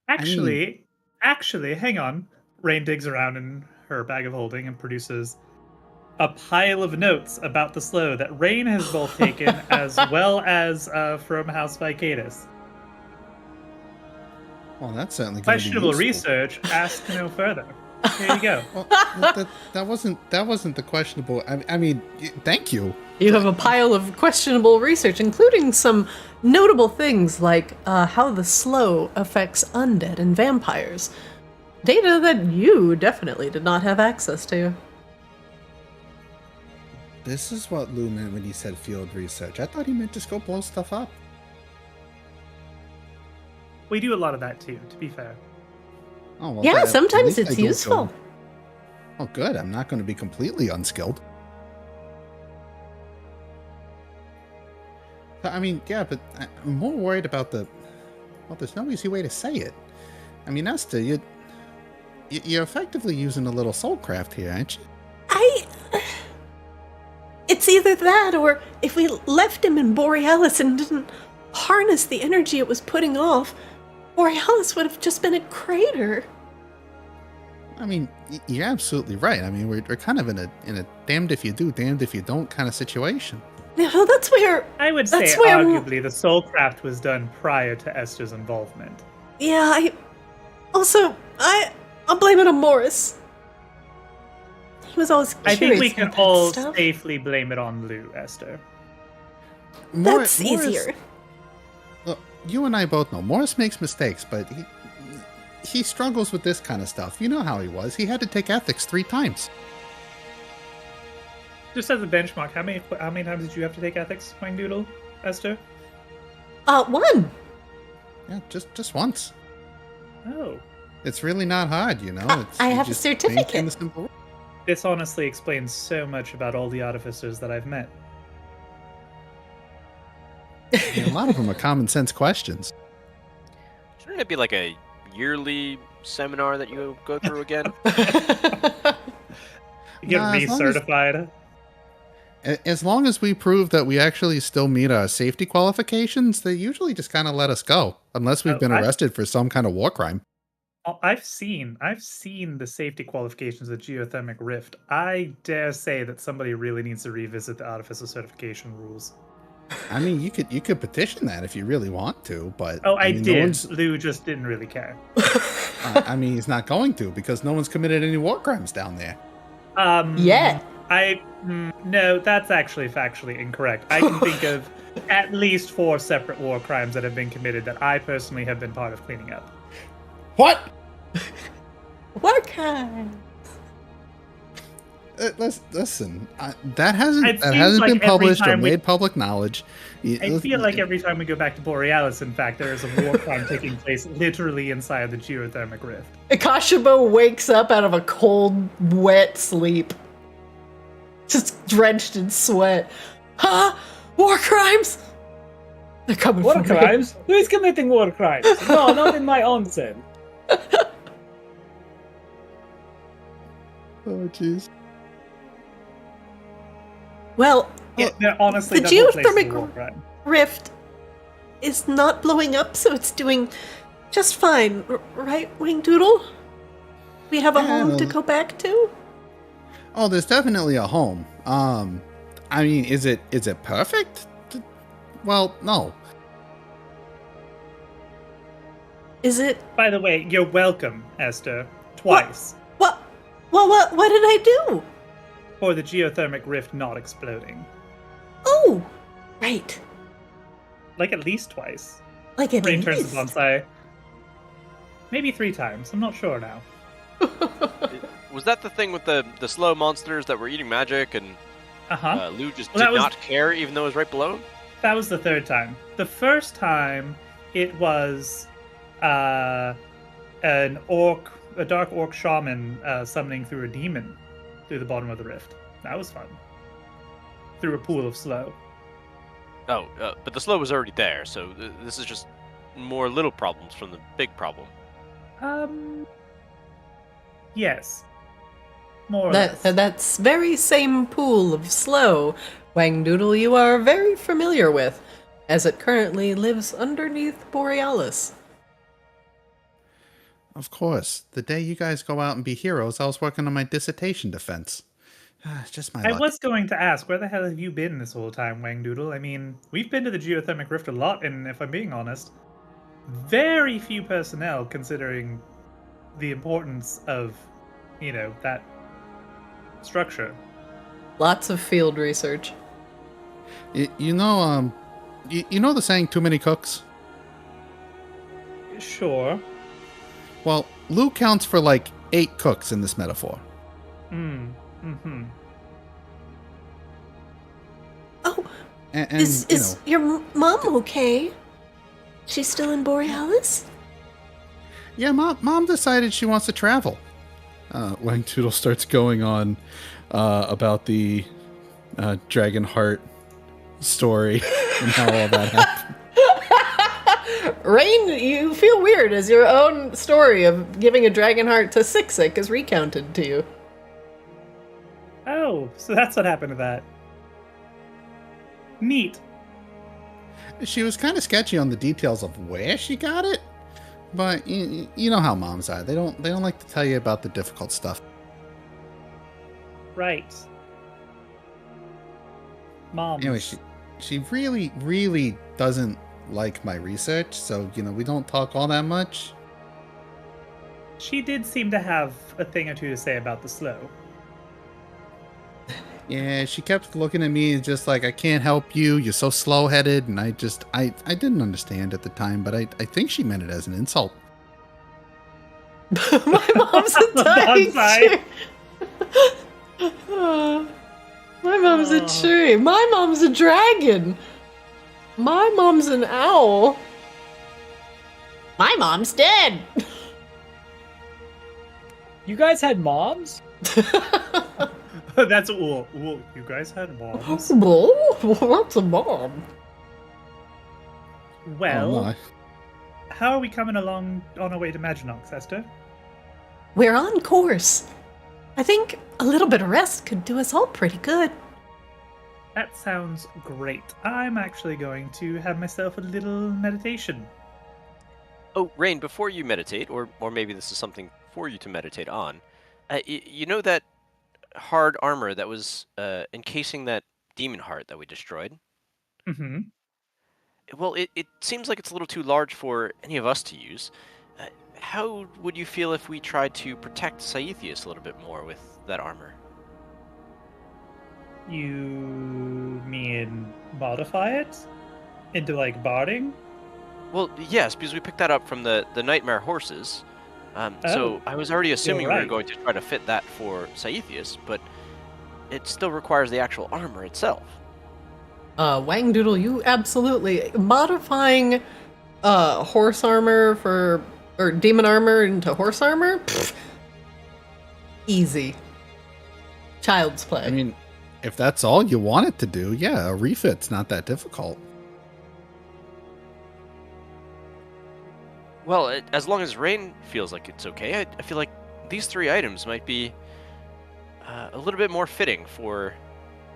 Actually, hang on. Rain digs around in her bag of holding and produces a pile of notes about the slow that Rain has both taken as well as from House Vicadus. Well, that's certainly gonna be Questionable useful. research, ask no further. Here you go. Well, that wasn't the questionable. I mean, thank you. You have a pile of questionable research, including some notable things like how the slow affects undead and vampires. Data that you definitely did not have access to. This is what Lou meant when he said field research. I thought he meant just go blow stuff up. We do a lot of that too, to be fair. Oh, well, Yeah, at sometimes least I it's don't useful. go- Oh, good. I'm not going to be completely unskilled. I mean, yeah, but I'm more worried about the. Well, there's no easy way to say it. I mean, Esther, you're effectively using a little soulcraft here, aren't you? It's either that or if we left him in Borealis and didn't harness the energy it was putting off, Borealis would have just been a crater. I mean, you're absolutely right. I mean, we're kind of in a damned if you do, damned if you don't kind of situation. No, that's where. I would say That's where- arguably the soulcraft was done prior to Esther's involvement. Yeah, I'll blame it on Morris. He was always I curious think we can about that all stuff. safely blame it on Lou, Esther. That's Morris- easier. Look, you and I both know Morris makes mistakes, but he struggles with this kind of stuff. You know how he was. He had to take ethics 3 times. Just as a benchmark, how many times did you have to take ethics, Wangdoodle, Esther? One. Yeah, just once. Oh. It's really not hard, you know. I you have a just certificate. maintain the simple- This honestly explains so much about all the artificers that I've met. I mean, a lot of them are common sense questions. Shouldn't it be like a yearly seminar that you go through again? You get Nah, as long as- recertified. As long as we prove that we actually still meet our safety qualifications, they usually just kind of let us go, unless we've been arrested for some kind of war crime. I've seen the safety qualifications of Geothermic Rift. I dare say that somebody really needs to revisit the Artificer certification rules. I mean, you could petition that if you really want to, but Oh, I mean, did. No one's, Lou just didn't really care. I mean, he's not going to because no one's committed any war crimes down there. Yeah. No, that's actually factually incorrect. I can think of at least 4 separate war crimes that have been committed that I personally have been part of cleaning up. What? What kind? Listen, that hasn't It seems been like every published or time we- made public knowledge. I feel like every time we go back to Borealis, in fact, there is a war crime taking place literally inside the geothermic rift. Akashibo wakes up out of a cold, wet sleep. Just drenched in sweat. Huh? War crimes? They're coming War for me. crimes? Who is committing war crimes? No, not in my onsen. Oh, jeez. Well, Honestly, the that whole place is a geothermic war crime. rift is not blowing up, so it's doing just fine. Right, Wingdoodle? We have a home to go back to? Oh, there's definitely a home. I mean, is it perfect? Well, no. Is it... By the way, you're welcome, Esther. Twice. What did I do? For the geothermic rift not exploding. Oh, right. Like at least twice. Like at Rain turns least. to bonsai. Maybe 3 times. I'm not sure now. Was that the thing with the slow monsters that were eating magic and Uh-huh. Lou just Well, that did was- not care even though it was right below? That was the 3rd time. The first time, it was a dark orc shaman summoning through a demon through the bottom of the rift. That was fun. Through a pool of slow. Oh, but the slow was already there, so this is just more little problems from the big problem. Yes. More or less. That's very same pool of slow, Wangdoodle, you are very familiar with, as it currently lives underneath Borealis. Of course. The day you guys go out and be heroes, I was working on my dissertation defense. It's just my I luck. was going to ask, where the hell have you been this whole time, Wangdoodle? I mean, we've been to the geothermic rift a lot, and if I'm being honest, very few personnel considering the importance of, that structure. Lots of field research. You know the saying, too many cooks? Sure. Well, Lou counts for like 8 cooks in this metaphor. Mm-hmm. Oh, And is your mom okay? She's still in Borealis? Yeah, mom decided she wants to travel. Wangdoodle starts going on about the dragon heart story and how all that happened. Rain, you feel weird as your own story of giving a dragon heart to Siksik is recounted to you. Oh, so that's what happened to that. Neat. She was kind of sketchy on the details of where she got it, but you know how moms are. They don't like to tell you about the difficult stuff. Right. Mom. Anyway, she really, really doesn't like my research, so we don't talk all that much. She did seem to have a thing or two to say about the slow. Yeah, she kept looking at me and just like, I can't help you, you're so slow-headed, and I didn't understand at the time, but I think she meant it as an insult. My mom's a Bonsai. tree. My mom's a tree. My mom's a dragon. My mom's an owl. My mom's dead. You guys had moms? That's you guys had moms. What's a mom? Well, Oh, my. how are we coming along on our way to Maginox, Esther? We're on course. I think a little bit of rest could do us all pretty good. That sounds great. I'm actually going to have myself a little meditation. Oh, Rain, before you meditate, or maybe this is something for you to meditate on, you know that hard armor that was encasing that demon heart that we destroyed? Mm-hmm. Well, it seems like it's a little too large for any of us to use. Uh, how would you feel if we tried to protect Saethius a little bit more with that armor? You mean modify it into like barding? Well, yes, because we picked that up from the nightmare horses. Oh, So I was already assuming we were right. going to try to fit that for Saethius, but it still requires the actual armor itself. Wang Doodle, you absolutely modifying horse armor or demon armor into horse armor? Pfft. Easy. Child's play. I mean, if that's all you want it to do, yeah, a refit's not that difficult. Well, as long as Rain feels like it's okay, I feel like these 3 items might be a little bit more fitting for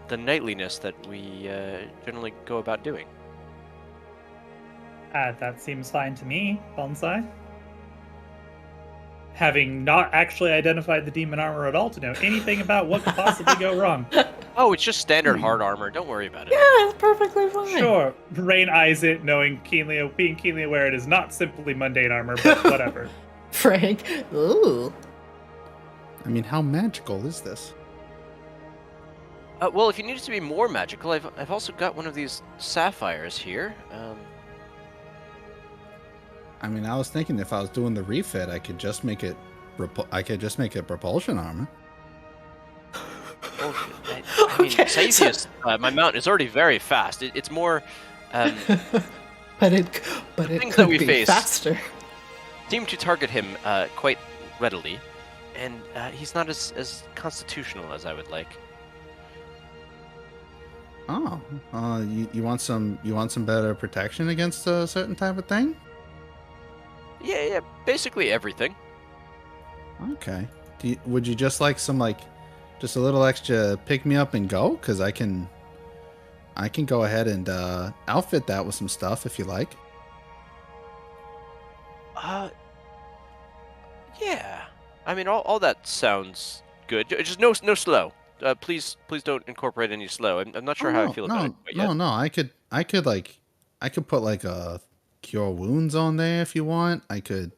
the knightliness that we generally go about doing. That seems fine to me, Bonsai. Having not actually identified the demon armor at all to know anything about what could possibly go wrong. Oh, it's just standard hard armor. Don't worry about it. yeah, it's perfectly fine. Sure, Rain eyes it, being keenly aware it is not simply mundane armor, but whatever. Frank, ooh. I mean, how magical is this? Well, if you need it to be more magical, I've also got one of these sapphires here. I mean, I was thinking if I was doing the refit, I could just make it propulsion armor. Oh, I mean, Okay, Saethius, my mount is already very fast. It's more But it things could that we be face- faster. seem to target him quite readily, and he's not as constitutional as I would like. Oh, you want some better protection against a certain type of thing? Yeah, basically everything. Okay. Would you just like some just a little extra pick me up and go? Because I can go ahead and outfit that with some stuff if you like. Yeah. I mean, all that sounds good. Just no slow. Please don't incorporate any slow. I'm not sure how I feel about it quite yet. No. I could put like a cure wounds on there if you want. I could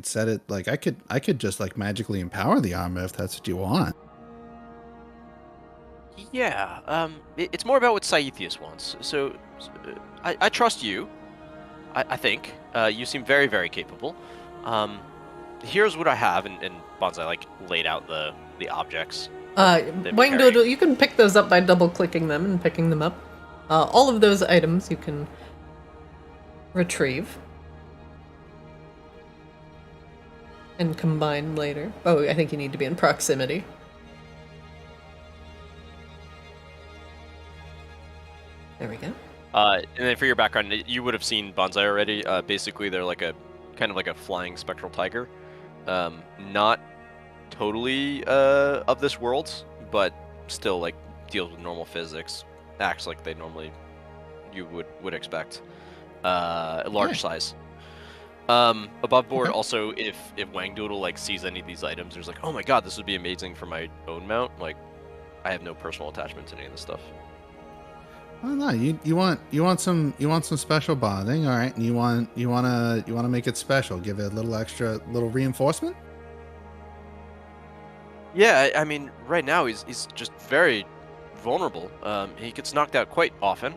set it like I could just like magically empower the armor if that's what you want. Yeah. It's more about what Saethius wants. So, I trust you. I think you seem very, very capable. Here's what I have, and Bonsai laid out the objects. Wang Doodle, you can pick those up by double-clicking them and picking them up. All of those items you can retrieve and combine later. Oh, I think you need to be in proximity. There we go. And then for your background, you would have seen Bonsai already. Basically, they're like a kind of like a flying spectral tiger. Not totally of this world, but still like deals with normal physics. Acts like they normally you would expect. Large size. Above board, also, if Wang Doodle sees any of these items, there's oh my god, this would be amazing for my own mount. I have no personal attachment to any of this stuff. Oh no, you want some special bonding, all right? And you wanna make it special, give it a little extra reinforcement. Yeah, I mean, right now he's just very vulnerable. He gets knocked out quite often.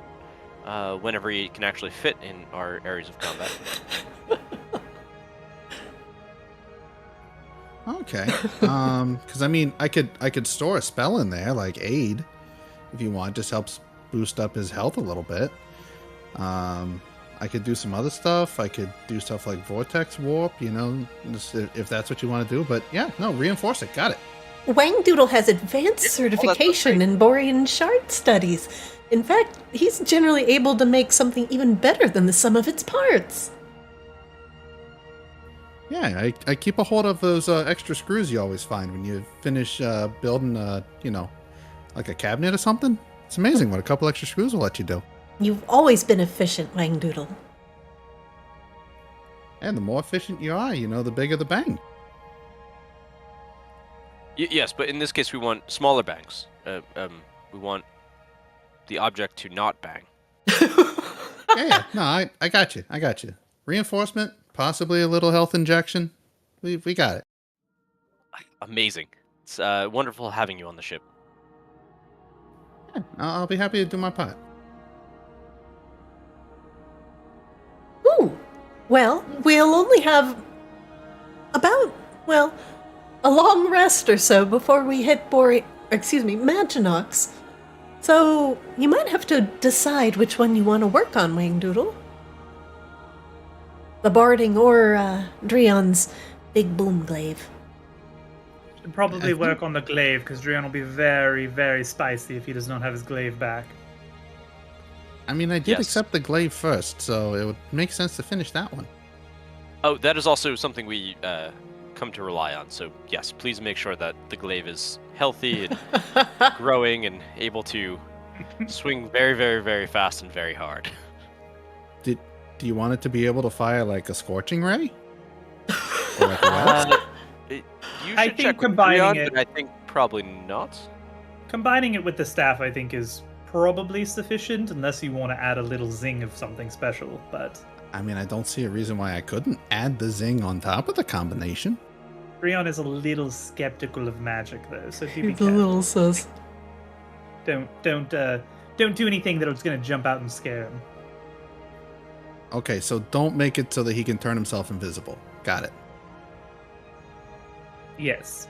Whenever he can actually fit in our areas of combat. Okay. Because I mean, I could store a spell in there like aid, if you want. Just helps boost up his health a little bit. I could do some other stuff. I could do stuff like vortex warp. Just if that's what you want to do. But yeah, no, reinforce it. Got it. Wang Doodle has advanced certification in Borean shard studies. In fact, he's generally able to make something even better than the sum of its parts. Yeah, I keep a hold of those extra screws you always find when you finish building, like a cabinet or something. It's amazing what a couple extra screws will let you do. You've always been efficient, Wang Doodle. And the more efficient you are, the bigger the bang. Yes, but in this case, we want smaller bangs. We want the object to not bang. Yeah. No, I got you. Reinforcement, possibly a little health injection. We got it. Amazing. It's wonderful having you on the ship. Yeah, I'll be happy to do my part. Ooh. Well, we'll only have about, well, a long rest or so before we hit Maginox. So you might have to decide which one you want to work on, Wangdoodle. The barding or Drion's big boom glaive. Should probably work on the glaive, because Drion will be very, very spicy if he does not have his glaive back. I mean, I did Yes. accept the glaive first, so it would make sense to finish that one. Oh, that is also something we come to rely on. So yes, please make sure that the glaive is healthy and growing and able to swing very, very, very fast and very hard. Do you want it to be able to fire like a scorching ray? Or like a wax? You I should think check with combining Drion, it- but I think probably not. Combining it with the staff, I think, is probably sufficient, unless you want to add a little zing of something special, but... I mean, I don't see a reason why I couldn't add the zing on top of the combination. Drion is a little skeptical of magic, though, so do be He's a careful. little sus. Don't do anything that's going to jump out and scare him. Okay, so don't make it so that he can turn himself invisible. Got it. Yes.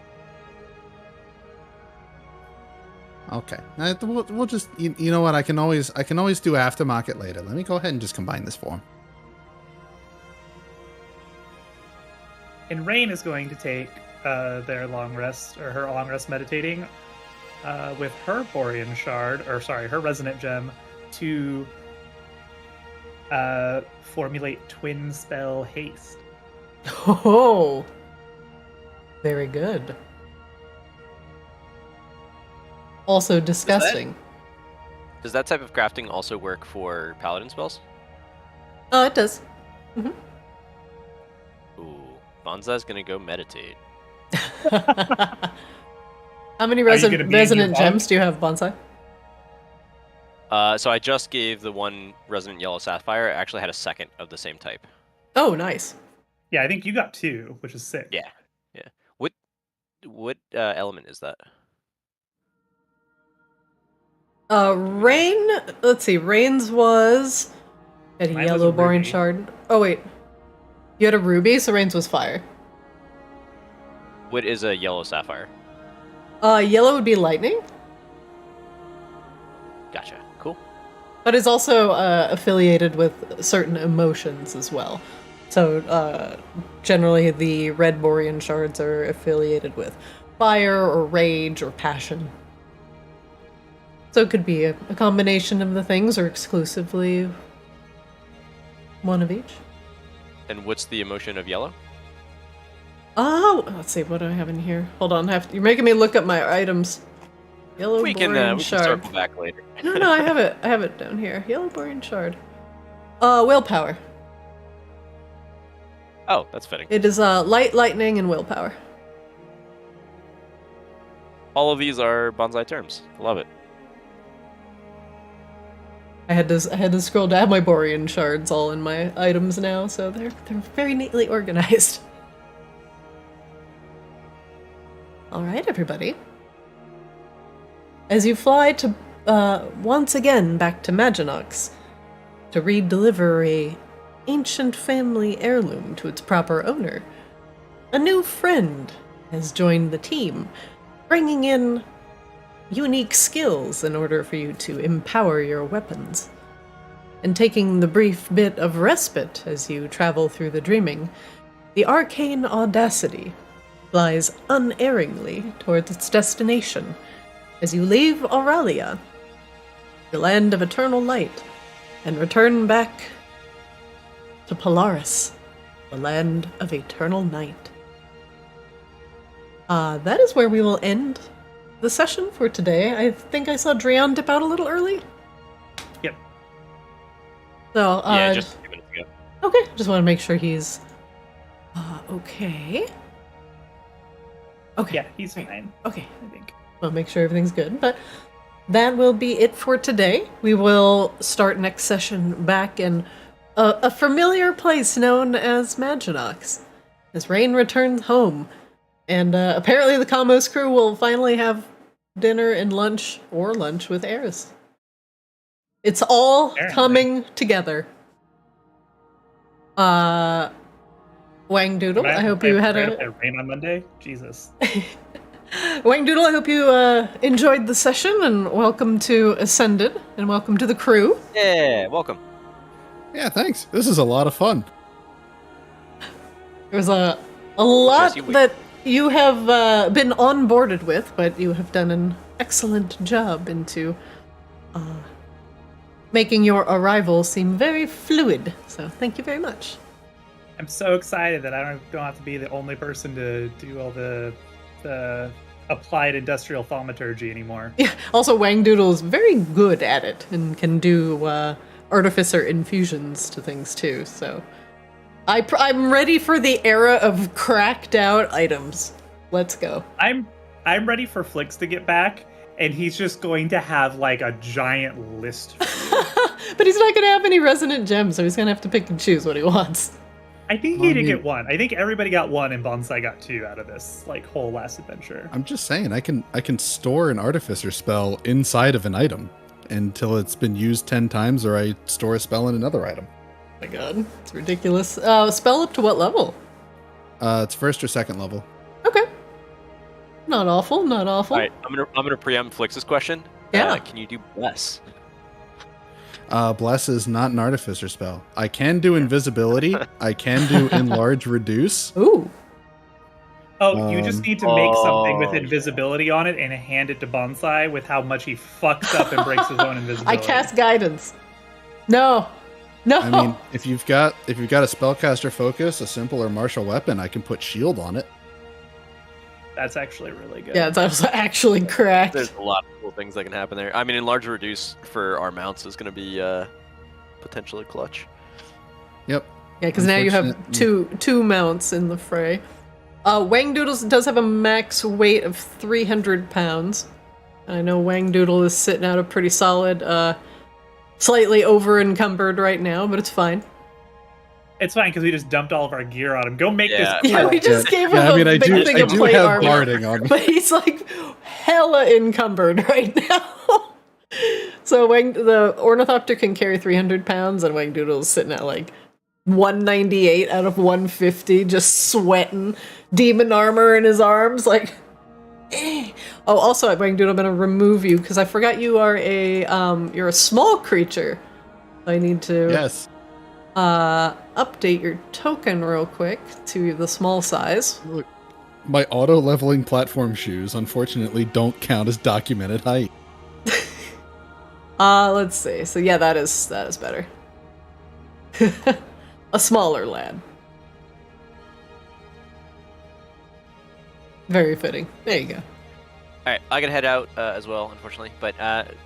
Okay, we'll just you know what, I can always do aftermarket later. Let me go ahead and just combine this for him. And Rain is going to take their long rest, or her long rest meditating, with her Borean Shard, or sorry, her Resonant Gem, to formulate Twin Spell Haste. Oh, very good. Also disgusting. Does that type of crafting also work for paladin spells? Oh, it does. Ooh, Bonzai's gonna go meditate. How many Are you gonna be in your resonant bunk? gems do you have, Bonsai? So I just gave the one resonant yellow sapphire. I actually had a second of the same type. Oh, nice. Yeah, I think you got 2, which is sick. Yeah. What element is that? Rain. Let's see. Rain's was had a Mine was yellow a boring ruby. shard. Oh wait, you had a ruby, so Rain's was fire. What is a yellow sapphire? Yellow would be lightning, Gotcha. Cool. but is also affiliated with certain emotions as well. So generally, the red borean shards are affiliated with fire or rage or passion. So it could be a combination of the things, or exclusively one of each. And what's the emotion of yellow? Oh, let's see. What do I have in here? Hold on. You're making me look up my items. Yellow We borean can shard. circle back later. No, I have it. I have it down here. Yellow borean shard. Willpower. Oh, that's fitting. It is light, lightning, and willpower. All of these are bonsai terms. Love it. I had to scroll down. I have my borean shards all in my items now, so they're very neatly organized. All right, everybody. As you fly to once again back to Maginox to redeliver a ancient family heirloom to its proper owner, a new friend has joined the team, bringing in unique skills in order for you to empower your weapons. And taking the brief bit of respite as you travel through the dreaming, the arcane Audacity flies unerringly towards its destination as you leave Auralia, the land of eternal light, and return back to Polaris, the land of eternal night. That is where we will end the session for today. I think I saw Drion dip out a little early. Yep. So, Yeah, just a few minutes ago. okay, just want to make sure he's okay. Okay. Yeah, he's fine, Okay. I think. I'll make sure everything's good. But that will be it for today. We will start next session back in a familiar place known as Maginox, as Rain returns home. And apparently the Combos crew will finally have dinner and lunch, or lunch with Eris. It's all coming together. Wang Doodle, I hope you had a rain on Monday. Jesus. Wang Doodle, I hope you enjoyed the session, and welcome to Ascended, and welcome to the crew. Yeah, welcome. Yeah, thanks. This is a lot of fun. There was a lot that you have been onboarded with, but you have done an excellent job into making your arrival seem very fluid. So thank you very much. I'm so excited that I don't have to be the only person to do all the applied industrial thaumaturgy anymore. Yeah. Also, Wang Doodle is very good at it and can do artificer infusions to things too. So I'm ready for the era of cracked out items. Let's go. I'm ready for Flix to get back, and he's just going to have like a giant list. But he's not going to have any resonant gems, so he's going to have to pick and choose what he wants. I think he did get one. I think everybody got one, and Bonsai got two out of this like whole last adventure. I'm just saying, I can store an artificer spell inside of an item until it's been used 10 times, or I store a spell in another item. Oh my god, it's ridiculous. Spell up to what level? It's first or second level. Okay. Not awful, not awful. All right, I'm gonna preempt Flix's question. Yeah. Can you do bless? Bless is not an artificer spell. I can do invisibility. I can do enlarge reduce. Ooh. Oh, you just need to make something with invisibility on it and hand it to Bonsai with how much he fucks up and breaks his own invisibility. I cast guidance. No. I mean, if you've got a spellcaster focus, a simple or martial weapon, I can put shield on it. That's actually really good. Yeah, that's actually correct. There's a lot of cool things that can happen there. I mean, enlarge reduce for our mounts is going to be potentially clutch. Yep. Yeah, because now you have two mounts in the fray. Wang Doodle does have a max weight of 300 pounds. I know Wang Doodle is sitting out a pretty solid, slightly over-encumbered right now, but it's fine. It's fine because we just dumped all of our gear on him. Go make this cool. Yeah, we just gave him a big thing of plate armor. Guarding on me. But he's like hella encumbered right now. So the Ornithopter can carry 300 pounds, and Wang Doodle is sitting at like 198 out of 150, just sweating, demon armor in his arms, like. Eh. Oh, also, Wang Doodle, I'm gonna remove you because I forgot you are you're a small creature. I need to. Yes. Update your token real quick to the small size. Look, my auto-leveling platform shoes, unfortunately, don't count as documented height. Let's see. So yeah, that is better. A smaller lad. Very fitting. There you go. All right, I gotta head out as well, unfortunately. But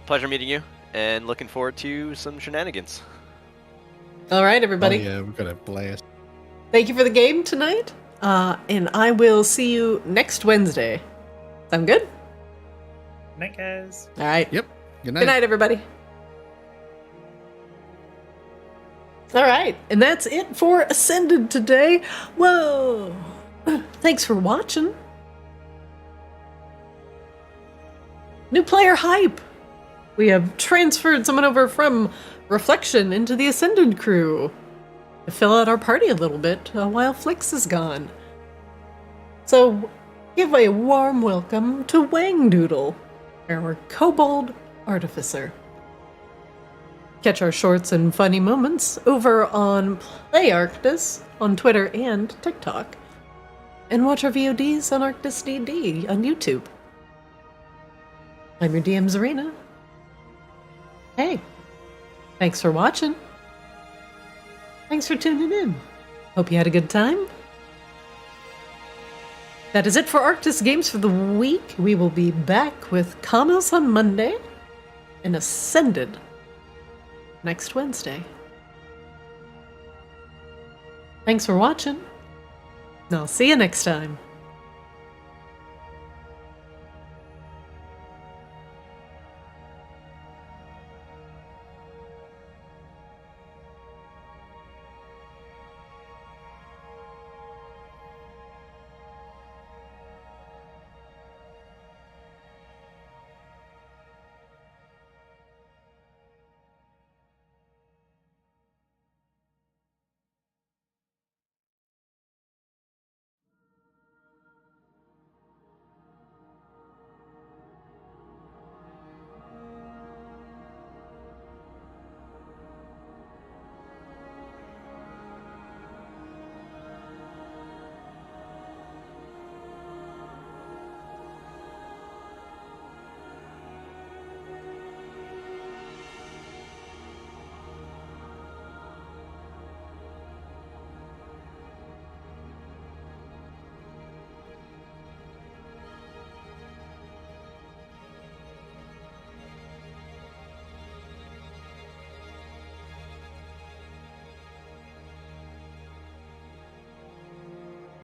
pleasure meeting you, and looking forward to some shenanigans. All right, everybody. Oh, yeah, we're gonna blast. Thank you for the game tonight, and I will see you next Wednesday. Sound good? Night, guys. All right. Yep. Good night. Good night, everybody. All right, and that's it for Ascended today. Whoa. Thanks for watching. New player hype. We have transferred someone over from Reflection into the Ascended crew to fill out our party a little bit while Flix is gone. So give a warm welcome to Wang Doodle, our Kobold Artificer. Catch our shorts and funny moments over on Play Arctis on Twitter and TikTok. And watch our VODs on Arctis DD on YouTube. I'm your DM Zarina. Hey, thanks for watching. Thanks for tuning in. Hope you had a good time. That is it for Arctis Games for the week. We will be back with Kamos on Monday and Ascended next Wednesday. Thanks for watching. I'll see you next time.